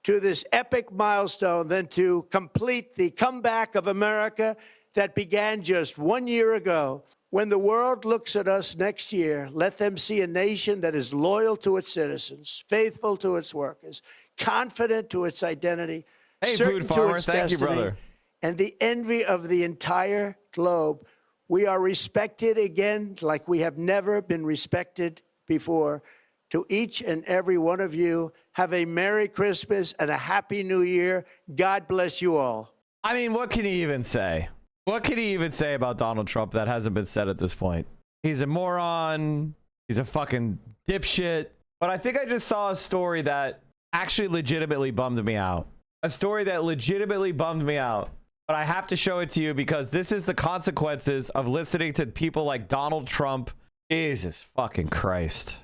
to this epic milestone than to complete the comeback of America that began just 1 year ago. When the world looks at us next year, let them see a nation that is loyal to its citizens, faithful to its workers, confident to its identity, Hey, certain food farmer. to its Thank you, destiny, brother. and the envy of the entire globe. We are respected again like we have never been respected before. To each and every one of you, have a Merry Christmas and a Happy New Year. God bless you all. I mean, what can he even say? What can he even say about Donald Trump that hasn't been said at this point? He's a moron. He's a fucking dipshit. But I think I just saw a story that actually legitimately bummed me out. A story that legitimately bummed me out. But I have to show it to you because this is the consequences of listening to people like Donald Trump. Jesus fucking Christ.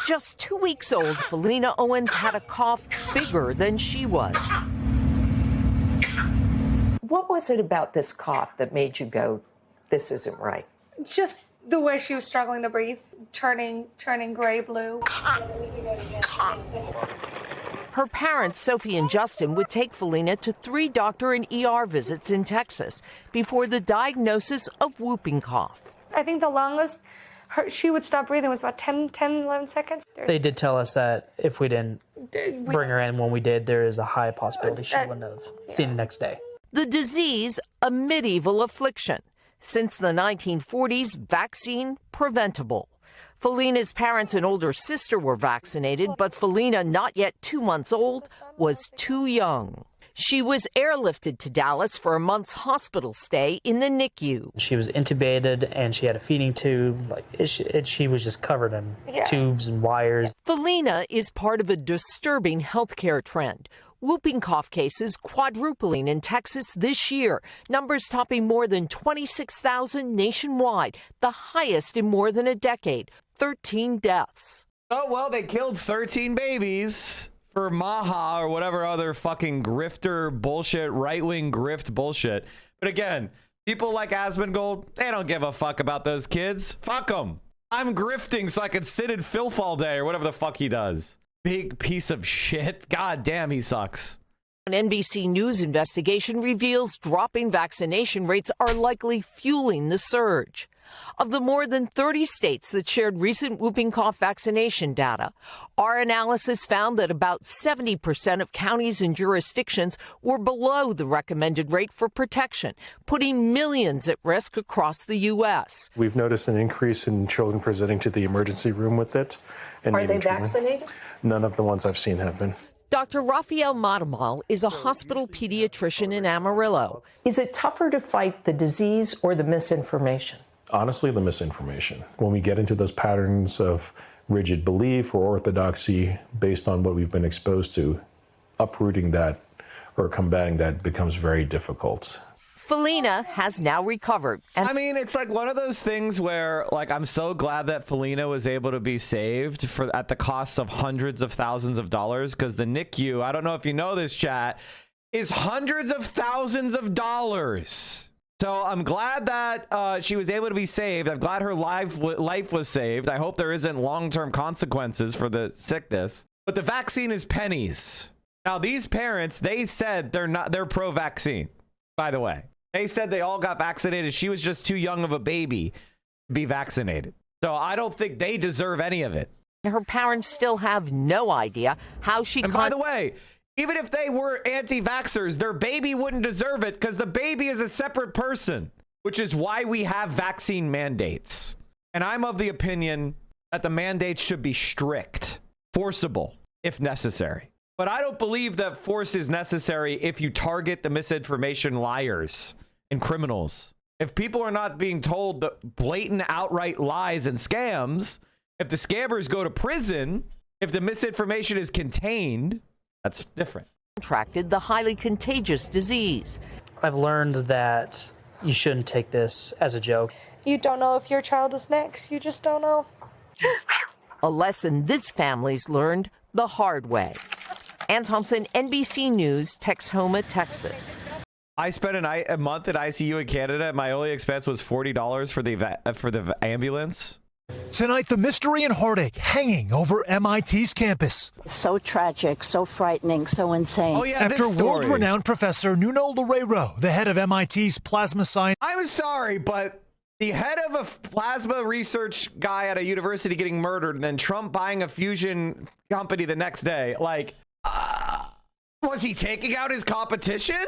Just 2 weeks old, Felina Owens had a cough bigger than she was. What was it about this cough that made you go, this isn't right? Just the way she was struggling to breathe, turning gray-blue. Her parents, Sophie and Justin, would take Felina to 3 doctor and ER visits in Texas before the diagnosis of whooping cough. I think the longest she would stop breathing was about 10, 11 seconds. They did tell us that if we didn't bring her in when we did, there is a high possibility she wouldn't have seen the next day. The disease, a medieval affliction. Since the 1940s, vaccine preventable. Felina's parents and older sister were vaccinated, but Felina, not yet 2 months old, was too young. She was airlifted to Dallas for a month's hospital stay in the NICU. She was intubated and she had a feeding tube. She was just covered in tubes and wires. Felina is part of a disturbing healthcare trend. Whooping cough cases quadrupling in Texas this year, numbers topping more than 26,000 nationwide, the highest in more than a decade, 13 deaths. Oh, well, they killed 13 babies for Maha or whatever other fucking grifter bullshit, right-wing grift bullshit. But again, people like Asmongold, they don't give a fuck about those kids. Fuck them. I'm grifting so I can sit in filth all day or whatever the fuck he does. Big piece of shit. God damn, he sucks. An NBC News investigation reveals dropping vaccination rates are likely fueling the surge. Of the more than 30 states that shared recent whooping cough vaccination data, our analysis found that about 70% of counties and jurisdictions were below the recommended rate for protection, putting millions at risk across the U.S. We've noticed an increase in children presenting to the emergency room with it. And Are they vaccinated? None of the ones I've seen have been. Dr. Rafael Matamal is a hospital pediatrician in Amarillo. Is it tougher to fight the disease or the misinformation? Honestly, the misinformation. When we get into those patterns of rigid belief or orthodoxy based on what we've been exposed to, uprooting that or combating that becomes very difficult. Felina has now recovered. I mean, it's like one of those things where, like, I'm so glad that Felina was able to be saved at the cost of hundreds of thousands of dollars, because the NICU, I don't know if you know this, chat, is hundreds of thousands of dollars. So I'm glad that she was able to be saved. I'm glad her life was saved. I hope there isn't long-term consequences for the sickness. But the vaccine is pennies. Now, these parents, they said they're pro-vaccine, by the way. They said they all got vaccinated. She was just too young of a baby to be vaccinated. So I don't think they deserve any of it. Her parents still have no idea how she... And by the way, even if they were anti-vaxxers, their baby wouldn't deserve it because the baby is a separate person, which is why we have vaccine mandates. And I'm of the opinion that the mandates should be strict, forcible, if necessary. But I don't believe that force is necessary if you target the misinformation liars and criminals. If people are not being told the blatant outright lies and scams, if the scammers go to prison, if the misinformation is contained, that's different. Contracted the highly contagious disease. I've learned that you shouldn't take this as a joke. You don't know if your child is next. You just don't know. A lesson this family's learned the hard way. Ann Thompson, NBC News, Texhoma, Texas. I spent a month at ICU in Canada, and my only expense was $40 for the ambulance. Tonight, the mystery and heartache hanging over MIT's campus. So tragic, so frightening, so insane. Oh, yeah, After world-renowned Professor Nuno Loureiro, the head of MIT's plasma science... I'm sorry, but the head of a plasma research guy at a university getting murdered, and then Trump buying a fusion company the next day, like... was he taking out his competition?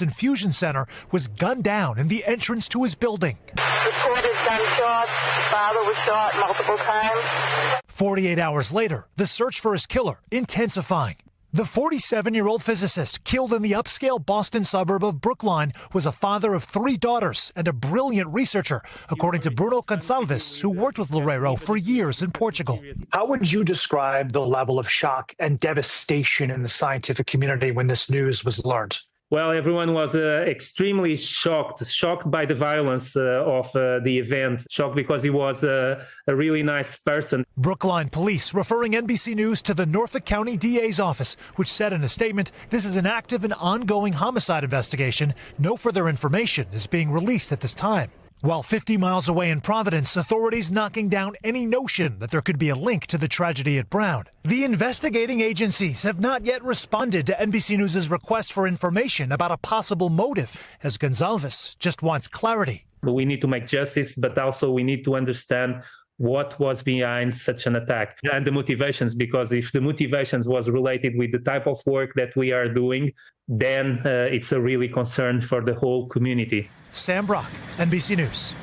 Infusion Center was gunned down in the entrance to his building. Reported gunshots. Father was shot multiple times. 48 hours later, the search for his killer intensifying. The 47-year-old physicist killed in the upscale Boston suburb of Brookline was a father of 3 daughters and a brilliant researcher, according to Bruno Gonçalves, who worked with Loureiro for years in Portugal. How would you describe the level of shock and devastation in the scientific community when this news was learned? Well, everyone was extremely shocked by the violence of the event, shocked because he was a really nice person. Brookline police referring NBC News to the Norfolk County DA's office, which said in a statement, this is an active and ongoing homicide investigation. No further information is being released at this time. While 50 miles away in Providence, authorities knocking down any notion that there could be a link to the tragedy at Brown. The investigating agencies have not yet responded to NBC News' request for information about a possible motive, as Gonçalves just wants clarity. We need to make justice, but also we need to understand what was behind such an attack and the motivations, because if the motivations was related with the type of work that we are doing, then it's a really concern for the whole community. Sam Brock, NBC News.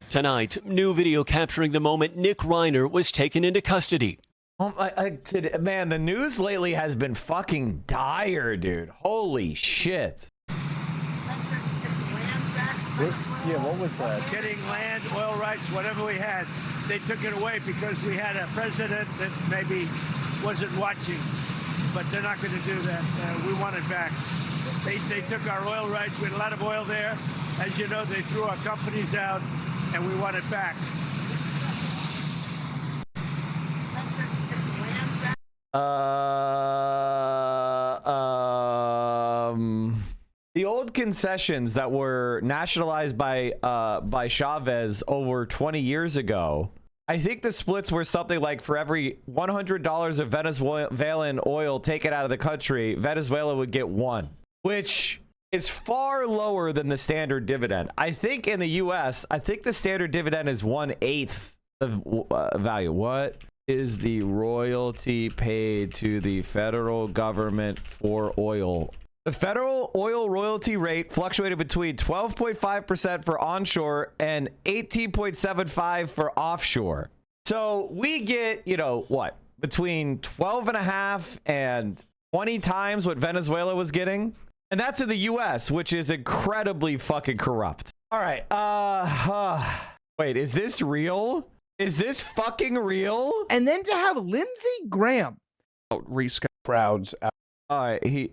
Tonight, new video capturing the moment Nick Reiner was taken into custody. Man, the news lately has been fucking dire, dude. Holy shit. Yeah, what was that? Getting land, oil rights, whatever we had. They took it away because we had a president that maybe wasn't watching. But they're not going to do that. We want it back. They took our oil rights. We had a lot of oil there. As you know, they threw our companies out, and we want it back. The old concessions that were nationalized by Chavez over 20 years ago, I think the splits were something like for every $100 of Venezuelan oil taken out of the country, Venezuela would get one, which is far lower than the standard dividend. I think in the US, I think the standard dividend is 1/8 of value. What is the royalty paid to the federal government for oil? The federal oil royalty rate fluctuated between 12.5% for onshore and 18.75% for offshore. So we get, you know, what, between 12.5 and 20 times what Venezuela was getting. And that's in the US, which is incredibly fucking corrupt. All right. Wait, is this real? Is this fucking real? And then to have Lindsey Graham crowds out. All right,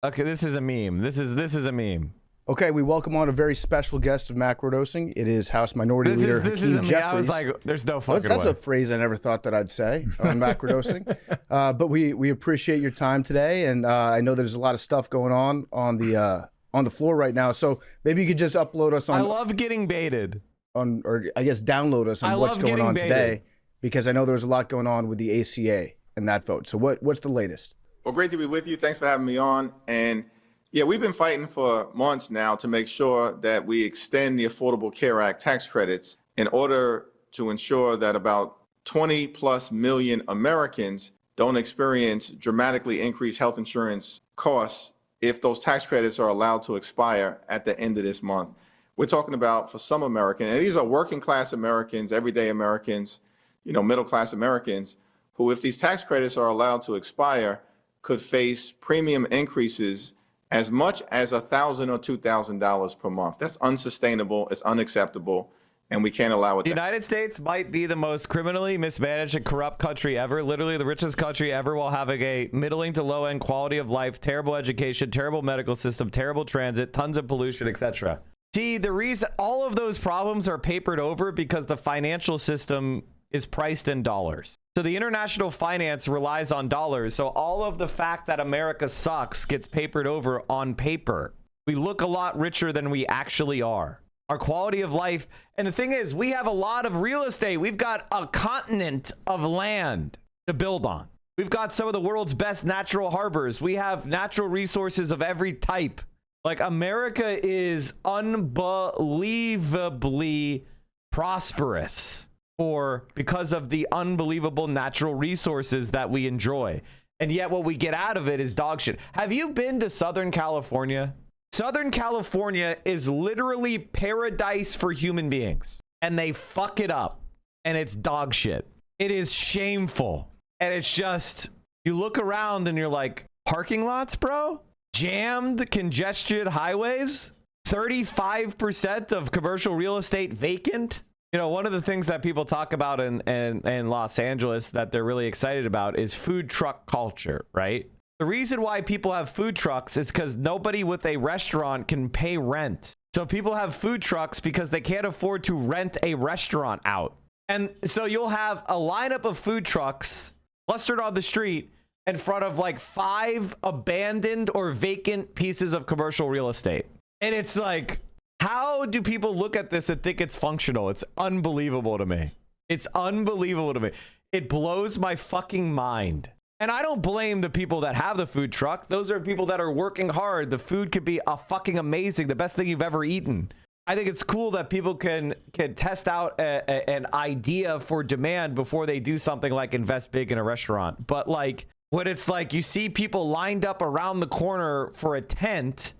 okay, this is a meme. This is a meme. Okay, we welcome on a very special guest of macrodosing. It is House Minority Leader This is a Hakeem meme. Jeffries. I was like, there's no fucking That's way. a phrase I never thought that I'd say on macrodosing. But we appreciate your time today, and I know there's a lot of stuff going on the floor right now. So maybe you could just upload us on. I love getting baited. Or I guess download us on what's going on today, because I know there was a lot going on with the ACA and that vote. So what's the latest? Well, great to be with you. Thanks for having me on. And yeah, we've been fighting for months now to make sure that we extend the Affordable Care Act tax credits in order to ensure that about 20+ million Americans don't experience dramatically increased health insurance costs if those tax credits are allowed to expire at the end of this month. We're talking about for some Americans, and these are working class Americans, everyday Americans, you know, middle class Americans, who, if these tax credits are allowed to expire, could face premium increases as much as $1,000 or $2,000 per month. That's unsustainable. It's unacceptable, and we can't allow it. The United States might be the most criminally mismanaged and corrupt country ever, literally the richest country ever, while having a middling to low-end quality of life, terrible education, terrible medical system, terrible transit, tons of pollution, etc. See, the reason all of those problems are papered over because the financial system is priced in dollars. So the international finance relies on dollars. So all of the fact that America sucks gets papered over on paper. We look a lot richer than we actually are. Our quality of life. And the thing is, we have a lot of real estate. We've got a continent of land to build on. We've got some of the world's best natural harbors. We have natural resources of every type. Like, America is unbelievably prosperous because of the unbelievable natural resources that we enjoy. And yet what we get out of it is dog shit. Have you been to Southern California? Southern California is literally paradise for human beings. And they fuck it up. And it's dog shit. It is shameful. And it's just, you look around and you're like, parking lots, bro? Jammed, congested highways, 35% of commercial real estate vacant. You know, one of the things that people talk about in Los Angeles that they're really excited about is food truck culture, right? The reason why people have food trucks is because nobody with a restaurant can pay rent. So people have food trucks because they can't afford to rent a restaurant out. And so you'll have a lineup of food trucks clustered on the street in front of like 5 abandoned or vacant pieces of commercial real estate. And it's like, how do people look at this and think it's functional? It's unbelievable to me. It's unbelievable to me. It blows my fucking mind. And I don't blame the people that have the food truck. Those are people that are working hard. The food could be fucking amazing. The best thing you've ever eaten. I think it's cool that people can test out an idea for demand before they do something like invest big in a restaurant. But like, when it's like you see people lined up around the corner for a tent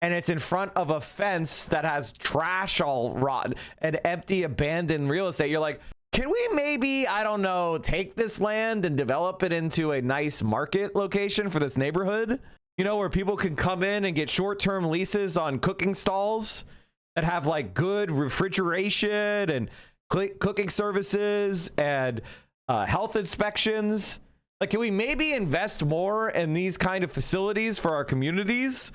and it's in front of a fence that has trash all rotten and empty, abandoned real estate, you're like, can we maybe, I don't know, take this land and develop it into a nice market location for this neighborhood? You know, where people can come in and get short-term leases on cooking stalls that have like good refrigeration and cooking services and health inspections. Like, can we maybe invest more in these kind of facilities for our communities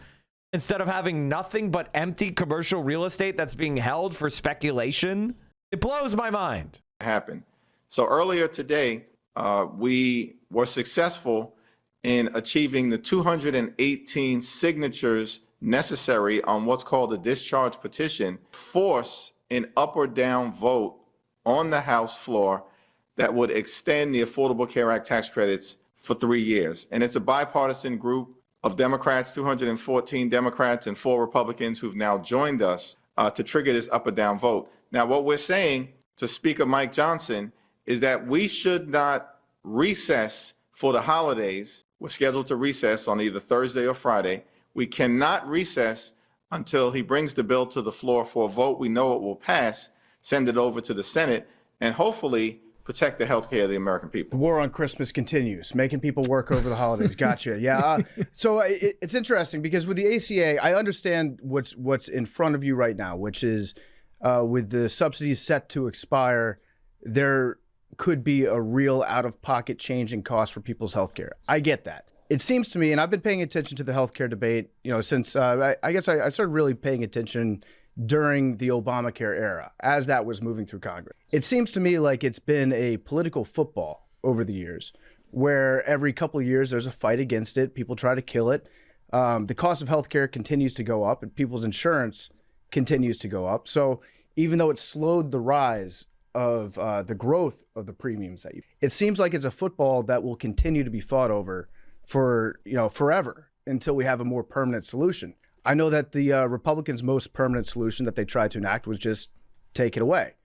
instead of having nothing but empty commercial real estate that's being held for speculation? It blows my mind. Happen. So earlier today, we were successful in achieving the 218 signatures necessary on what's called a discharge petition, force an up or down vote on the House floor that would extend the Affordable Care Act tax credits for 3 years. And it's a bipartisan group of Democrats, 214 Democrats and 4 Republicans who've now joined us to trigger this up or down vote. Now, what we're saying to Speaker Mike Johnson is that we should not recess for the holidays. We're scheduled to recess on either Thursday or Friday. We cannot recess until he brings the bill to the floor for a vote. We know it will pass, send it over to the Senate, and hopefully protect the health care of the American people. The war on Christmas continues, making people work over the holidays. Gotcha. Yeah. So it's interesting because with the ACA, I understand what's in front of you right now, which is with the subsidies set to expire, there could be a real out-of-pocket change in cost for people's health care. I get that. It seems to me, and I've been paying attention to the healthcare debate, since I guess I started really paying attention during the Obamacare era, as that was moving through Congress. It seems to me like it's been a political football over the years, where every couple of years there's a fight against it. People try to kill it. The cost of healthcare continues to go up, and people's insurance continues to go up. So even though it slowed the rise of the growth of the premiums, it seems like it's a football that will continue to be fought over for forever until we have a more permanent solution. I know that the Republicans' most permanent solution that they tried to enact was just take it away.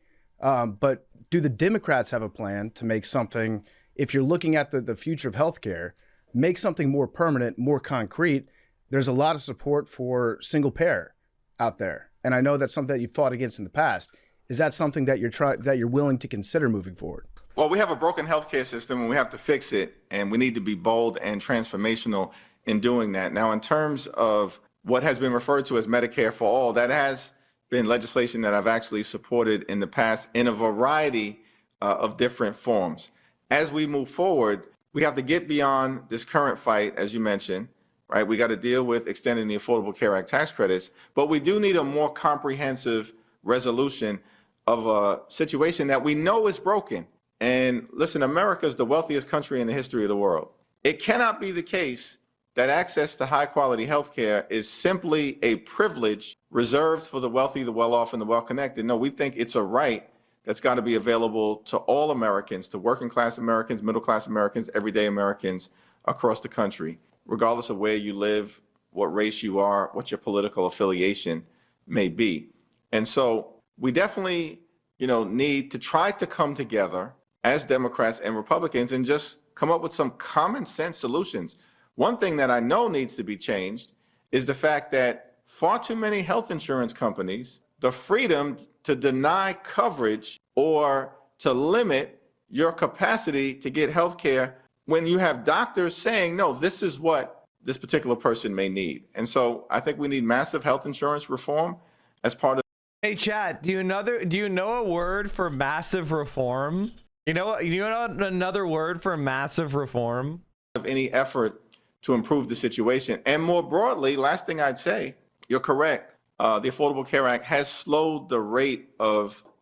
But do the Democrats have a plan to make something, if you're looking at the future of healthcare, make something more permanent, more concrete? There's a lot of support for single payer out there, and I know that's something that you fought against in the past. Is that something that you're willing to consider moving forward? Well, we have a broken healthcare system and we have to fix it, and we need to be bold and transformational in doing that. Now, in terms of what has been referred to as Medicare for All, that has been legislation that I've actually supported in the past in a variety of different forms. As we move forward, we have to get beyond this current fight, as you mentioned, right? We got to deal with extending the Affordable Care Act tax credits, but we do need a more comprehensive resolution of a situation that we know is broken. And listen, America is the wealthiest country in the history of the world. It cannot be the case that access to high quality health care is simply a privilege reserved for the wealthy, the well-off, and the well-connected. No, we think it's a right that's got to be available to all Americans, to working class Americans, middle class Americans, everyday Americans across the country, regardless of where you live, what race you are, what your political affiliation may be. And so we definitely, need to try to come together as Democrats and Republicans and just come up with some common sense solutions. One thing that I know needs to be changed is the fact that far too many health insurance companies, the freedom to deny coverage or to limit your capacity to get health care when you have doctors saying, no, this is what this particular person may need. And so I think we need massive health insurance reform as part of. Hey, chat, do you know a word for massive reform? You know another word for massive reform? Of any effort to improve the situation. And more broadly, last thing I'd say, you're correct. The Affordable Care Act has slowed the rate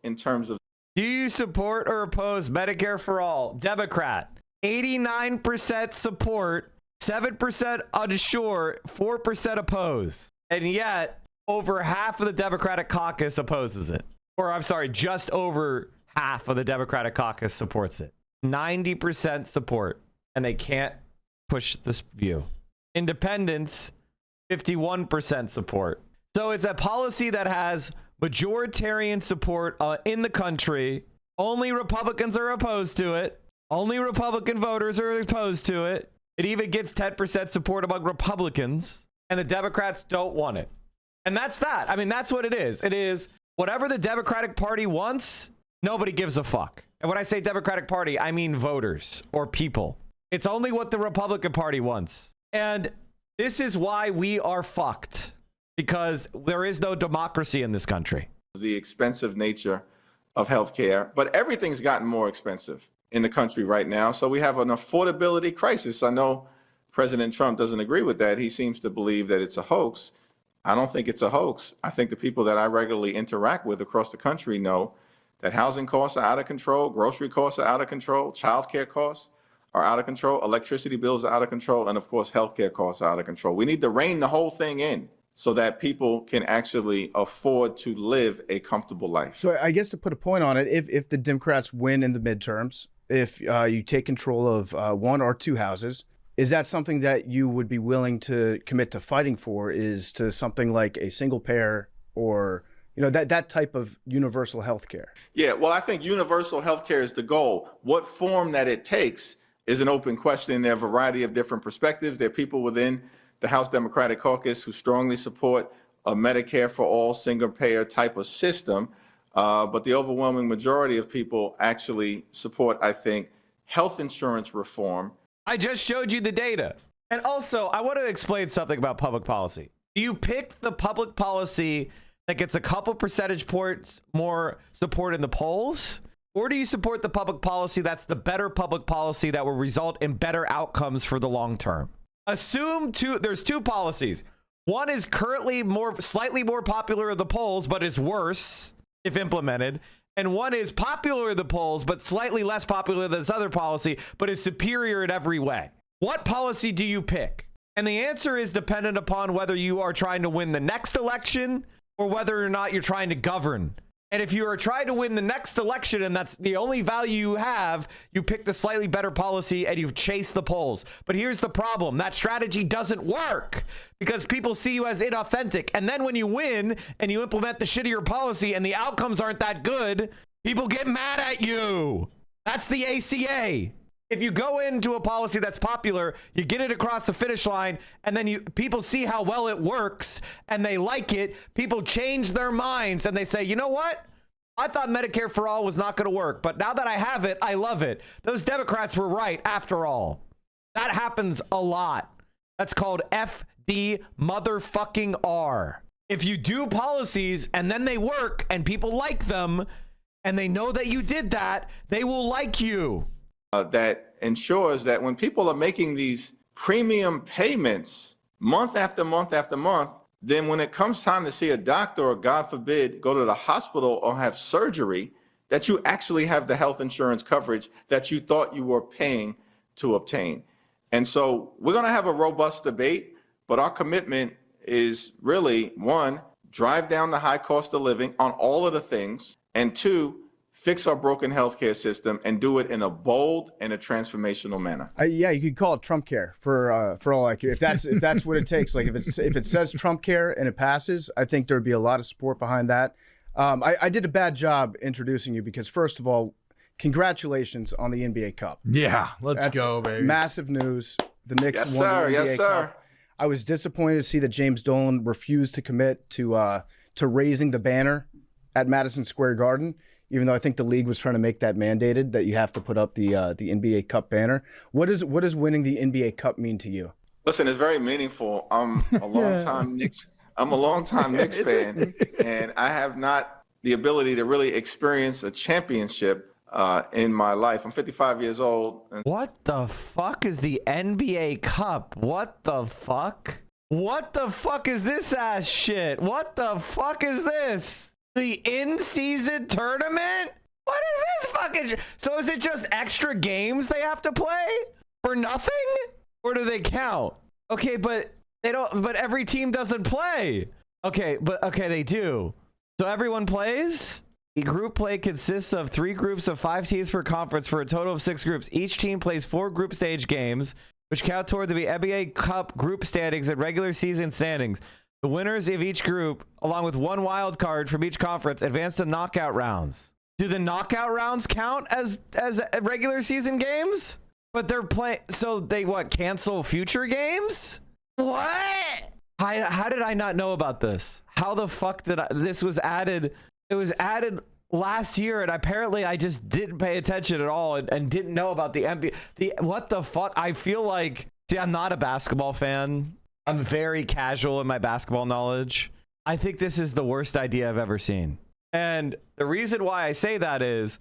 in terms of. Do you support or oppose Medicare for All? Democrat, 89% support, 7% unsure, 4% oppose. And yet, over half of the Democratic caucus opposes it. Or I'm sorry, just over half of the Democratic caucus supports it. 90% support. And they can't push this view. Independents, 51% support. So it's a policy that has majoritarian support in the country. Only Republicans are opposed to it. Only Republican voters are opposed to it. It even gets 10% support among Republicans, and the Democrats don't want it. And that's that. I mean, that's what it is. It is whatever the Democratic Party wants, nobody gives a fuck. And when I say Democratic Party, I mean voters or people. It's only what the Republican Party wants. And this is why we are fucked, because there is no democracy in this country. The expensive nature of healthcare, but everything's gotten more expensive in the country right now. So we have an affordability crisis. I know President Trump doesn't agree with that. He seems to believe that it's a hoax. I don't think it's a hoax. I think the people that I regularly interact with across the country know that housing costs are out of control, grocery costs are out of control, childcare costs are out of control, electricity bills are out of control, and of course, healthcare costs are out of control. We need to rein the whole thing in so that people can actually afford to live a comfortable life. So I guess to put a point on it, if the Democrats win in the midterms, if you take control of one or two houses, is that something that you would be willing to commit to fighting for? Is to something like a single payer or that type of universal health care? Yeah, well, I think universal health care is the goal. What form that it takes is an open question. There are a variety of different perspectives. There are people within the House Democratic Caucus who strongly support a Medicare for all single payer type of system. But the overwhelming majority of people actually support, I think, health insurance reform. I just showed you the data. And also, I want to explain something about public policy. Do you pick the public policy that gets a couple percentage points more support in the polls? Or do you support the public policy that's the better public policy that will result in better outcomes for the long term? Assume there's two policies. One is currently slightly more popular in the polls, but is worse if implemented. And one is popular in the polls, but slightly less popular than this other policy, but is superior in every way. What policy do you pick? And the answer is dependent upon whether you are trying to win the next election or whether or not you're trying to govern. And if you are trying to win the next election and that's the only value you have, you pick the slightly better policy and you chase the polls. But here's the problem. That strategy doesn't work because people see you as inauthentic. And then when you win and you implement the shittier policy and the outcomes aren't that good, people get mad at you. That's the ACA. If you go into a policy that's popular, you get it across the finish line, and then people see how well it works, and they like it. People change their minds, and they say, you know what? I thought Medicare for all was not going to work, but now that I have it, I love it. Those Democrats were right, after all. That happens a lot. That's called FD motherfucking R. If you do policies, and then they work, and people like them, and they know that you did that, they will like you. That ensures that when people are making these premium payments month after month after month, then when it comes time to see a doctor or, God forbid, go to the hospital or have surgery, that you actually have the health insurance coverage that you thought you were paying to obtain. And so we're going to have a robust debate, but our commitment is really, one, drive down the high cost of living on all of the things, and two, fix our broken healthcare system and do it in a bold and a transformational manner. Yeah, you could call it Trump care for all I care. If that's what it takes. Like if it says Trump care and it passes, I think there'd be a lot of support behind that. I did a bad job introducing you because first of all, congratulations on the NBA Cup. Yeah, let's That's go, baby. Massive news. The Knicks Yes, won sir. the NBA Yes, sir. Cup. I was disappointed to see that James Dolan refused to commit to raising the banner at Madison Square Garden, even though I think the league was trying to make that mandated that you have to put up the NBA Cup banner. What does winning the NBA Cup mean to you? Listen, it's very meaningful. I'm a longtime Knicks fan, and I have not the ability to really experience a championship in my life. I'm 55 years old. What the fuck is the NBA Cup? What the fuck? What the fuck is this ass shit? What the fuck is this? The in-season tournament? What is this fucking So is it just extra games they have to play for nothing? Or do they count? Okay, but they don't, but every team doesn't play. Okay, they do. So everyone plays? The group play consists of 3 groups of 5 teams per conference for a total of 6 groups. Each team plays 4 group stage games, which count toward the NBA Cup group standings and regular season standings. The winners of each group, along with 1 wild card from each conference, advance to knockout rounds. Do the knockout rounds count as regular season games? But they're playing, so they cancel future games? What? How did I not know about this? How the fuck did this was added? It was added last year, and apparently I just didn't pay attention at all and didn't know about the NBA. What the fuck? I feel like, see, I'm not a basketball fan. I'm very casual in my basketball knowledge. I think this is the worst idea I've ever seen. And the reason why I say that is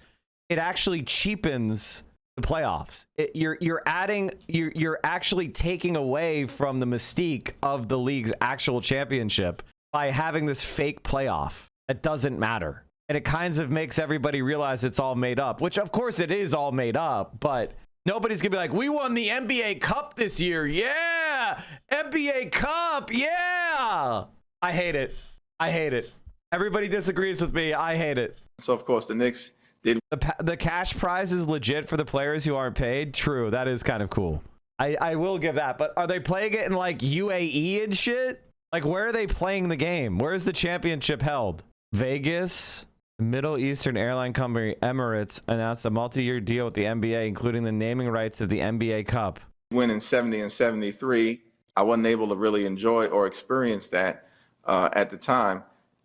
it actually cheapens the playoffs. You're actually taking away from the mystique of the league's actual championship by having this fake playoff that doesn't matter. and it kind of makes everybody realize it's all made up, which of course it is all made up, but nobody's gonna be like, we won the NBA Cup this year. Yeah, NBA Cup. Yeah. I hate it. I hate it. Everybody disagrees with me. I hate it. So of course the Knicks did. The cash prize is legit for the players who aren't paid. True. That is kind of cool. I will give that. But are they playing it in like UAE and shit? Like, where are they playing the game? Where is the championship held? Vegas. Middle Eastern airline company Emirates announced a multi-year deal with the NBA, including the naming rights of the NBA Cup. Winning 70 and 73, I wasn't able to really enjoy or experience that at the time.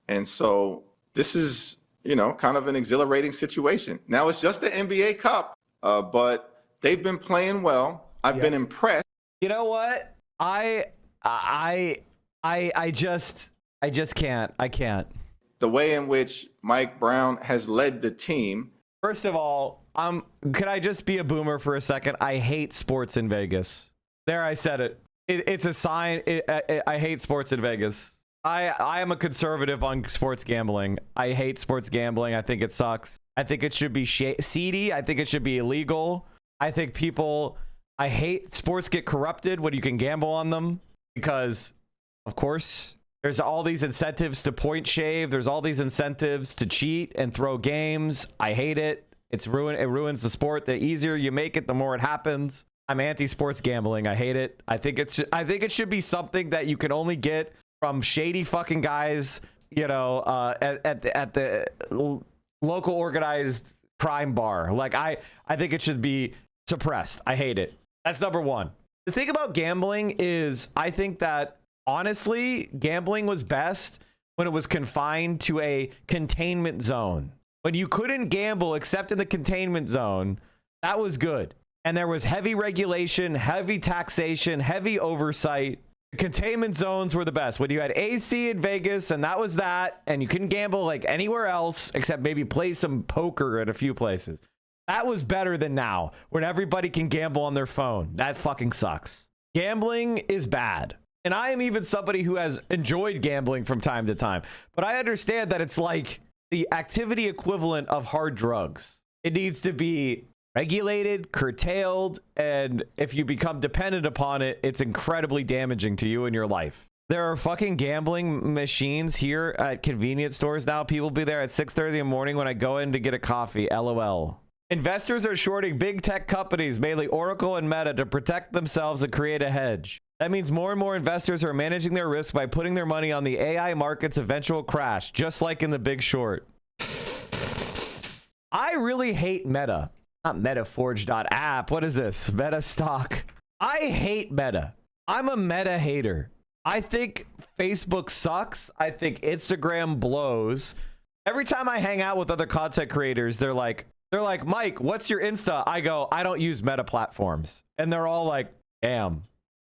And so this is, kind of an exhilarating situation. Now it's just the NBA Cup, but they've been playing well. I've been impressed. You know what? I just can't. I can't. The way in which Mike Brown has led the team. First of all, could I just be a boomer for a second? I hate sports in Vegas. There, I said it. It's a sign. I hate sports in Vegas. I am a conservative on sports gambling. I hate sports gambling. I think it sucks. I think it should be seedy. I think it should be illegal. I think I hate sports get corrupted when you can gamble on them because, of course, there's all these incentives to point shave. There's all these incentives to cheat and throw games. I hate it. It ruins the sport. The easier you make it, the more it happens. I'm anti-sports gambling. I hate it. I think it should be something that you can only get from shady fucking guys, at the local organized crime bar. Like I think it should be suppressed. I hate it. That's number one. The thing about gambling is I think that honestly, gambling was best when it was confined to a containment zone. When you couldn't gamble except in the containment zone, that was good. And there was heavy regulation, heavy taxation, heavy oversight. The containment zones were the best. When you had AC in Vegas and that was that, and you couldn't gamble like anywhere else except maybe play some poker at a few places. That was better than now, when everybody can gamble on their phone. That fucking sucks. Gambling is bad. And I am even somebody who has enjoyed gambling from time to time. But I understand that it's like the activity equivalent of hard drugs. It needs to be regulated, curtailed, and if you become dependent upon it, it's incredibly damaging to you and your life. There are fucking gambling machines here at convenience stores now. People be there at 6:30 in the morning when I go in to get a coffee. LOL. Investors are shorting big tech companies, mainly Oracle and Meta, to protect themselves and create a hedge. That means more and more investors are managing their risk by putting their money on the AI market's eventual crash, just like in The Big Short. I really hate Meta. Not MetaForge.app. What is this? Meta stock. I hate Meta. I'm a Meta hater. I think Facebook sucks. I think Instagram blows. Every time I hang out with other content creators, they're like, Mike, what's your Insta? I go, I don't use Meta platforms. And they're all like, damn,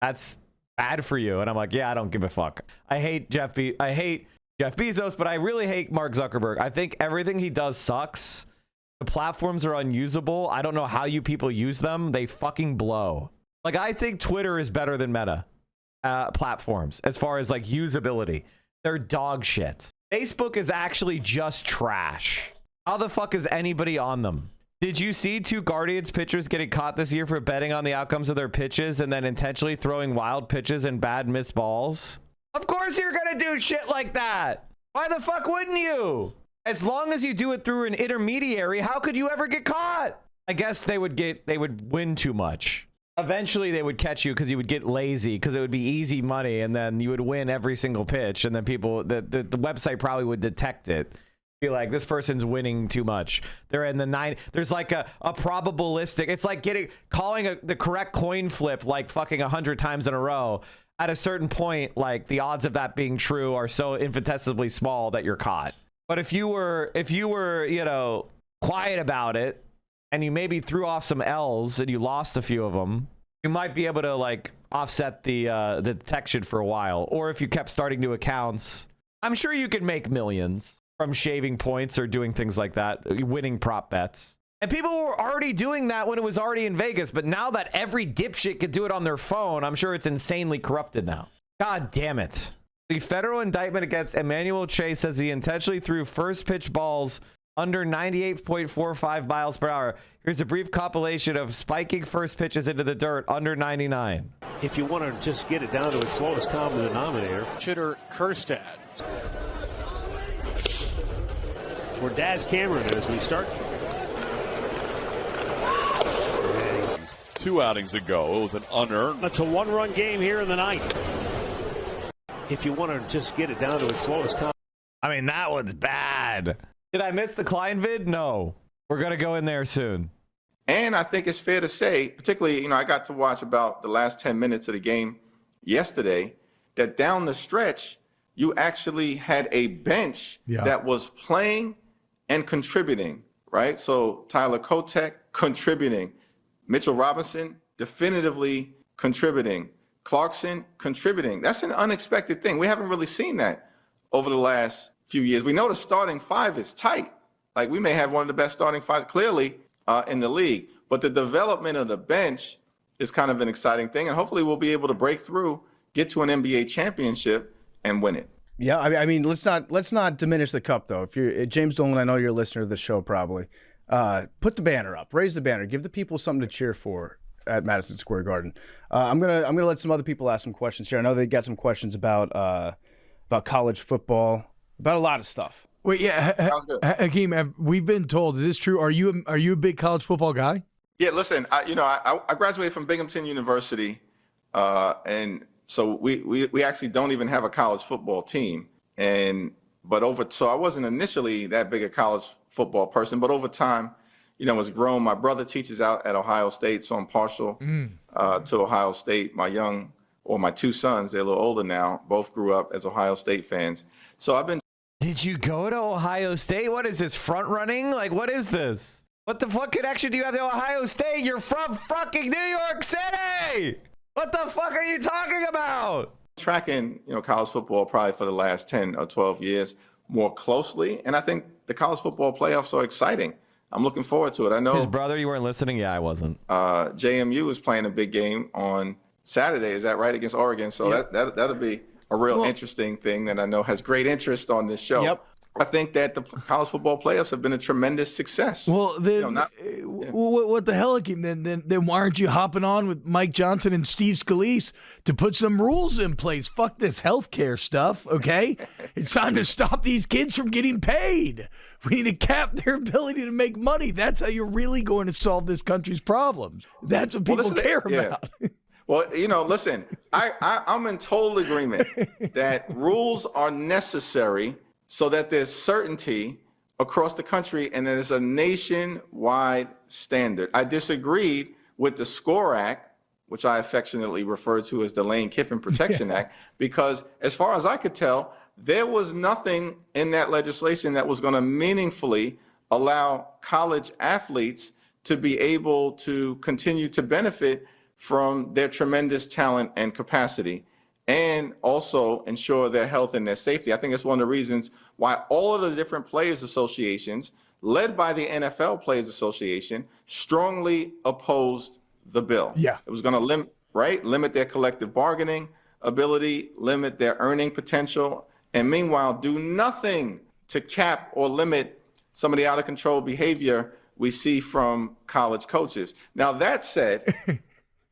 that's bad for you. And I'm like, yeah, I don't give a fuck. I hate Jeff Bezos, but I really hate Mark Zuckerberg. I think everything he does sucks. The platforms are unusable. I don't know how you people use them. They fucking blow. Like, I think Twitter is better than Meta platforms as far as like usability. They're dog shit. Facebook is actually just trash. How the fuck is anybody on them? Did you see 2 Guardians pitchers getting caught this year for betting on the outcomes of their pitches and then intentionally throwing wild pitches and bad missed balls? Of course you're gonna do shit like that. Why the fuck wouldn't you? As long as you do it through an intermediary, how could you ever get caught? I guess they would win too much. Eventually they would catch you because you would get lazy because it would be easy money and then you would win every single pitch and then people, the website probably would detect it. Be like, this person's winning too much. They're in the 9. There's like a probabilistic. It's like calling the correct coin flip like fucking 100 times in a row. At a certain point, like the odds of that being true are so infinitesimally small that you're caught. But if you were, quiet about it and you maybe threw off some L's and you lost a few of them, you might be able to like offset the detection for a while. Or if you kept starting new accounts, I'm sure you could make millions from shaving points or doing things like that, winning prop bets. And people were already doing that when it was already in Vegas, but now that every dipshit could do it on their phone, I'm sure it's insanely corrupted now. God damn it. The federal indictment against Emmanuel Chase says he intentionally threw first pitch balls under 98.45 miles per hour. Here's a brief compilation of spiking first pitches into the dirt under 99. If you want to just get it down to its lowest common denominator, Chitter Kerstad. Where Daz Cameron is, we start. 2 outings ago, it was an unearned. It's a 1-run game here in the ninth. If you want to just get it down to its lowest common. I mean, that one's bad. Did I miss the Klein vid? No. We're going to go in there soon. And I think it's fair to say, particularly, I got to watch about the last 10 minutes of the game yesterday, that down the stretch, you actually had a bench that was playing and contributing, right? So Tyler Kotek contributing, Mitchell Robinson definitively contributing, Clarkson contributing. That's an unexpected thing. We haven't really seen that over the last few years. We know the starting five is tight. Like, we may have one of the best starting fives clearly in the league, but the development of the bench is kind of an exciting thing. And hopefully we'll be able to break through, get to an NBA championship and win it. Yeah, I mean, let's not diminish the cup though. If you're James Dolan, I know you're a listener to the show probably. Put the banner up, raise the banner, give the people something to cheer for at Madison Square Garden. I'm gonna let some other people ask some questions here. I know they got some questions about college football, about a lot of stuff. Wait, yeah, Hakeem, we've been told, is this true? Are you a big college football guy? Yeah, listen, I graduated from Binghamton University, and so we actually don't even have a college football team. So I wasn't initially that big a college football person, but over time, it's grown. My brother teaches out at Ohio State, so I'm partial to Ohio State. My two sons, they're a little older now, both grew up as Ohio State fans. So I've been. Did you go to Ohio State? What is this, front running? Like, what is this? What the fuck connection do you have to Ohio State? You're from fucking New York City! What the fuck are you talking about? Tracking, college football probably for the last 10 or 12 years more closely, and I think the college football playoffs are exciting. I'm looking forward to it. I know his brother, you weren't listening? Yeah, I wasn't. JMU is playing a big game on Saturday. Is that right? Against Oregon. So that'll be a real interesting thing that I know has great interest on this show. Yep. I think that the college football playoffs have been a tremendous success. Well, then, what the hell, Hakeem? Then why aren't you hopping on with Mike Johnson and Steve Scalise to put some rules in place? Fuck this healthcare stuff, okay? It's time to stop these kids from getting paid. We need to cap their ability to make money. That's how you're really going to solve this country's problems. That's what people care about. Well, listen, I'm in total agreement that rules are necessary so that there's certainty across the country and there's a nationwide standard. I disagreed with the SCORE Act, which I affectionately refer to as the Lane Kiffin Protection Act, because as far as I could tell, there was nothing in that legislation that was going to meaningfully allow college athletes to be able to continue to benefit from their tremendous talent and capacity, and also ensure their health and their safety. I think that's one of the reasons why all of the different players associations, led by the NFL Players Association, strongly opposed the bill. Yeah. It was going to limit their collective bargaining ability, limit their earning potential, and meanwhile do nothing to cap or limit some of the out of control behavior we see from college coaches. Now, that said,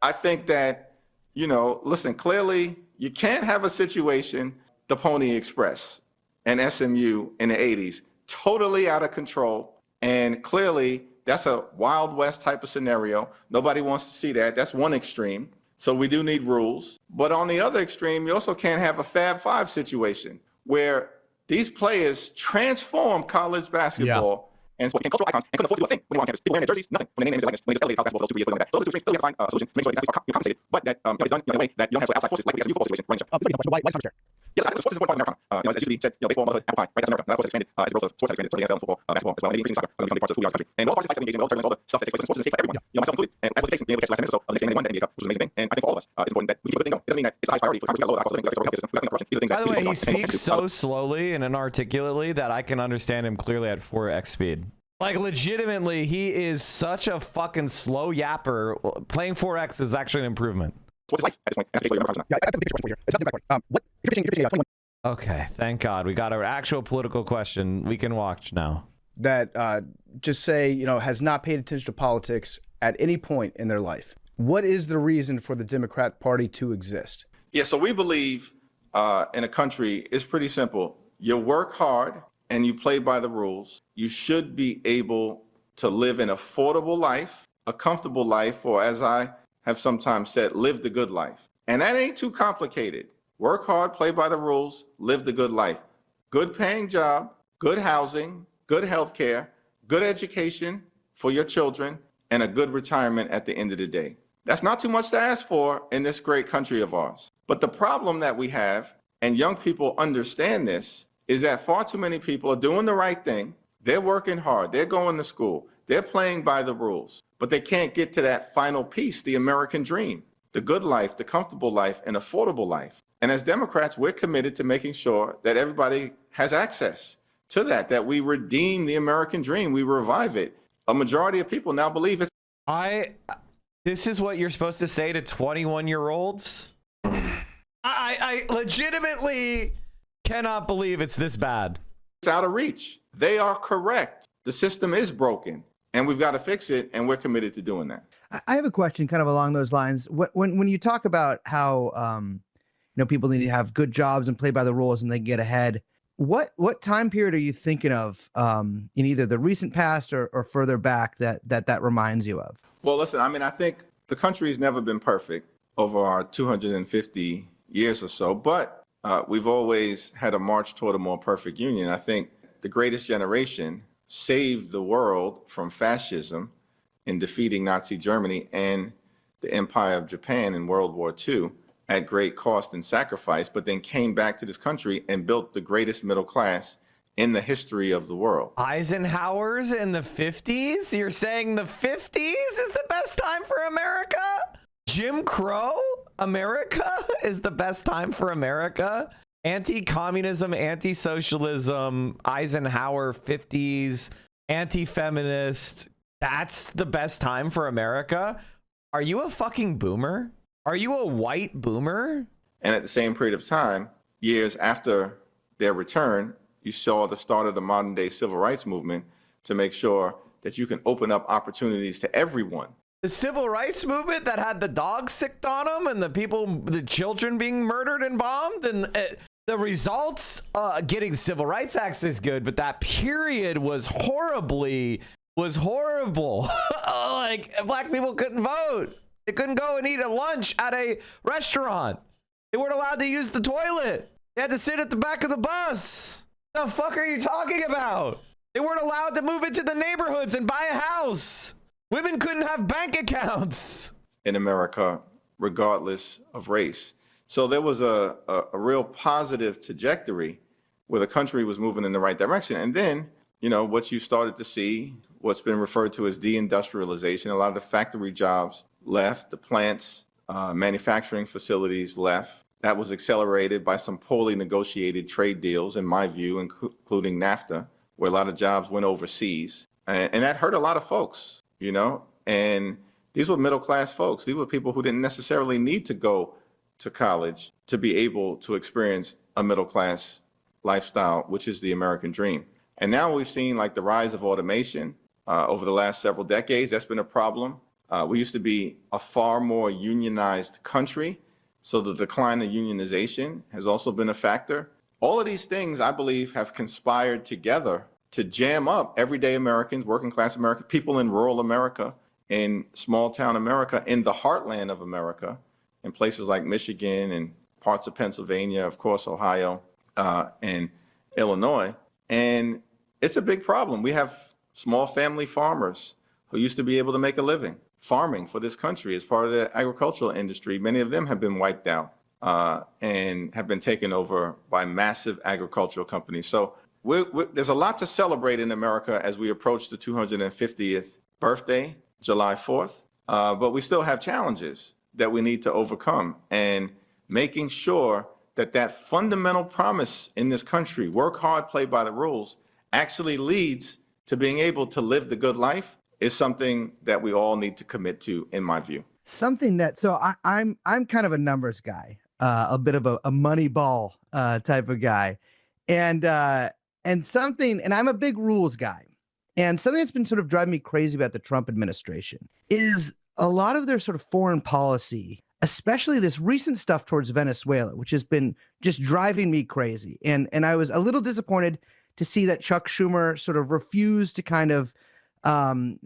I think that, listen, clearly you can't have a situation, the Pony Express and SMU in the 80s, totally out of control. And clearly that's a Wild West type of scenario. Nobody wants to see that. That's one extreme. So we do need rules. But on the other extreme, you also can't have a Fab Five situation where these players transform college basketball. And so cultural icons and couldn't afford to do a thing when they were on campus. People wearing their jerseys, nothing. When they name names when they just elevated college basketball for those 2 years, that. So those are two extremes. Clearly have to find a solution to make sure that these athletes are compensated, but that it's done in a way that you don't have outside forces like the SMU football situation running the show. Why chair? Yes, sports is an important part of America. As Judy said, baseball, motherhood, apple pie, right? That's America. That, of course, expanded as a growth of sports has expanded to the NFL and football, basketball as well. And increasing soccer are becoming parts of who we are as a country. And all parties like engaging, all tournaments, all the stuff that takes place in sports is safe for everyone. Myself included. And as was the case, being able to catch the last minute or so of the next game they won the NBA Cup, which was an amazing thing. And I think for all of us, it's important that we keep a good thing going. It doesn't mean that it's the highest priority for Congress. We got low cost of living, we got health system, we got corruption. These are things By that the way, he speaks so slowly and inarticulately that I can understand him clearly at 4x speed. Like, legitimately, he is such a fucking slow yapper. Playing 4x is actually an improvement. What's his life at this point? Yeah, I have a big question for you here. It's not the back part. What if you're pitching 21 Okay, thank God. We got an actual political question we can watch now. That just say, has not paid attention to politics at any point in their life. What is the reason for the Democrat Party to exist? Yeah, so we believe in a country, it's pretty simple. You work hard and you play by the rules. You should be able to live an affordable life, a comfortable life, or as I have sometimes said, live the good life. And that ain't too complicated. Work hard, play by the rules, live the good life. Good paying job, good housing, good health care, good education for your children, and a good retirement at the end of the day. That's not too much to ask for in this great country of ours. But the problem that we have, and young people understand this, is that far too many people are doing the right thing. They're working hard. They're going to school. They're playing by the rules. But they can't get to that final piece, the American dream, the good life, the comfortable life, and affordable life. And as Democrats, we're committed to making sure that everybody has access to that we redeem the American dream. We revive it. A majority of people now believe it's. This is what you're supposed to say to 21-year-olds? I legitimately cannot believe it's this bad. It's out of reach. They are correct. The system is broken and we've got to fix it. And we're committed to doing that. I have a question kind of along those lines. When you talk about how, people need to have good jobs and play by the rules and they get ahead, what time period are you thinking of in either the recent past or further back that reminds you of? Well, listen, I think the country's never been perfect over our 250 years or so, but we've always had a march toward a more perfect union. I think the greatest generation saved the world from fascism in defeating Nazi Germany and the Empire of Japan in World War II at great cost and sacrifice, but then came back to this country and built the greatest middle class in the history of the world. Eisenhower's in the 50s? You're saying the 50s is the best time for America? Jim Crow America is the best time for America? Anti-communism, anti-socialism, Eisenhower 50s, anti-feminist. That's the best time for America? Are you a fucking boomer? Are you a white boomer? And at the same period of time, years after their return, you saw the start of the modern day civil rights movement to make sure that you can open up opportunities to everyone. The civil rights movement that had the dogs sicked on them and the children being murdered and bombed, and the results, getting the Civil Rights Act is good, but that period was horrible. Like, black people couldn't vote. They couldn't go and eat a lunch at a restaurant. They weren't allowed to use the toilet. They had to sit at the back of the bus. What the fuck are you talking about? They weren't allowed to move into the neighborhoods and buy a house. Women couldn't have bank accounts. In America, regardless of race. So there was a real positive trajectory where the country was moving in the right direction. And then, what you started to see, what's been referred to as deindustrialization, a lot of the factory jobs left, the plants, manufacturing facilities left. That was accelerated by some poorly negotiated trade deals, in my view, including NAFTA, where a lot of jobs went overseas. And that hurt a lot of folks, and these were middle-class folks. These were people who didn't necessarily need to go to college to be able to experience a middle-class lifestyle, which is the American dream. And now we've seen the rise of automation over the last several decades. That's been a problem. We used to be a far more unionized country, so the decline of unionization has also been a factor. All of these things, I believe, have conspired together to jam up everyday Americans, working class Americans, people in rural America, in small town America, in the heartland of America, in places like Michigan and parts of Pennsylvania, of course, Ohio, and Illinois. And it's a big problem. We have small family farmers who used to be able to make a living farming for this country as part of the agricultural industry. Many of them have been wiped out and have been taken over by massive agricultural companies. So there's a lot to celebrate in America as we approach the 250th birthday, July 4th. But we still have challenges that we need to overcome. And making sure that fundamental promise in this country, work hard, play by the rules, actually leads to being able to live the good life is something that we all need to commit to, in my view. Something that, so I'm kind of a numbers guy. a bit of a money ball type of guy, and something. And I'm a big rules guy, and something that's been sort of driving me crazy about the Trump administration is a lot of their sort of foreign policy, especially this recent stuff towards Venezuela, which has been just driving me crazy. And I was a little disappointed to see that Chuck Schumer sort of refused to kind of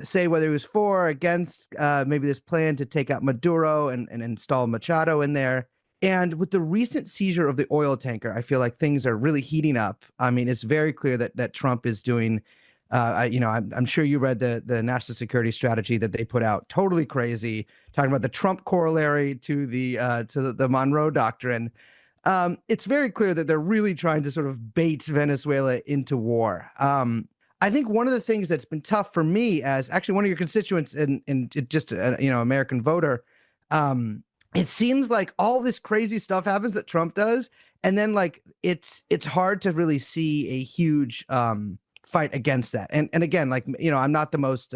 say whether he was for or against maybe this plan to take out Maduro and install Machado in there. And with the recent seizure of the oil tanker, I feel like things are really heating up. I mean, it's very clear that Trump is doing, I'm sure you read the national security strategy that they put out, totally crazy, talking about the Trump corollary to the Monroe Doctrine. It's very clear that they're really trying to sort of bait Venezuela into war. I think one of the things that's been tough for me as actually one of your constituents and just American voter, it seems like all this crazy stuff happens that Trump does, and then like it's hard to really see a huge fight against that. And again, like I'm not the most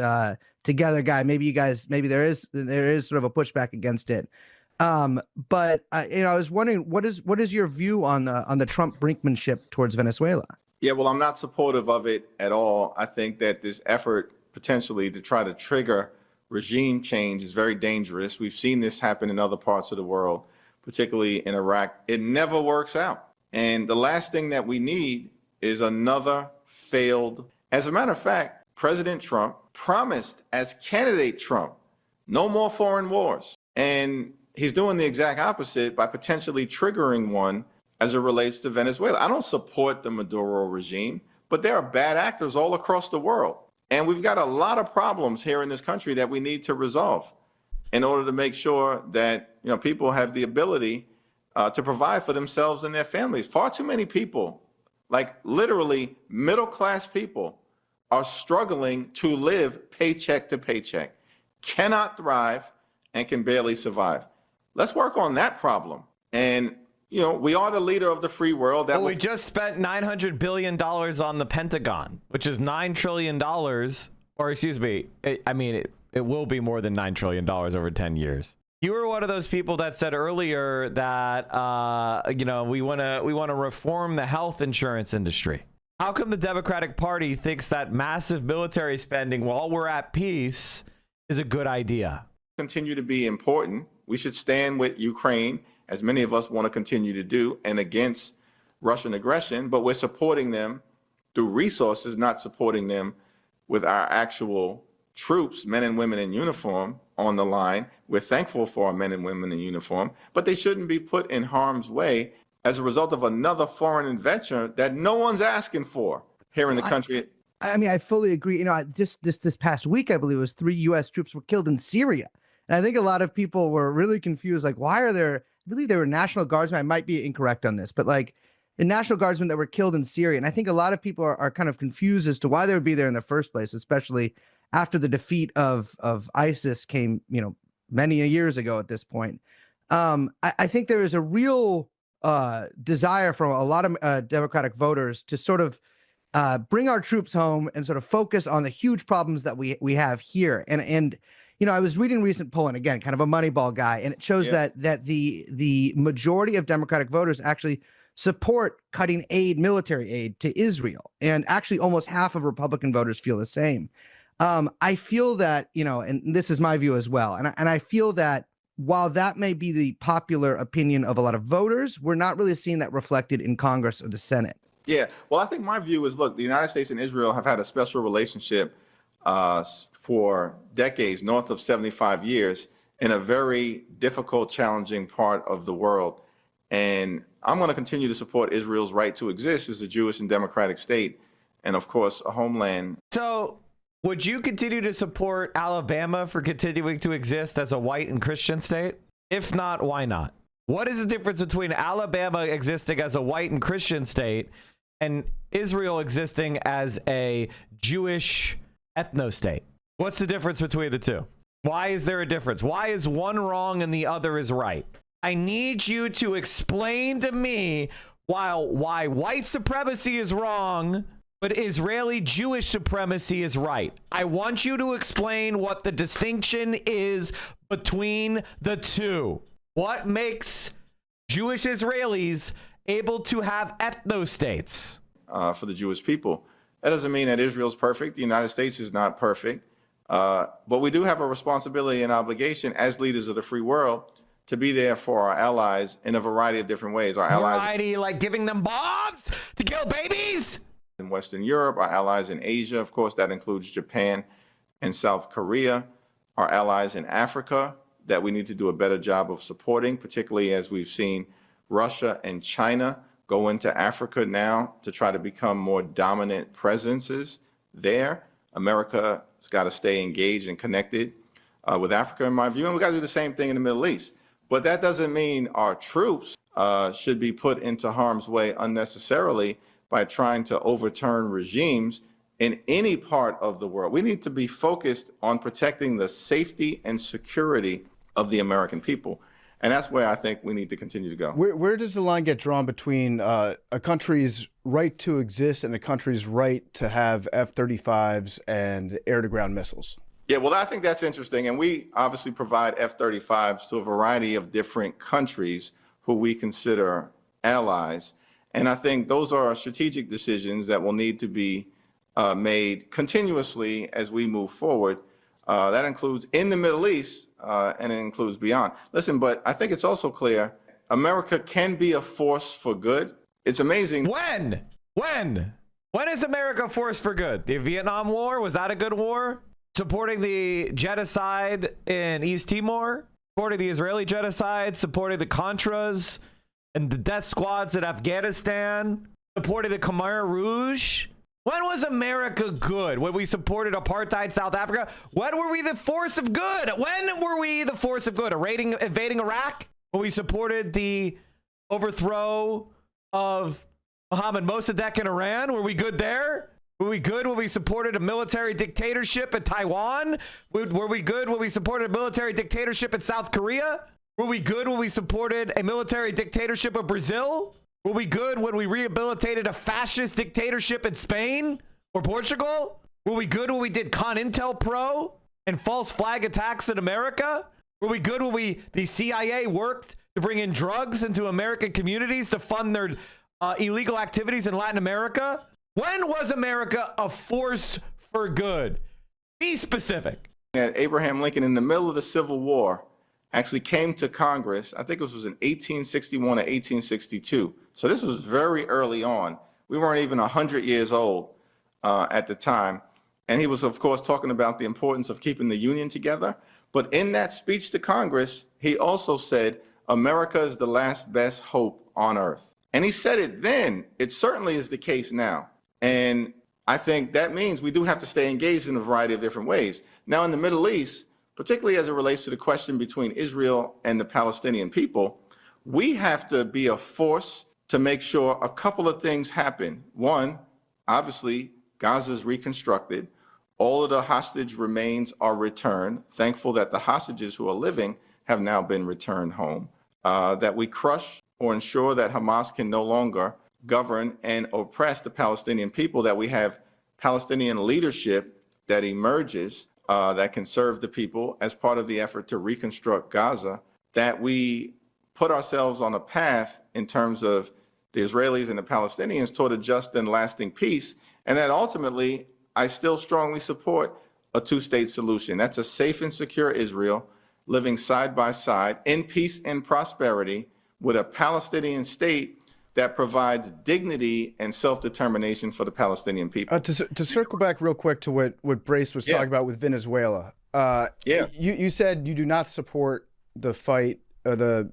together guy. Maybe there is sort of a pushback against it. But I was wondering what is your view on the Trump brinkmanship towards Venezuela? Yeah, well, I'm not supportive of it at all. I think that this effort potentially to try to trigger regime change is very dangerous. We've seen this happen in other parts of the world, particularly in Iraq. It never works out. And the last thing that we need is another failed. As a matter of fact, President Trump promised as candidate Trump, no more foreign wars. And he's doing the exact opposite by potentially triggering one as it relates to Venezuela. I don't support the Maduro regime, but there are bad actors all across the world. And we've got a lot of problems here in this country that we need to resolve in order to make sure that people have the ability to provide for themselves and their families. Far too many people, like literally middle-class people, are struggling to live paycheck to paycheck, cannot thrive, and can barely survive. Let's work on that problem. And we are the leader of the free world. We just spent $900 billion on the Pentagon, which is $9 trillion, or excuse me, it will be more than $9 trillion over 10 years. You were one of those people that said earlier that, we want to reform the health insurance industry. How come the Democratic Party thinks that massive military spending while we're at peace is a good idea? Continue to be important. We should stand with Ukraine, as many of us want to continue to do, and against Russian aggression, but we're supporting them through resources, not supporting them with our actual troops, men and women in uniform on the line. We're thankful for our men and women in uniform, but they shouldn't be put in harm's way as a result of another foreign adventure that no one's asking for here in the country. I fully agree. This past week, I believe it was 3 U.S. troops were killed in Syria. And I think a lot of people were really confused. Like, why are there, I believe they were National Guardsmen. I might be incorrect on this, but like the National Guardsmen that were killed in Syria. And I think a lot of people are kind of confused as to why they would be there in the first place, especially after the defeat of ISIS came, many years ago at this point. I think there is a real desire from a lot of Democratic voters to sort of bring our troops home and sort of focus on the huge problems that we have here. And I was reading recent polling, again, kind of a Moneyball guy, and it shows that the majority of Democratic voters actually support cutting military aid to Israel. And actually almost half of Republican voters feel the same. I feel that, and this is my view as well. And I feel that while that may be the popular opinion of a lot of voters, we're not really seeing that reflected in Congress or the Senate. Yeah, well, I think my view is, look, the United States and Israel have had a special relationship for decades, north of 75 years, in a very difficult, challenging part of the world. And I'm going to continue to support Israel's right to exist as a Jewish and democratic state, and of course, a homeland. So would you continue to support Alabama for continuing to exist as a white and Christian state? If not, why not? What is the difference between Alabama existing as a white and Christian state and Israel existing as a Jewish ethno-state? What's the difference between the two? Why is there a difference? Why is one wrong and the other is right? I need you to explain to me why white supremacy is wrong, but Israeli Jewish supremacy is right. I want you to explain what the distinction is between the two. What makes Jewish Israelis able to have ethno-states. For the Jewish people. That doesn't mean that Israel's perfect. The United States is not perfect. But we do have a responsibility and obligation as leaders of the free world to be there for our allies in a variety of different ways. Our allies Variety, like giving them bombs to kill babies? In Western Europe, our allies in Asia, of course, that includes Japan and South Korea, our allies in Africa that we need to do a better job of supporting, particularly as we've seen Russia and China go into Africa now to try to become more dominant presences there. America's got to stay engaged and connected with Africa, in my view, and we got to do the same thing in the Middle East. But that doesn't mean our troops should be put into harm's way unnecessarily by trying to overturn regimes in any part of the world. We need to be focused on protecting the safety and security of the American people. And that's where I think we need to continue to go. Where does the line get drawn between a country's right to exist and a country's right to have F-35s and air-to-ground missiles? Yeah, well, I think that's interesting. And we obviously provide F-35s to a variety of different countries who we consider allies. And I think those are strategic decisions that will need to be made continuously as we move forward. That includes in the Middle East, and it includes beyond. Listen, but I think it's also clear America can be a force for good. It's amazing. When is America a force for good? The Vietnam War, was that a good war? Supporting the genocide in East Timor, supporting the Israeli genocide, supporting the Contras and the death squads in Afghanistan, supporting the Khmer Rouge. When was America good? When we supported apartheid South Africa? When were we the force of good? When were we the force of good? Invading Iraq? When we supported the overthrow of Mohammed Mossadegh in Iran? Were we good there? Were we good when we supported a military dictatorship in Taiwan? Were we good when we supported a military dictatorship in South Korea? Were we good when we supported a military dictatorship of Brazil? Were we good when we rehabilitated a fascist dictatorship in Spain or Portugal? Were we good when we did CONINTELPRO and false flag attacks in America? Were we good when the CIA worked to bring in drugs into American communities to fund their illegal activities in Latin America? When was America a force for good? Be specific. Abraham Lincoln, in the middle of the Civil War, actually came to Congress. I think it was in 1861 or 1862. So this was very early on. We weren't even 100 years old at the time. And he was, of course, talking about the importance of keeping the Union together. But in that speech to Congress, he also said, America is the last best hope on earth. And he said it then. It certainly is the case now. And I think that means we do have to stay engaged in a variety of different ways. Now, in the Middle East, particularly as it relates to the question between Israel and the Palestinian people, we have to be a force to make sure a couple of things happen. One, obviously, Gaza is reconstructed. All of the hostage remains are returned. Thankful that the hostages who are living have now been returned home. That we crush or ensure that Hamas can no longer govern and oppress the Palestinian people, that we have Palestinian leadership that emerges that can serve the people as part of the effort to reconstruct Gaza, that we put ourselves on a path in terms of the Israelis and the Palestinians toward a just and lasting peace, and that ultimately I still strongly support a two-state solution. That's a safe and secure Israel living side by side in peace and prosperity with a Palestinian state that provides dignity and self-determination for the Palestinian people. To circle back real quick to what Brace was talking about with Venezuela. You said you do not support the fight, or the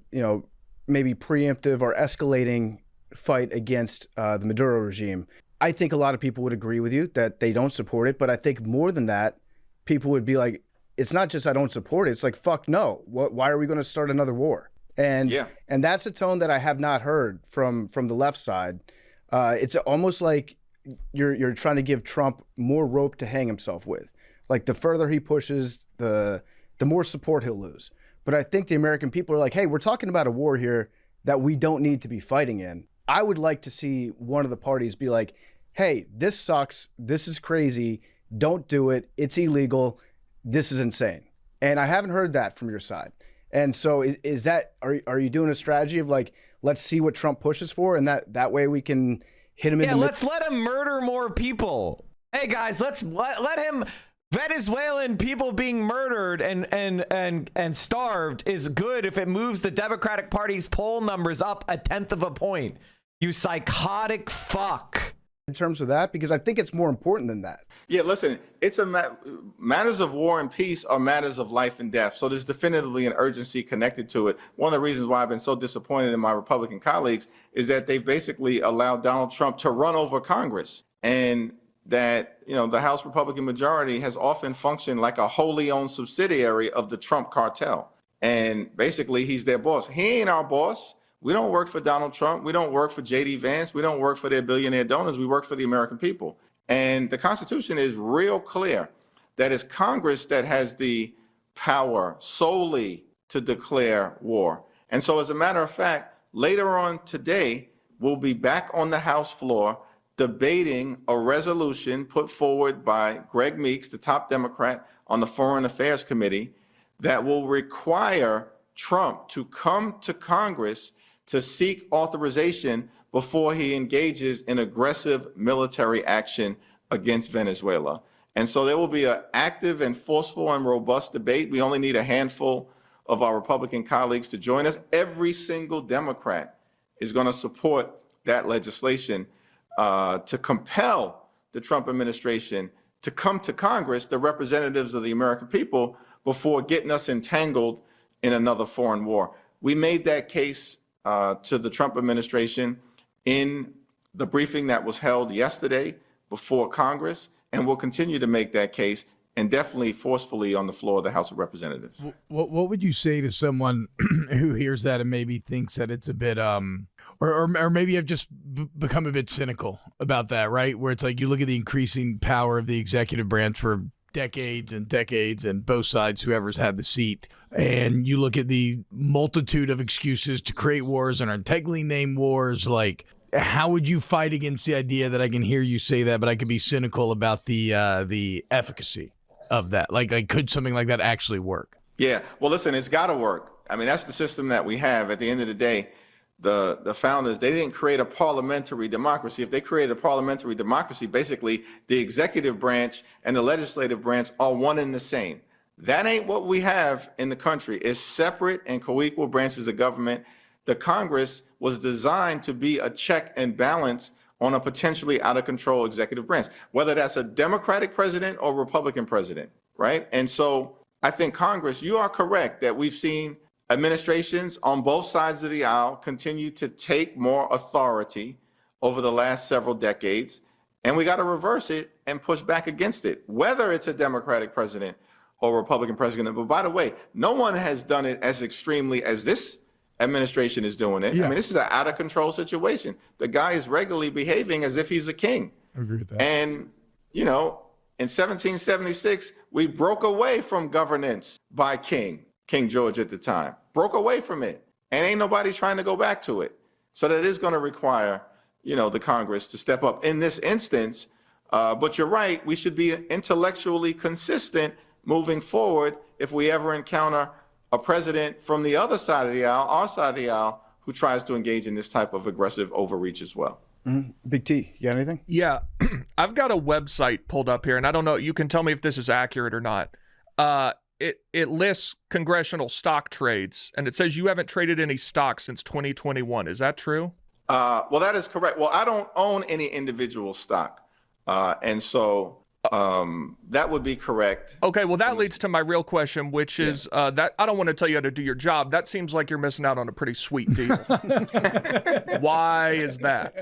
maybe preemptive or escalating fight against the Maduro regime. I think a lot of people would agree with you that they don't support it, but I think more than that, people would be like, it's not just I don't support it, it's like, fuck no. Why are we going to start another war? And that's a tone that I have not heard from the left side. It's almost like you're trying to give Trump more rope to hang himself with. Like the further he pushes, the more support he'll lose. But I think the American people are like, hey, we're talking about a war here that we don't need to be fighting in. I would like to see one of the parties be like, hey, this sucks. This is crazy. Don't do it. It's illegal. This is insane. And I haven't heard that from your side. And so is that, are you doing a strategy of like, let's see what Trump pushes for, and that way we can hit him in the let's let him murder more people. Hey guys, let him. Venezuelan people being murdered and starved is good if it moves the Democratic Party's poll numbers up 1/10 of a point. You psychotic fuck. In terms of that, because I think it's more important than that. Yeah, listen, it's matters of war and peace are matters of life and death. So there's definitively an urgency connected to it. One of the reasons why I've been so disappointed in my Republican colleagues is that they've basically allowed Donald Trump to run over Congress, and that, you know, the House Republican majority has often functioned like a wholly owned subsidiary of the Trump cartel. And basically he's their boss. He ain't our boss. We don't work for Donald Trump. We don't work for J.D. Vance. We don't work for their billionaire donors. We work for the American people. And the Constitution is real clear that it's Congress that has the power solely to declare war. And so as a matter of fact, later on today, we'll be back on the House floor debating a resolution put forward by Greg Meeks, the top Democrat on the Foreign Affairs Committee, that will require Trump to come to Congress to seek authorization before he engages in aggressive military action against Venezuela. And so there will be an active and forceful and robust debate. We only need a handful of our Republican colleagues to join us. Every single Democrat is going to support that legislation to compel the Trump administration to come to Congress, the representatives of the American people, before getting us entangled in another foreign war. We made that case to the Trump administration in the briefing that was held yesterday before Congress, and we'll continue to make that case, and definitely forcefully on the floor of the House of Representatives. What would you say to someone who hears that and maybe thinks that it's a bit or maybe I've just become a bit cynical about that, right? Where it's like you look at the increasing power of the executive branch for decades and decades, and both sides, whoever's had the seat, and you look at the multitude of excuses to create wars and untegly name wars. Like, how would you fight against the idea that I can hear you say that, but I could be cynical about the efficacy of that? Like, could something like that actually work? Yeah, well, listen, it's got to work. I mean, that's the system that we have. At the end of the day, the founders, they didn't create a parliamentary democracy. If they created a parliamentary democracy, basically the executive branch and the legislative branch are one and the same. That ain't what we have in the country. It's separate and co-equal branches of government. The Congress was designed to be a check and balance on a potentially out of control executive branch, whether that's a Democratic president or Republican president, right? And so I think Congress, you are correct that we've seen administrations on both sides of the aisle continue to take more authority over the last several decades, and we got to reverse it and push back against it, whether it's a Democratic president or Republican president. But by the way, no one has done it as extremely as this administration is doing it. Yeah. I mean, this is an out of control situation. The guy is regularly behaving as if he's a king. I agree with that. And, you know, in 1776, we broke away from governance by King George at the time, broke away from it, and ain't nobody trying to go back to it. So that is going to require, you know, the Congress to step up in this instance. But you're right, we should be intellectually consistent moving forward if we ever encounter a president from the other side of the aisle, our side of the aisle, who tries to engage in this type of aggressive overreach as well. Mm-hmm. Big T, you got anything? Yeah, I've got a website pulled up here, and I don't know, you can tell me if this is accurate or not. It lists congressional stock trades, and it says you haven't traded any stock since 2021. Is that true? Well, that is correct. Well, I don't own any individual stock. And so that would be correct. Okay, well, that leads to my real question, which is that I don't want to tell you how to do your job. That seems like you're missing out on a pretty sweet deal. Why is that?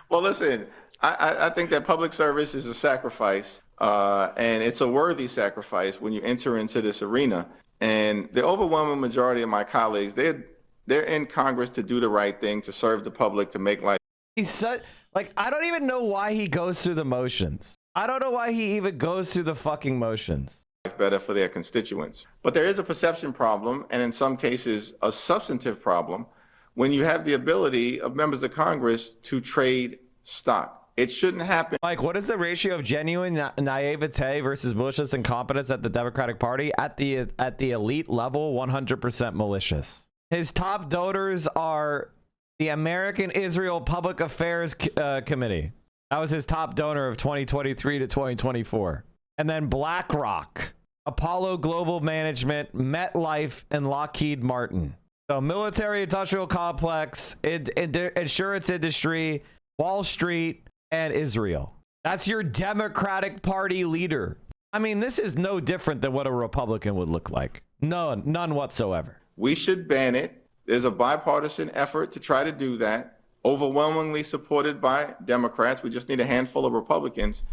Well, listen, I think that public service is a sacrifice, and it's a worthy sacrifice when you enter into this arena. And the overwhelming majority of my colleagues, they're in Congress to do the right thing, to serve the public, to make life. I don't even know why he goes through the motions. I don't know why he even goes through the fucking motions. Better for their constituents. But there is a perception problem, and in some cases, a substantive problem, when you have the ability of members of Congress to trade stock. It shouldn't happen. Like, what is the ratio of genuine naivete versus malicious incompetence at the Democratic Party? At the elite level, 100% malicious. His top donors are the American Israel Public Affairs Committee. That was his top donor of 2023 to 2024. And then BlackRock, Apollo Global Management, MetLife, and Lockheed Martin. So military industrial complex, insurance industry, Wall Street, and Israel. That's your Democratic Party leader. I mean, this is no different than what a Republican would look like. None whatsoever. We should ban it. There's a bipartisan effort to try to do that, overwhelmingly supported by Democrats. We just need a handful of Republicans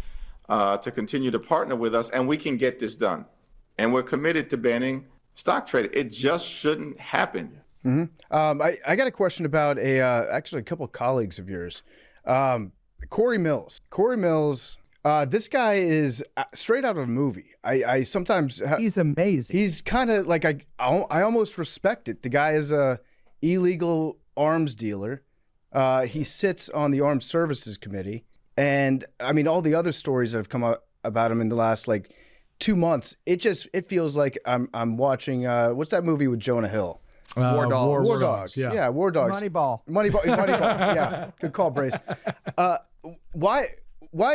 to continue to partner with us, and we can get this done. And we're committed to banning stock trading. It just shouldn't happen. Mm-hmm. I got a question about actually a couple of colleagues of yours. Corey Mills. Corey Mills, this guy is straight out of a movie. I sometimes... He's amazing. He's kind of like, I almost respect it. The guy is a illegal arms dealer. He sits on the Armed Services Committee. And I mean, all the other stories that have come out about him in the last 2 months, it feels like I'm watching, what's that movie with Jonah Hill? War Dogs. War Dogs. Yeah, War Dogs. Moneyball. Moneyball. Yeah, good call, Brace. Why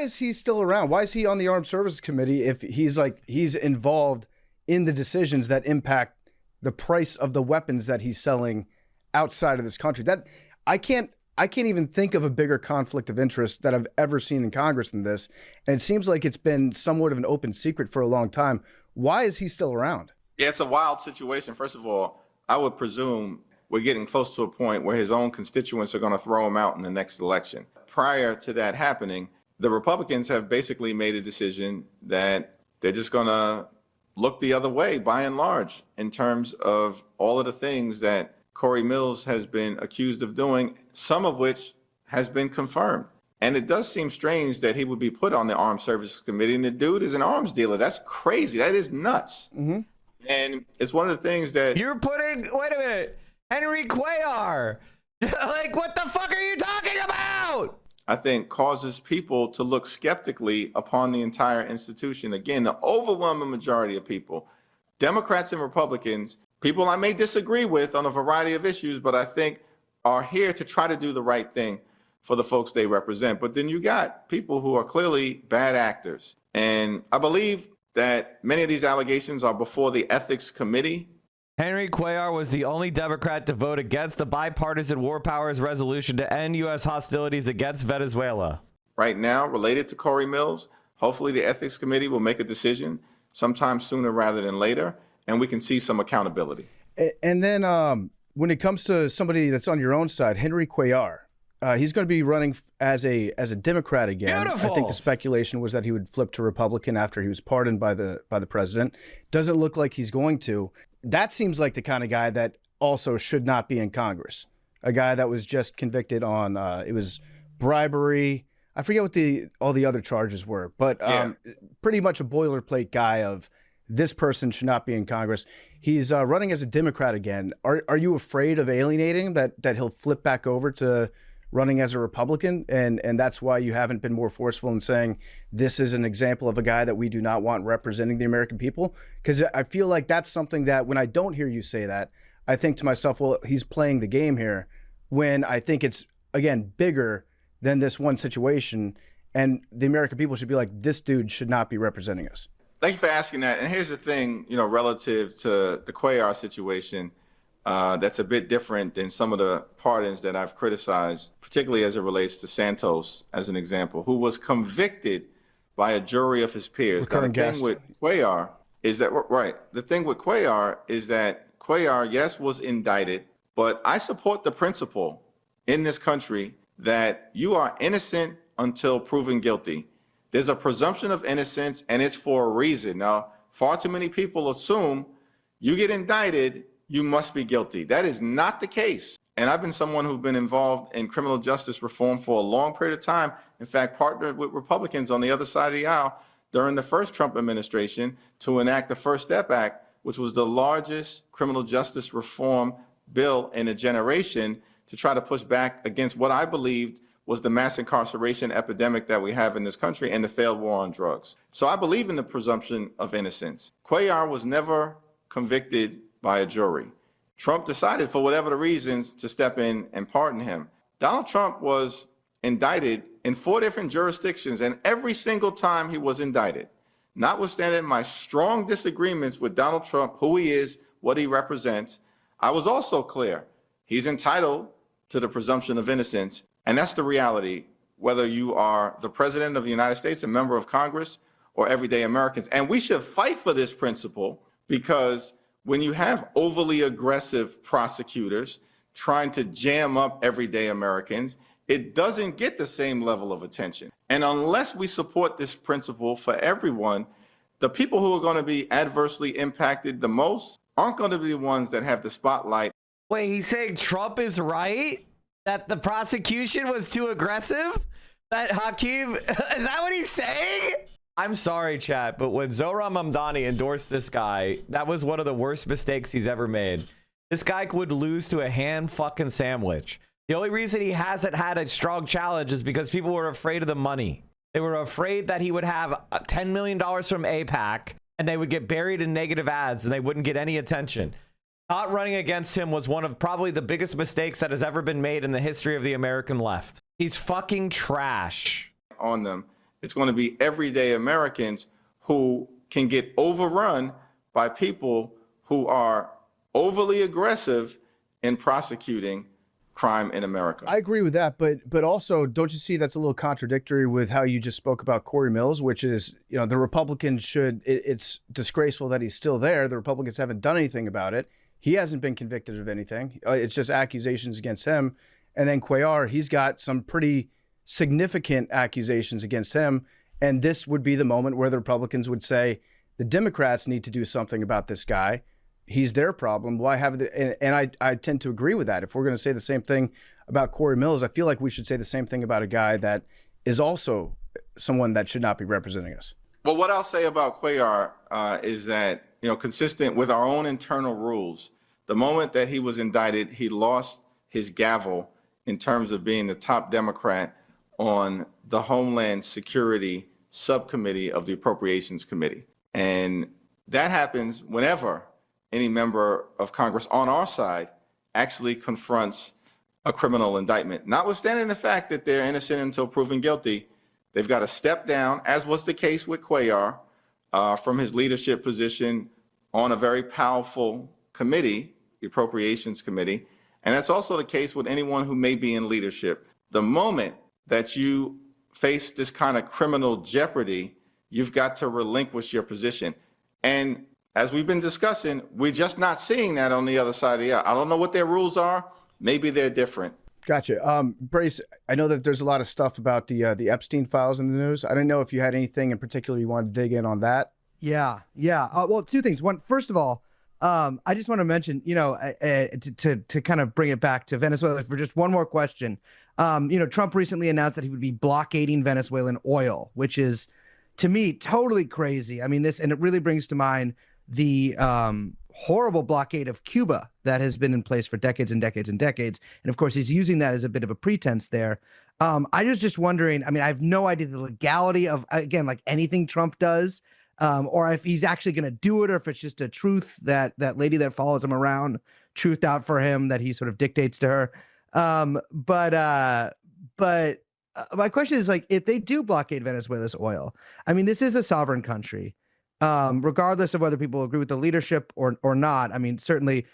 is he still around? Why is he on the Armed Services Committee if he's involved in the decisions that impact the price of the weapons that he's selling outside of this country? That I can't even think of a bigger conflict of interest that I've ever seen in Congress than this. And it seems like it's been somewhat of an open secret for a long time. Why is he still around? Yeah, it's a wild situation. First of all, I would presume we're getting close to a point where his own constituents are going to throw him out in the next election. Prior to that happening, the Republicans have basically made a decision that they're just going to look the other way, by and large, in terms of all of the things that Corey Mills has been accused of doing, some of which has been confirmed. And it does seem strange that he would be put on the Armed Services Committee, and the dude is an arms dealer. That's crazy. That is nuts. Mm-hmm. And it's one of the things that... You're putting... Wait a minute. Henry Cuellar. What the fuck are you talking about? I think causes people to look skeptically upon the entire institution. Again, the overwhelming majority of people, Democrats and Republicans, people I may disagree with on a variety of issues, but I think are here to try to do the right thing for the folks they represent. But then you got people who are clearly bad actors. And I believe that many of these allegations are before the Ethics Committee. Henry Cuellar was the only Democrat to vote against the bipartisan War Powers resolution to end U.S. hostilities against Venezuela. Right now, related to Corey Mills, hopefully the Ethics Committee will make a decision sometime sooner rather than later, and we can see some accountability. And then when it comes to somebody that's on your own side, Henry Cuellar, he's going to be running as a Democrat again. Beautiful. I think the speculation was that he would flip to Republican after he was pardoned by the president. Doesn't look like he's going to. That seems like the kind of guy that also should not be in Congress. A guy that was just convicted on it was bribery. I forget what all the other charges were, but pretty much a boilerplate guy of this person should not be in Congress. He's running as a Democrat again. Are you afraid of alienating that he'll flip back over to running as a Republican, and that's why you haven't been more forceful in saying this is an example of a guy that we do not want representing the American people? Because I feel like that's something that when I don't hear you say that, I think to myself, well, he's playing the game here, when I think it's, again, bigger than this one situation, and the American people should be like, this dude should not be representing us. Thank you for asking that. And here's the thing, relative to the Cuellar situation, that's a bit different than some of the pardons that I've criticized, particularly as it relates to Santos, as an example, who was convicted by a jury of his peers. Now, the thing with Cuellar is that, the thing with Cuellar is that Cuellar, yes, was indicted, but I support the principle in this country that you are innocent until proven guilty. There's a presumption of innocence, and it's for a reason. Now, far too many people assume you get indicted, you must be guilty. That is not the case. And I've been someone who's been involved in criminal justice reform for a long period of time. In fact, partnered with Republicans on the other side of the aisle during the first Trump administration to enact the First Step Act, which was the largest criminal justice reform bill in a generation, to try to push back against what I believed was the mass incarceration epidemic that we have in this country and the failed war on drugs. So I believe in the presumption of innocence. Cuellar was never convicted by a jury. Trump decided, for whatever the reasons, to step in and pardon him. Donald Trump was indicted in 4 different jurisdictions, and every single time he was indicted, notwithstanding my strong disagreements with Donald Trump, who he is, what he represents, I was also clear. He's entitled to the presumption of innocence, and that's the reality, whether you are the President of the United States, a member of Congress, or everyday Americans. And we should fight for this principle, because when you have overly aggressive prosecutors trying to jam up everyday Americans, it doesn't get the same level of attention. And unless we support this principle for everyone, the people who are going to be adversely impacted the most aren't going to be the ones that have the spotlight. Wait, he's saying Trump is right? That the prosecution was too aggressive? That Hakeem, is that what he's saying? I'm sorry, chat, but when Zohran Mamdani endorsed this guy, that was one of the worst mistakes he's ever made. This guy would lose to a hand fucking sandwich. The only reason he hasn't had a strong challenge is because people were afraid of the money. They were afraid that he would have $10 million from AIPAC and they would get buried in negative ads and they wouldn't get any attention. Not running against him was one of probably the biggest mistakes that has ever been made in the history of the American left. He's fucking trash. On them, it's going to be everyday Americans who can get overrun by people who are overly aggressive in prosecuting crime in America. I agree with that, but also, don't you see that's a little contradictory with how you just spoke about Corey Mills, which is, you know, the Republicans should, it's disgraceful that he's still there. The Republicans haven't done anything about it. He hasn't been convicted of anything. It's just accusations against him. And then Cuellar, he's got some pretty significant accusations against him. And this would be the moment where the Republicans would say, the Democrats need to do something about this guy. He's their problem. Why have the, and I tend to agree with that. If we're going to say the same thing about Corey Mills, I feel like we should say the same thing about a guy that is also someone that should not be representing us. Well, what I'll say about Cuellar is that, you know, consistent with our own internal rules, the moment that he was indicted, he lost his gavel in terms of being the top Democrat on the Homeland Security Subcommittee of the Appropriations Committee. And that happens whenever any member of Congress on our side actually confronts a criminal indictment. Notwithstanding the fact that they're innocent until proven guilty, they've got to step down, as was the case with Cuellar, from his leadership position on a very powerful committee, the Appropriations Committee. And that's also the case with anyone who may be in leadership. The moment that you face this kind of criminal jeopardy, you've got to relinquish your position. And as we've been discussing, we're just not seeing that on the other side of the aisle. I don't know what their rules are. Maybe they're different. Gotcha. Brace, I know that there's a lot of stuff about the Epstein files in the news. I didn't know if you had anything in particular you wanted to dig in on that. Yeah. Well, 2 things. One, first of all, I just want to mention, you know, to kind of bring it back to Venezuela for just one more question. You know, Trump recently announced that he would be blockading Venezuelan oil, which is, to me, totally crazy. I mean, and it really brings to mind the horrible blockade of Cuba that has been in place for decades and decades and decades. And of course, he's using that as a bit of a pretense there. I was just wondering, I mean, I have no idea the legality of, again, like anything Trump does, or if he's actually going to do it, or if it's just a truth that lady that follows him around truthed out for him that he sort of dictates to her. But my question is, like, if they do blockade Venezuela's oil, I mean, this is a sovereign country. Regardless of whether people agree with the leadership or not. I mean, certainly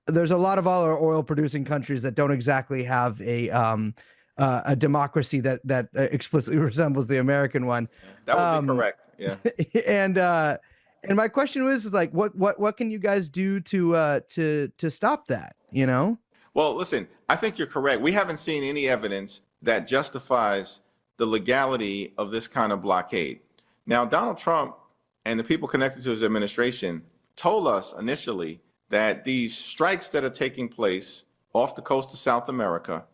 there's a lot of other oil producing countries that don't exactly have a democracy that explicitly resembles the American one. That would be correct. Yeah. And my question was, like, what can you guys do to stop that? You know? Well, listen, I think you're correct. We haven't seen any evidence that justifies the legality of this kind of blockade. Now, Donald Trump and the people connected to his administration told us initially that these strikes that are taking place off the coast of South America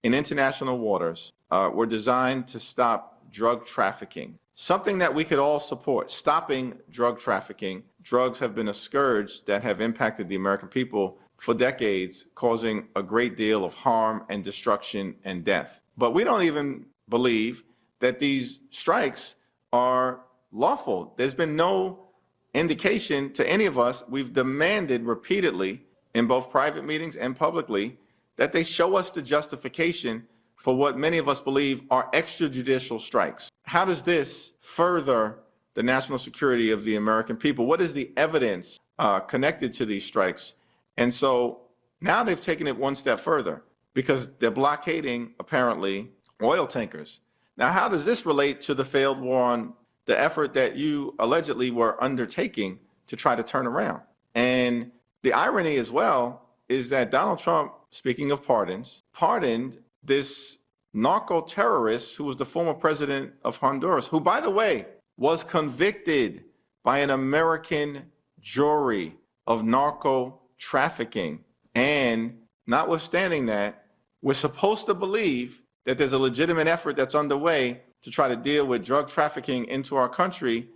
in international waters were designed to stop drug trafficking, something that we could all support, stopping drug trafficking. Drugs have been a scourge that have impacted the American people for decades, causing a great deal of harm and destruction and death. But we don't even believe that these strikes are lawful. There's been no indication to any of us. We've demanded repeatedly in both private meetings and publicly that they show us the justification for what many of us believe are extrajudicial strikes. How does this further the national security of the American people? What is the evidence connected to these strikes? And so now they've taken it one step further because they're blockading, apparently, oil tankers. Now, how does this relate to the failed war on the effort that you allegedly were undertaking to try to turn around? And the irony as well is that Donald Trump, speaking of pardons, pardoned this narco-terrorist who was the former president of Honduras, who, by the way, was convicted by an American jury of narco trafficking. And notwithstanding that, we're supposed to believe that there's a legitimate effort that's underway to try to deal with drug trafficking into our country.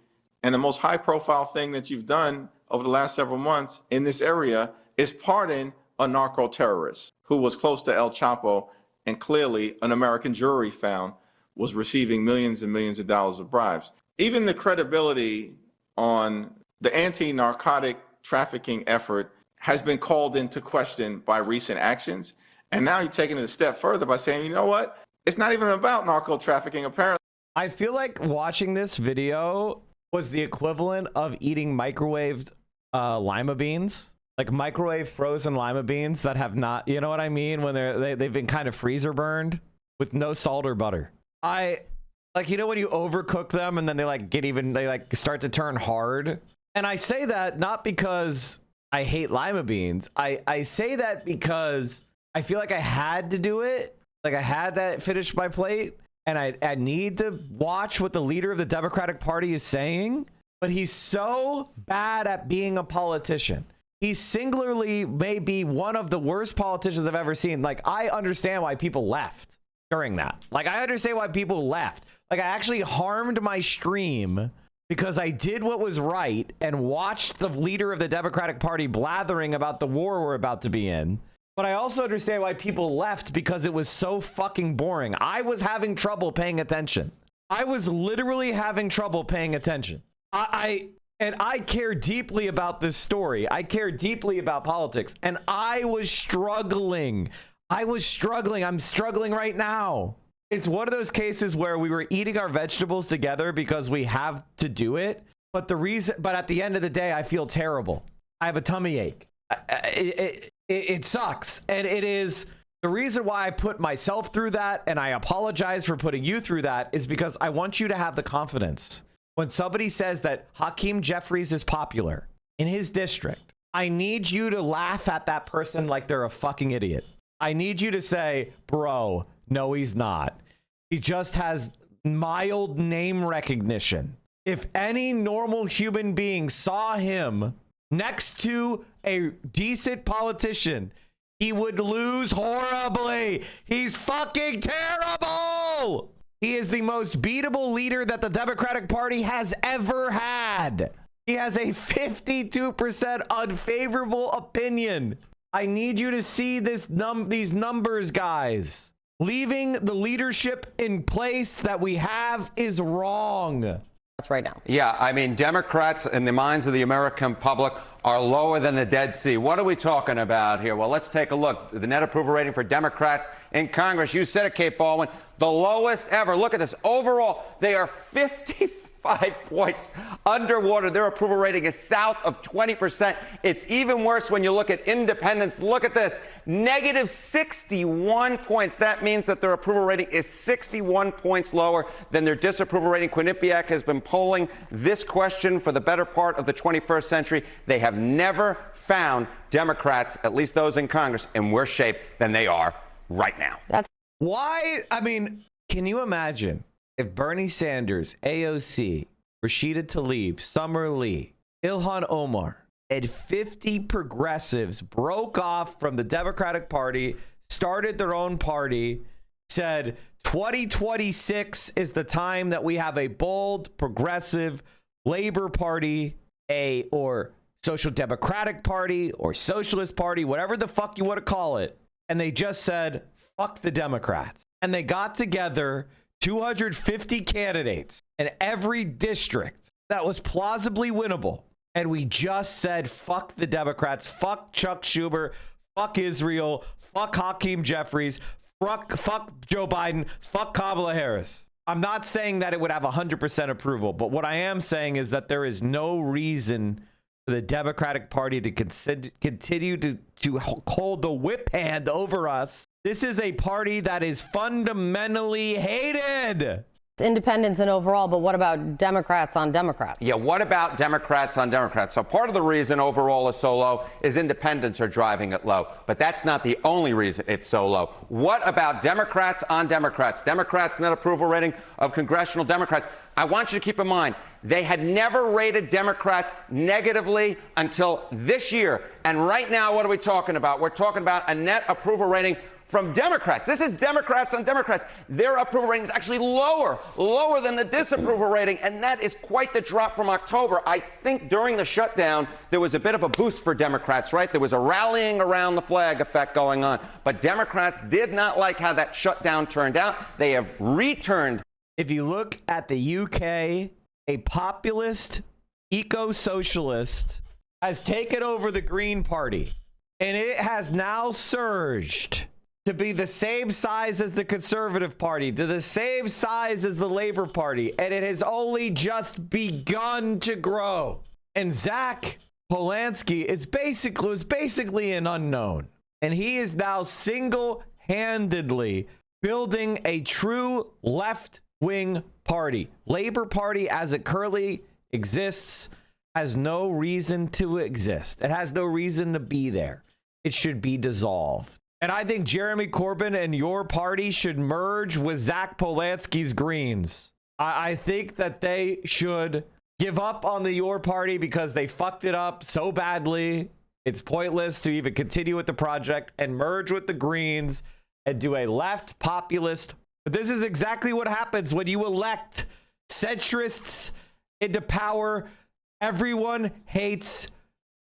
And the most high-profile thing that you've done over the last several months in this area is pardon a narco-terrorist who was close to El Chapo and clearly an American jury found was receiving millions and millions of dollars of bribes. Even the credibility on the anti-narcotic trafficking effort has been called into question by recent actions. And now you're taking it a step further by saying, you know what? It's not even about narco trafficking, apparently. I feel like watching this video was the equivalent of eating microwaved lima beans. Like microwave frozen lima beans that have not, you know what I mean? When they've been kind of freezer burned with no salt or butter. Like, you know, when you overcook them and then they start to turn hard. And I say that not because I hate lima beans. I say that because I feel like I had to do it. Like I had to finish my plate and I need to watch what the leader of the Democratic Party is saying. But he's so bad at being a politician. He singularly may be one of the worst politicians I've ever seen. Like, I understand why people left during that. Like, I understand why people left. Like, I actually harmed my stream because I did what was right and watched the leader of the Democratic Party blathering about the war we're about to be in. But I also understand why people left because it was so fucking boring. I was having trouble paying attention. I was literally having trouble paying attention. And I care deeply about this story. I care deeply about politics. And I was struggling. I'm struggling right now. It's one of those cases where we were eating our vegetables together because we have to do it. But at the end of the day, I feel terrible. I have a tummy ache. It sucks. And it is the reason why I put myself through that. And I apologize for putting you through that is because I want you to have the confidence. When somebody says that Hakeem Jeffries is popular in his district, I need you to laugh at that person like they're a fucking idiot. I need you to say, bro, no, he's not. He just has mild name recognition. If any normal human being saw him next to a decent politician, he would lose horribly. He's fucking terrible. He is the most beatable leader that the Democratic Party has ever had. He has a 52% unfavorable opinion. I need you to see these numbers, guys. Leaving the leadership in place that we have is wrong. That's right now. Yeah, I mean, Democrats in the minds of the American public are lower than the Dead Sea. What are we talking about here? Well, let's take a look. The net approval rating for Democrats in Congress, you said it, Kate Baldwin, the lowest ever. Look at this. Overall, they are 55 points underwater. Their approval rating is south of 20%. It's even worse when you look at independents. Look at this. Negative 61 points. That means that their approval rating is 61 points lower than their disapproval rating. Quinnipiac has been polling this question for the better part of the 21st century. They have never found Democrats, at least those in Congress, in worse shape than they are right now. That's why. I mean, can you imagine if Bernie Sanders, AOC, Rashida Tlaib, Summer Lee, Ilhan Omar, and 50 progressives broke off from the Democratic Party, started their own party, said 2026 is the time that we have a bold, progressive Labor Party, or Social Democratic Party, or Socialist Party, whatever the fuck you want to call it. And they just said, fuck the Democrats. and they got together 250 candidates in every district that was plausibly winnable. And we just said, fuck the Democrats, fuck Chuck Schumer, fuck Israel, fuck Hakeem Jeffries, fuck Joe Biden, fuck Kamala Harris. I'm not saying that it would have 100% approval, but what I am saying is that there is no reason for the Democratic Party to continue to hold the whip hand over us. This is a party that is fundamentally hated. Independents and overall, but what about Democrats on Democrats? Yeah, what about Democrats on Democrats? So part of the reason overall is so low is independents are driving it low. But that's not the only reason it's so low. What about Democrats on Democrats? Democrats' net approval rating of congressional Democrats. I want you to keep in mind, they had never rated Democrats negatively until this year. And right now, what are we talking about? We're talking about a net approval rating from Democrats. This is Democrats on Democrats. Their approval rating is actually lower than the disapproval rating, and that is quite the drop from October. I think during the shutdown, there was a bit of a boost for Democrats, right? There was a rallying around the flag effect going on, but Democrats did not like how that shutdown turned out. They have returned. If you look at the UK, a populist eco-socialist has taken over the Green Party, and it has now surged to be the same size as the Conservative Party, to the same size as the Labor Party, and it has only just begun to grow. And Zach Polanski was basically an unknown, and he is now single-handedly building a true left-wing party. Labor Party, as it currently exists, has no reason to exist. It has no reason to be there. It should be dissolved. And I think Jeremy Corbyn and your party should merge with Zach Polanski's Greens. I think that they should give up on the your party because they fucked it up so badly. It's pointless to even continue with the project, and merge with the Greens and do a left populist. But this is exactly what happens when you elect centrists into power. Everyone hates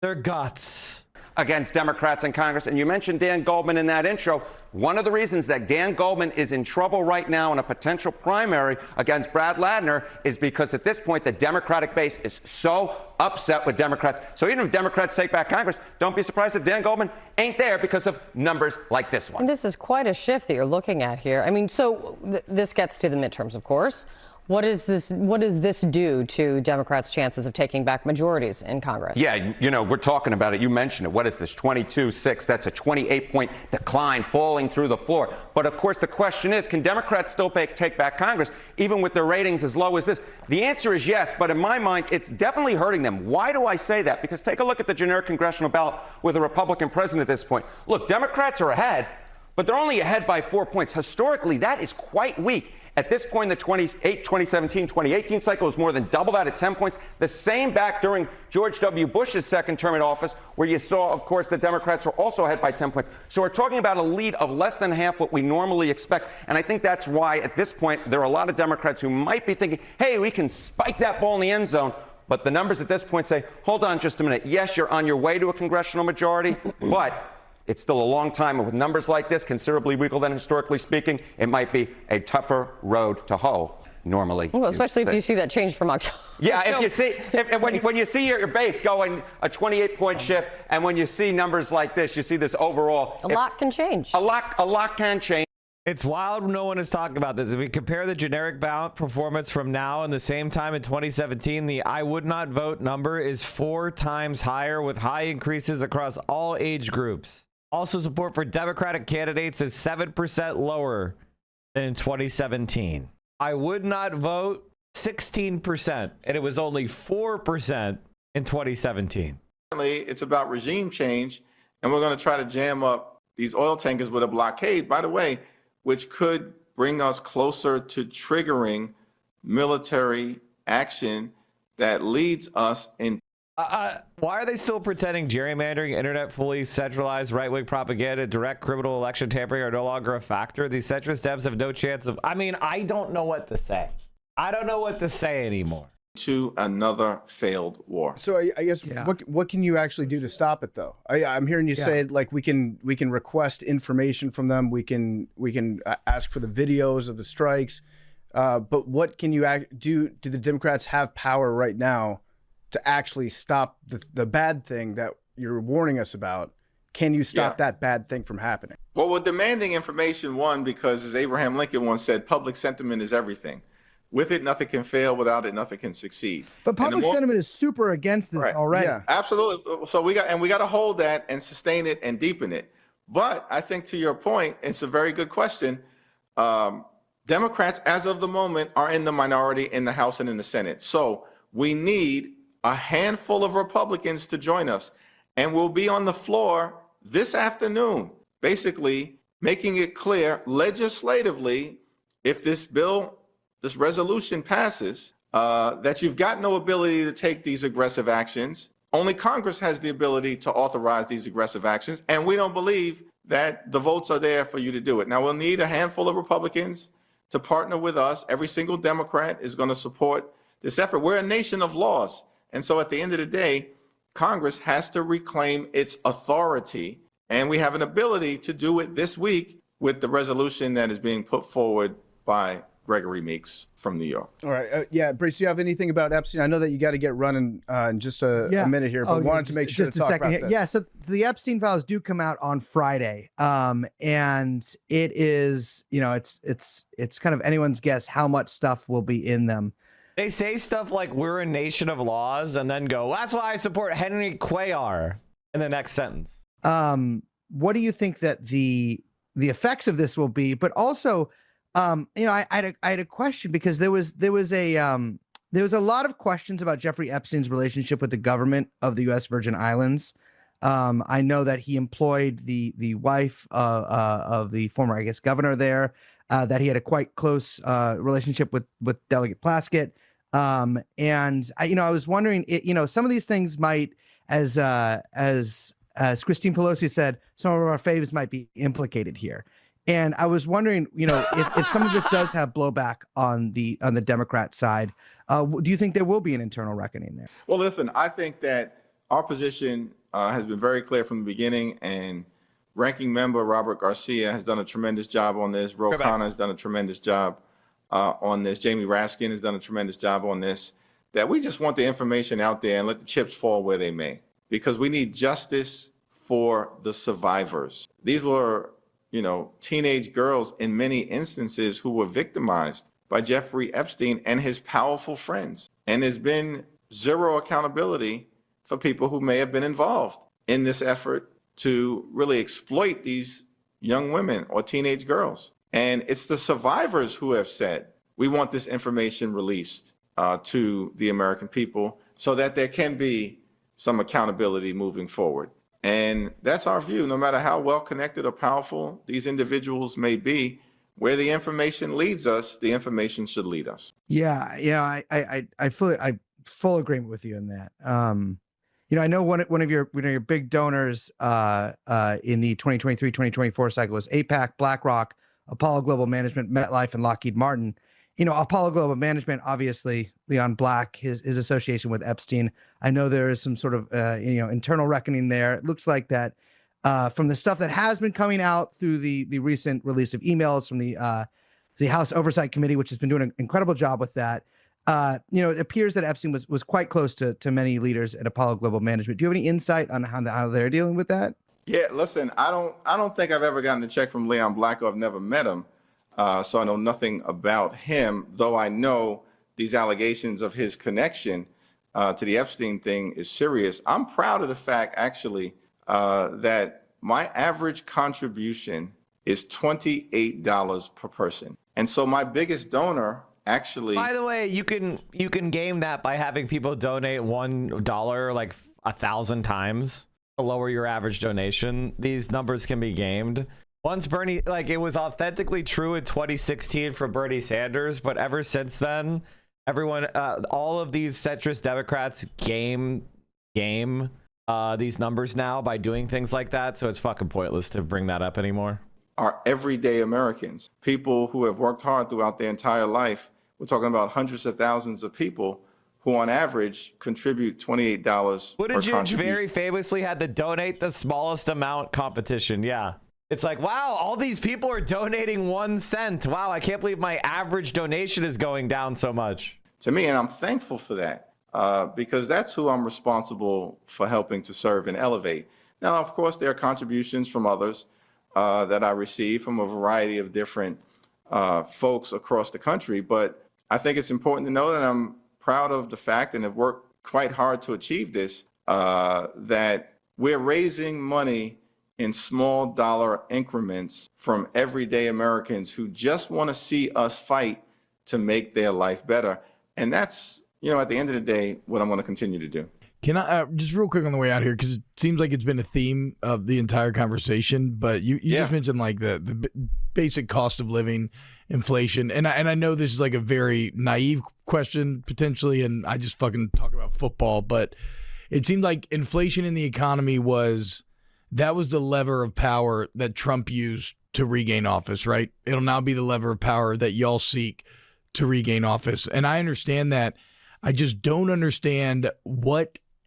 their guts. Against Democrats in Congress. And you mentioned Dan Goldman in that intro. One of the reasons that Dan Goldman is in trouble right now in a potential primary against Brad Ladner is because at this point, the Democratic base is so upset with Democrats. So even if Democrats take back Congress, don't be surprised if Dan Goldman ain't there because of numbers like this one. And this is quite a shift that you're looking at here. I mean, so this gets to the midterms, of course. What does this do to Democrats' chances of taking back majorities in Congress? Yeah, you know, we're talking about it. You mentioned it. What is this? 22-6. That's a 28-point decline falling through the floor. But of course, the question is, can Democrats still take back Congress, even with their ratings as low as this? The answer is yes, but in my mind, it's definitely hurting them. Why do I say that? Because take a look at the generic congressional ballot with a Republican president at this point. Look, Democrats are ahead, but they're only ahead by 4 points. Historically, that is quite weak. At this point in the 2017, 2018 cycle was more than double that at 10 points. The same back during George W. Bush's second term in office, where you saw, of course, the Democrats were also ahead by 10 points. So we're talking about a lead of less than half what we normally expect. And I think that's why at this point there are a lot of Democrats who might be thinking, hey, we can spike that ball in the end zone. But the numbers at this point say, hold on just a minute. Yes, you're on your way to a congressional majority, but it's still a long time, and with numbers like this, considerably weaker than historically speaking, it might be a tougher road to hoe. Normally, well, especially if you see that change from October. Yeah, if you see, when you see your base going a 28-point shift, and when you see numbers like this, you see this overall. A lot can change. A lot can change. It's wild no one is talking about this. If we compare the generic ballot performance from now and the same time in 2017, the I would not vote number is 4 times higher with high increases across all age groups. Also, support for Democratic candidates is 7% lower than in 2017. I would not vote 16%, and it was only 4% in 2017. It's about regime change, and we're going to try to jam up these oil tankers with a blockade, by the way, which could bring us closer to triggering military action that leads us in. Why are they still pretending gerrymandering, internet fully centralized, right-wing propaganda, direct criminal election tampering are no longer a factor? These centrist Dems have no chance of... I mean, I don't know what to say. I don't know what to say anymore. to another failed war. So I guess what can you actually do to stop it though? I'm hearing you say like we can request information from them. We can ask for the videos of the strikes. But what can you do? Do the Democrats have power right now to actually stop the bad thing that you're warning us about? Can you stop that bad thing from happening? Well, we're demanding information, one, because as Abraham Lincoln once said, public sentiment is everything. With it, nothing can fail. Without it, nothing can succeed. But public sentiment is super against this already. Yeah, absolutely. So we got to hold that and sustain it and deepen it. But I think to your point, it's a very good question. Democrats, as of the moment, are in the minority in the House and in the Senate. So we need a handful of Republicans to join us. And we'll be on the floor this afternoon, basically making it clear legislatively, if this resolution passes, that you've got no ability to take these aggressive actions. Only Congress has the ability to authorize these aggressive actions. And we don't believe that the votes are there for you to do it. Now, we'll need a handful of Republicans to partner with us. Every single Democrat is going to support this effort. We're a nation of laws. And so at the end of the day, Congress has to reclaim its authority. And we have an ability to do it this week with the resolution that is being put forward by Gregory Meeks from New York. All right. Brace, do you have anything about Epstein? I know that you got to get running in just a minute here, but wanted to make sure to talk about this. Yeah, so the Epstein files do come out on Friday. And it is, it's kind of anyone's guess how much stuff will be in them. They say stuff like we're a nation of laws and then go, that's why I support Henry Cuellar in the next sentence. What do you think that the effects of this will be? But also, I had a question because there was a lot of questions about Jeffrey Epstein's relationship with the government of the U.S. Virgin Islands. I know that he employed the wife of the former, I guess, governor there. That he had a quite close relationship with Delegate Plaskett. And I was wondering, some of these things might, as Christine Pelosi said, some of our faves might be implicated here. And I was wondering, if some of this does have blowback on the Democrat side, do you think there will be an internal reckoning there? Well, listen, I think that our position has been very clear from the beginning, and Ranking Member Robert Garcia has done a tremendous job on this. Ro Khanna has done a tremendous job on this. Jamie Raskin has done a tremendous job on this. That we just want the information out there and let the chips fall where they may, because we need justice for the survivors. These were, teenage girls in many instances who were victimized by Jeffrey Epstein and his powerful friends. And there's been zero accountability for people who may have been involved in this effort to really exploit these young women or teenage girls. And it's the survivors who have said, we want this information released to the American people so that there can be some accountability moving forward. And that's our view. No matter how well connected or powerful these individuals may be, where the information leads us, the information should lead us. Yeah, I full agreement with you on that. I know one of your big donors in the 2023-2024 cycle was APAC, BlackRock, Apollo Global Management, MetLife, and Lockheed Martin. Apollo Global Management, obviously, Leon Black, his association with Epstein. I know there is some sort of internal reckoning there. It looks like that from the stuff that has been coming out through the recent release of emails from the House Oversight Committee, which has been doing an incredible job with that. It appears that Epstein was quite close to many leaders at Apollo Global Management. Do you have any insight on how they're dealing with that? Yeah, listen, I don't think I've ever gotten a check from Leon Black, or I've never met him. So I know nothing about him, though I know these allegations of his connection to the Epstein thing is serious. I'm proud of the fact, actually, that my average contribution is $28 per person. And so my biggest donor actually... By the way, you can game that by having people donate $1 like 1,000 times to lower your average donation. These numbers can be gamed. Once Bernie, it was authentically true in 2016 for Bernie Sanders, but ever since then, everyone, all of these centrist Democrats game these numbers now by doing things like that. So it's fucking pointless to bring that up anymore. Are everyday Americans, people who have worked hard throughout their entire life. We're talking about hundreds of thousands of people who on average contribute $28 per Buttigieg contribution. very famously had the donate the smallest amount competition. Yeah. It's like, wow, all these people are donating 1 cent. Wow, I can't believe my average donation is going down so much. To me, and I'm thankful for that, because that's who I'm responsible for helping to serve and elevate. Now, of course, there are contributions from others that I receive from a variety of different folks across the country, but I think it's important to know that I'm proud of the fact, and have worked quite hard to achieve this, that we're raising money in small dollar increments from everyday Americans who just want to see us fight to make their life better. And that's, at the end of the day, what I'm going to continue to do. Can I just real quick on the way out here, because it seems like it's been a theme of the entire conversation, but you just mentioned like the basic cost of living, inflation, and I know this is like a very naive question potentially, and I just fucking talk about football, but it seemed like inflation in the economy was the lever of power that Trump used to regain office, right? It'll now be the lever of power that y'all seek to regain office, and I understand that. I just don't understand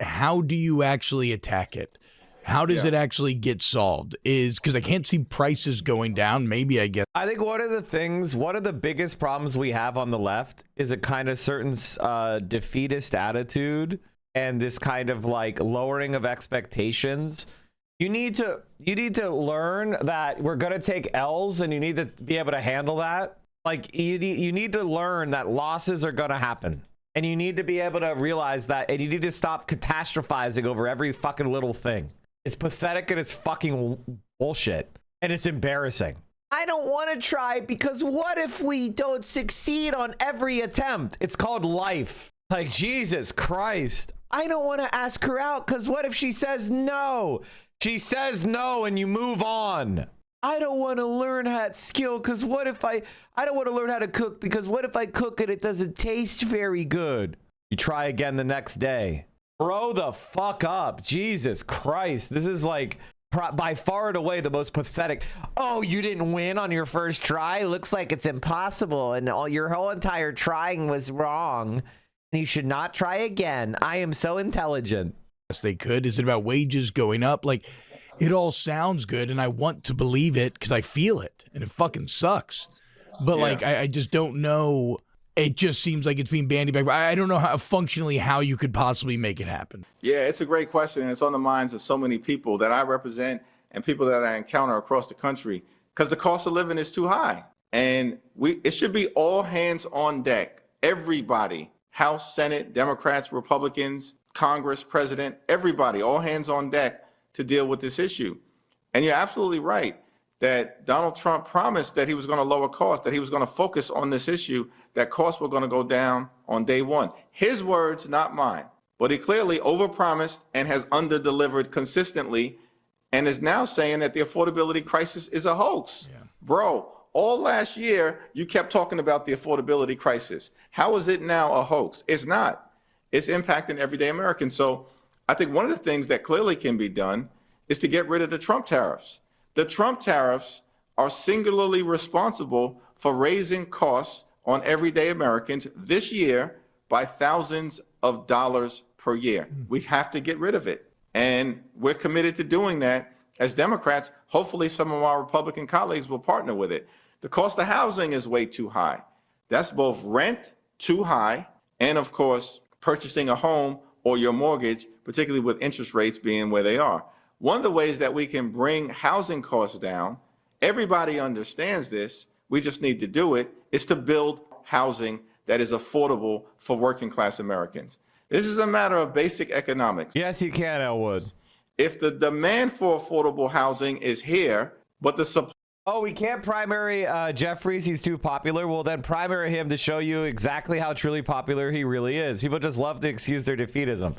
how do you actually attack it? How does it actually get solved? Is because I can't see prices going down. Maybe I guess. I think one of the biggest problems we have on the left is a kind of certain defeatist attitude and this kind of like lowering of expectations. You need to learn that we're going to take L's, and you need to be able to handle that. Like you need to learn that losses are going to happen. And you need to be able to realize that, and you need to stop catastrophizing over every fucking little thing. It's pathetic and it's fucking bullshit. And it's embarrassing. I don't want to try because what if we don't succeed on every attempt? It's called life. Like, Jesus Christ. I don't want to ask her out because what if she says no? She says no and you move on. I don't want to learn how to skill because what if I don't want to learn how to cook because what if I cook and it doesn't taste very good? You try again the next day. Grow the fuck up. Jesus Christ. This is like by far and away the most pathetic. Oh, you didn't win on your first try? Looks like it's impossible and your whole entire trying was wrong. You should not try again. I am so intelligent. Yes, they could. Is it about wages going up? Like, it all sounds good, and I want to believe it because I feel it, and it fucking sucks. But, like, I just don't know. It just seems like it's being bandied back. I don't know how you could possibly make it happen. Yeah, it's a great question, and it's on the minds of so many people that I represent and people that I encounter across the country because the cost of living is too high. And it should be all hands on deck. Everybody, House, Senate, Democrats, Republicans, Congress, President, everybody, all hands on deck to deal with this issue. And you're absolutely right that Donald Trump promised that he was going to lower costs, that he was going to focus on this issue, that costs were going to go down on day one. His words, not mine. But he clearly overpromised and has underdelivered consistently and is now saying that the affordability crisis is a hoax. Yeah. Bro, all last year, you kept talking about the affordability crisis. How is it now a hoax? It's not. It's impacting everyday Americans. So I think one of the things that clearly can be done is to get rid of the Trump tariffs. The Trump tariffs are singularly responsible for raising costs on everyday Americans this year by thousands of dollars per year. We have to get rid of it. And we're committed to doing that as Democrats. Hopefully some of our Republican colleagues will partner with it. The cost of housing is way too high. That's both rent, too high, and of course, purchasing a home or your mortgage, particularly with interest rates being where they are. One of the ways that we can bring housing costs down, everybody understands this, we just need to do it, is to build housing that is affordable for working class Americans. This is a matter of basic economics. Yes, you can, Elwood. If the demand for affordable housing is here, but the supply... Oh, we can't primary Jeffries. He's too popular. Well, then primary him to show you exactly how truly popular he really is. People just love to excuse their defeatism.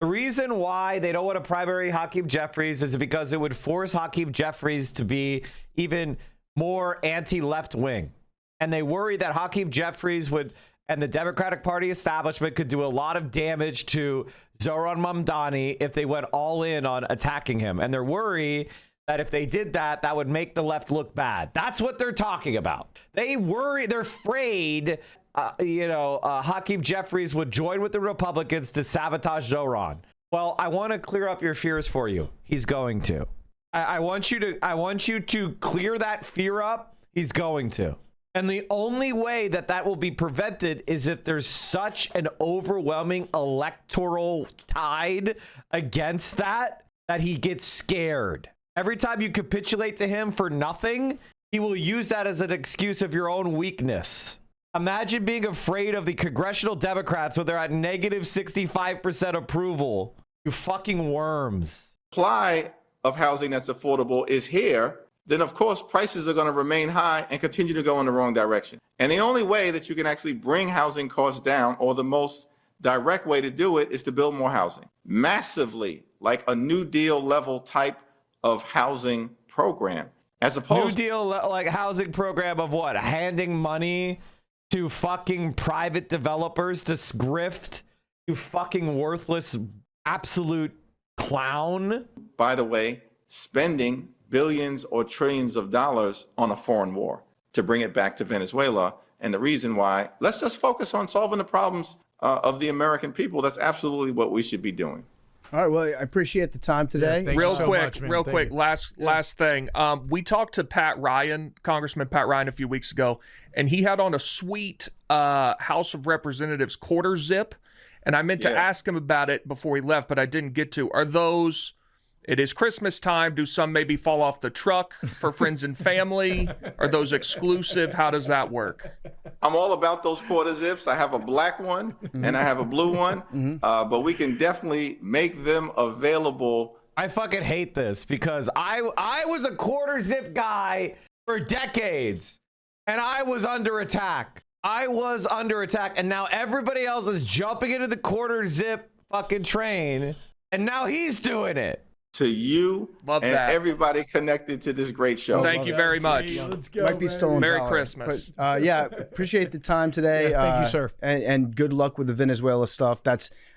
The reason why they don't want to primary Hakeem Jeffries is because it would force Hakeem Jeffries to be even more anti-left wing. And they worry that Hakeem Jeffries would, and the Democratic Party establishment could do a lot of damage to Zohran Mamdani if they went all in on attacking him. And they're worried that if they did that, that would make the left look bad. That's what they're talking about. They're afraid Hakeem Jeffries would join with the Republicans to sabotage Zoran. Well, I want to clear up your fears for you. He's going to. I want you to clear that fear up. He's going to. And the only way that will be prevented is if there's such an overwhelming electoral tide against that he gets scared. Every time you capitulate to him for nothing, he will use that as an excuse of your own weakness. Imagine being afraid of the congressional Democrats when they're at negative 65% approval. You fucking worms. Supply of housing that's affordable is here, then of course prices are going to remain high and continue to go in the wrong direction. And the only way that you can actually bring housing costs down, or the most direct way to do it, is to build more housing. Massively, like a New Deal level type of housing program. As opposed New Deal like housing program of what? Handing money to fucking private developers to grift, you fucking worthless absolute clown. By the way, spending billions or trillions of dollars on a foreign war to bring it back to Venezuela. And the reason why, let's just focus on solving the problems of the American people. That's absolutely what we should be doing. All right. Well, I appreciate the time today. Real quick. Last thing. We talked to Pat Ryan, Congressman Pat Ryan, a few weeks ago, and he had on a sweet House of Representatives quarter zip. And I meant to ask him about it before he left, but I didn't get to. Are those, it is Christmas time, do some maybe fall off the truck for friends and family? Are those exclusive? How does that work? I'm all about those quarter zips. I have a black one and I have a blue one, but we can definitely make them available. I fucking hate this because I was a quarter zip guy for decades and I was under attack. And now everybody else is jumping into the quarter zip fucking train, and now he's doing it. To you and everybody connected to this great show. Thank you very much. Might be stolen. Merry power. Christmas. But, appreciate the time today. Thank you, sir. And good luck with the Venezuela stuff.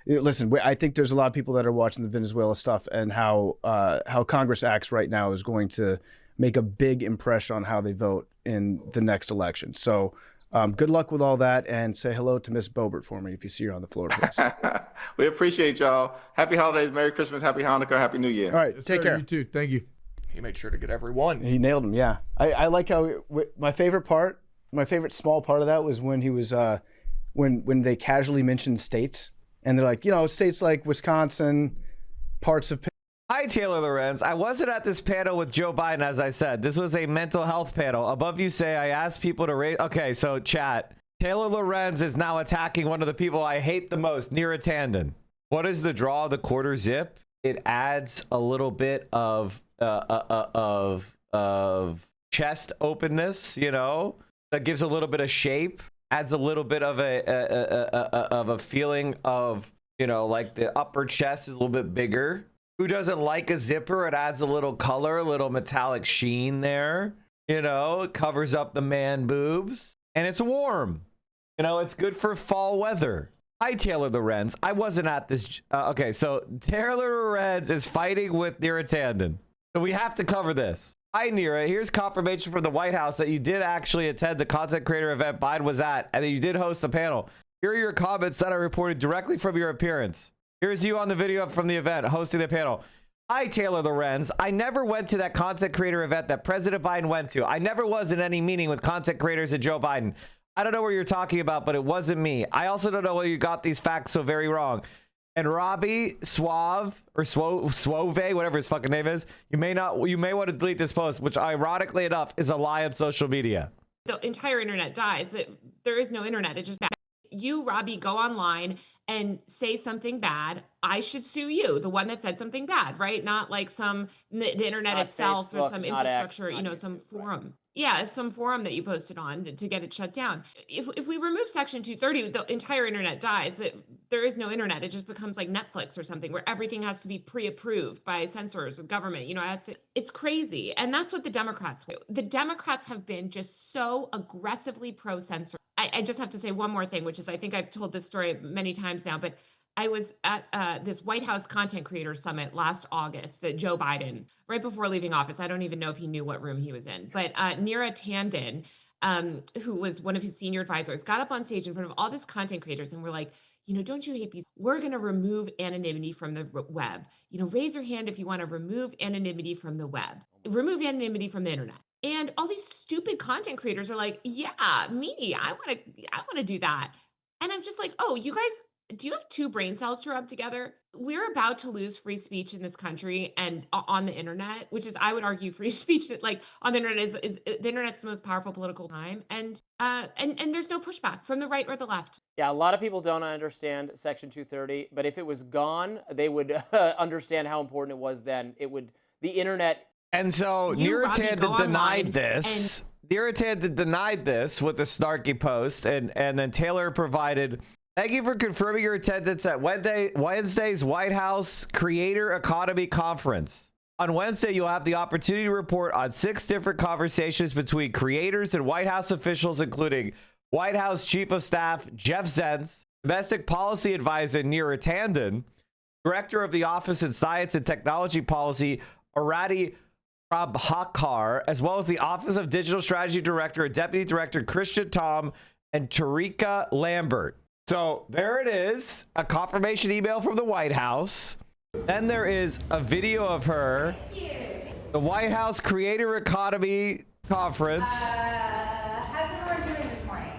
Listen, I think there's a lot of people that are watching the Venezuela stuff, and how Congress acts right now is going to make a big impression on how they vote in the next election. So good luck with all that, and say hello to Miss Boebert for me if you see her on the floor, please. We appreciate y'all. Happy holidays, Merry Christmas, Happy Hanukkah, Happy New Year. All right, take care. You too. Thank you. He made sure to get everyone. He nailed him. Yeah, I like how my favorite small part of that was when he was when they casually mentioned states, and they're like, states like Wisconsin, parts of. Hi, Taylor Lorenz. I wasn't at this panel with Joe Biden, as I said. This was a mental health panel. Above you say, I asked people to raise... Okay, so chat. Taylor Lorenz is now attacking one of the people I hate the most, Neera Tanden. What is the draw of the quarter zip? It adds a little bit of chest openness, that gives a little bit of shape, adds a little bit of a feeling of, like the upper chest is a little bit bigger. Who doesn't like a zipper? It adds a little color, a little metallic sheen there. It covers up the man boobs. And it's warm. It's good for fall weather. Hi, Taylor Lorenz. I wasn't at this. Okay, so Taylor Lorenz is fighting with Neera Tanden. So we have to cover this. Hi, Neera. Here's confirmation from the White House that you did actually attend the content creator event Biden was at, and that you did host the panel. Here are your comments that I reported directly from your appearance. Here's you on the video from the event, hosting the panel. Hi, Taylor Lorenz. I never went to that content creator event that President Biden went to. I never was in any meeting with content creators and Joe Biden. I don't know what you're talking about, but it wasn't me. I also don't know why you got these facts so very wrong. And Robbie Suave, or Suave, whatever his fucking name is, you may want to delete this post, which ironically enough is a lie on social media. The entire internet dies. That there is no internet. It just you, Robbie, go online and say something bad, I should sue you, the one that said something bad, right? Not like the internet not itself Facebook, or some infrastructure, some forum. Yeah, some forum that you posted on to get it shut down. If we remove Section 230, the entire internet dies. That there is no internet. It just becomes like Netflix or something where everything has to be pre-approved by censors, government. It's crazy. And that's what the Democrats do. The Democrats have been just so aggressively pro-censor. I just have to say one more thing, which is I think I've told this story many times now, but I was at this White House Content Creator Summit last August that Joe Biden, right before leaving office, I don't even know if he knew what room he was in, but Neera Tanden who was one of his senior advisors, got up on stage in front of all these content creators and were like, don't you hate these? We're going to remove anonymity from the web. Raise your hand if you want to remove anonymity from the web, remove anonymity from the internet. And all these stupid content creators are like, yeah, me, I want to do that. And I'm just like, oh, you guys, do you have two brain cells to rub together? We're about to lose free speech in this country and on the internet, which is, I would argue, free speech like on the internet is the internet's the most powerful political time. And there's no pushback from the right or the left. Yeah, a lot of people don't understand Section 230, but if it was gone, they would understand how important it was then. The internet. And so Neera Tanden denied this. Neera Tanden denied this with the snarky post, and then Taylor provided, thank you for confirming your attendance at Wednesday's White House Creator Economy Conference. On Wednesday, you'll have the opportunity to report on 6 different conversations between creators and White House officials, including White House Chief of Staff Jeff Zients, Domestic Policy Advisor Neera Tanden, Director of the Office of Science and Technology Policy Arati Prabhakar, as well as the Office of Digital Strategy Director and Deputy Director Christian Tom and Tarika Lambert. So there it is, a confirmation email from the White House. Then there is a video of her, the White House Creator Economy Conference. How's everyone doing this morning?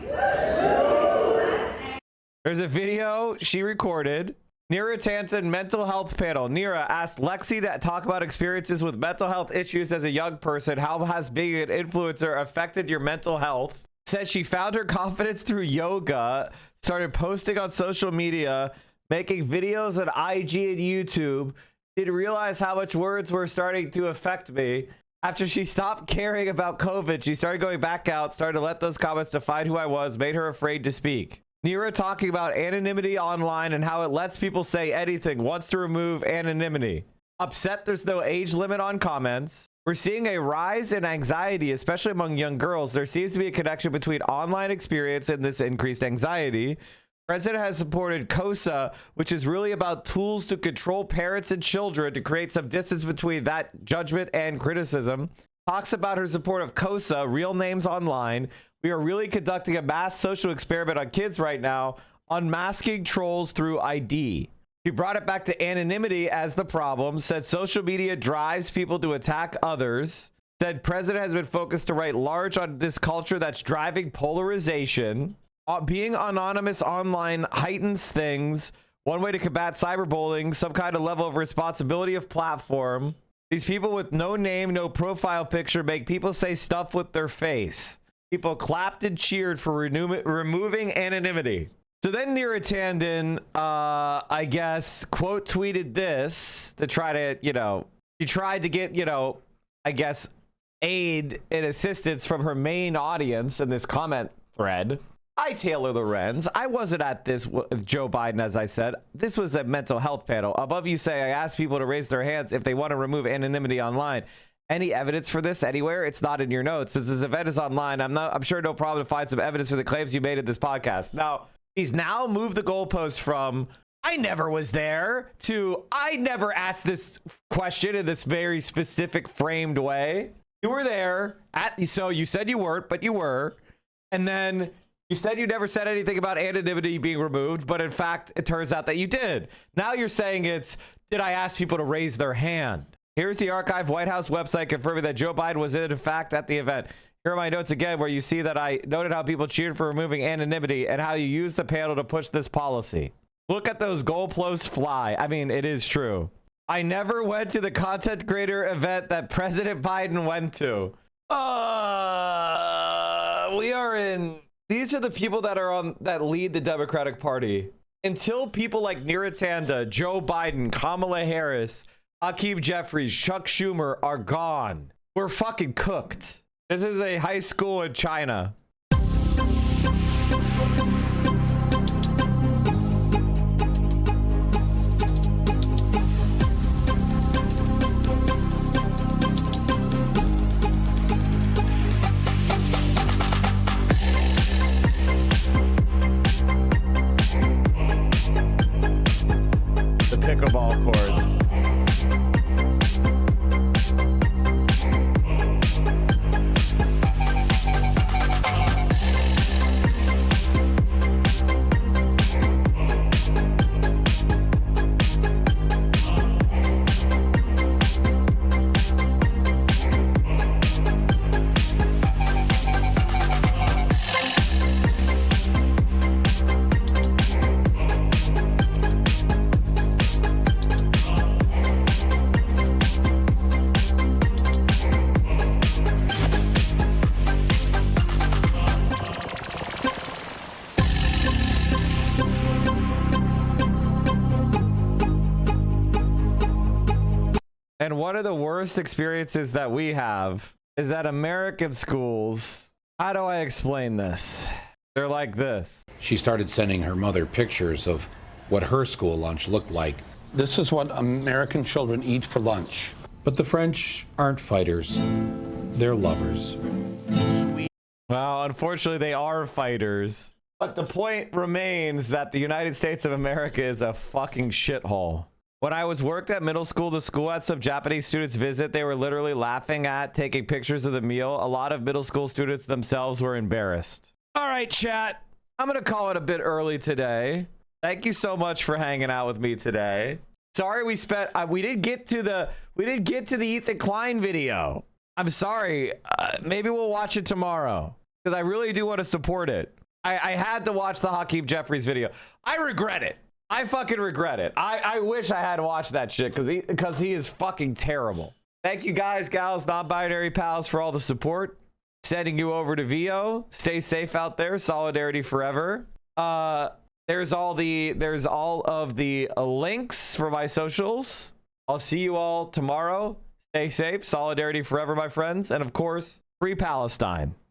There's a video she recorded. Neera Tanden mental health panel. Neera asked Lexi to talk about experiences with mental health issues as a young person. How has being an influencer affected your mental health? Said she found her confidence through yoga, started posting on social media, making videos on IG and YouTube. Didn't realize how much words were starting to affect me. After she stopped caring about COVID, she started going back out, started to let those comments define who I was, made her afraid to speak. Neera talking about anonymity online and how it lets people say anything, wants to remove anonymity. Upset there's no age limit on comments. We're seeing a rise in anxiety, especially among young girls. There seems to be a connection between online experience and this increased anxiety. President has supported COSA, which is really about tools to control parents and children to create some distance between that judgment and criticism. Talks about her support of COSA, Real Names Online. We are really conducting a mass social experiment on kids right now, unmasking trolls through ID. She brought it back to anonymity as the problem, said social media drives people to attack others, said president has been focused to write large on this culture that's driving polarization. Being anonymous online heightens things. One way to combat cyberbullying, some kind of level of responsibility of platform. These people with no name, no profile picture make people say stuff with their face. People clapped and cheered for removing anonymity. So then Neera Tanden, I guess, quote tweeted this to try to, she tried to get, I guess, aid and assistance from her main audience in this comment thread. I, Taylor Lorenz, I wasn't at this with Joe Biden, as I said. This was a mental health panel. Above you say, I asked people to raise their hands if they want to remove anonymity online. Any evidence for this anywhere? It's not in your notes. Since this event is online, I'm sure no problem to find some evidence for the claims you made in this podcast. Now, he's now moved the goalpost from I never was there to I never asked this question in this very specific framed way. You were there so you said you weren't, but you were. And then you said you never said anything about anonymity being removed, but in fact, it turns out that you did. Now you're saying did I ask people to raise their hand? Here's the archived White House website confirming that Joe Biden was in fact at the event. Here are my notes again, where you see that I noted how people cheered for removing anonymity and how you used the panel to push this policy. Look at those goalposts fly. I mean, it is true. I never went to the content creator event that President Biden went to. These are the people that lead the Democratic Party. Until people like Neera Tanden, Joe Biden, Kamala Harris, Hakeem Jeffries, Chuck Schumer are gone, we're fucking cooked. This is a high school in China. The pickleball courts. one of the worst experiences that we have is that American schools, how do I explain this? They're like this. She started sending her mother pictures of what her school lunch looked like. This is what American children eat for lunch. But the French aren't fighters. They're lovers. Well, unfortunately, they are fighters. But the point remains that the United States of America is a fucking shithole. When I worked at middle school, the school had some Japanese students visit. They were literally laughing at taking pictures of the meal. A lot of middle school students themselves were embarrassed. All right, chat. I'm going to call it a bit early today. Thank you so much for hanging out with me today. Sorry we didn't get to the Ethan Klein video. I'm sorry. Maybe we'll watch it tomorrow because I really do want to support it. I had to watch the Hakeem Jeffries video. I regret it. I fucking regret it. I wish I had watched that shit because he is fucking terrible. Thank you guys, gals, non-binary pals for all the support. Sending you over to VO. Stay safe out there. Solidarity forever. There's all of the links for my socials. I'll see you all tomorrow. Stay safe. Solidarity forever, my friends. And of course, free Palestine.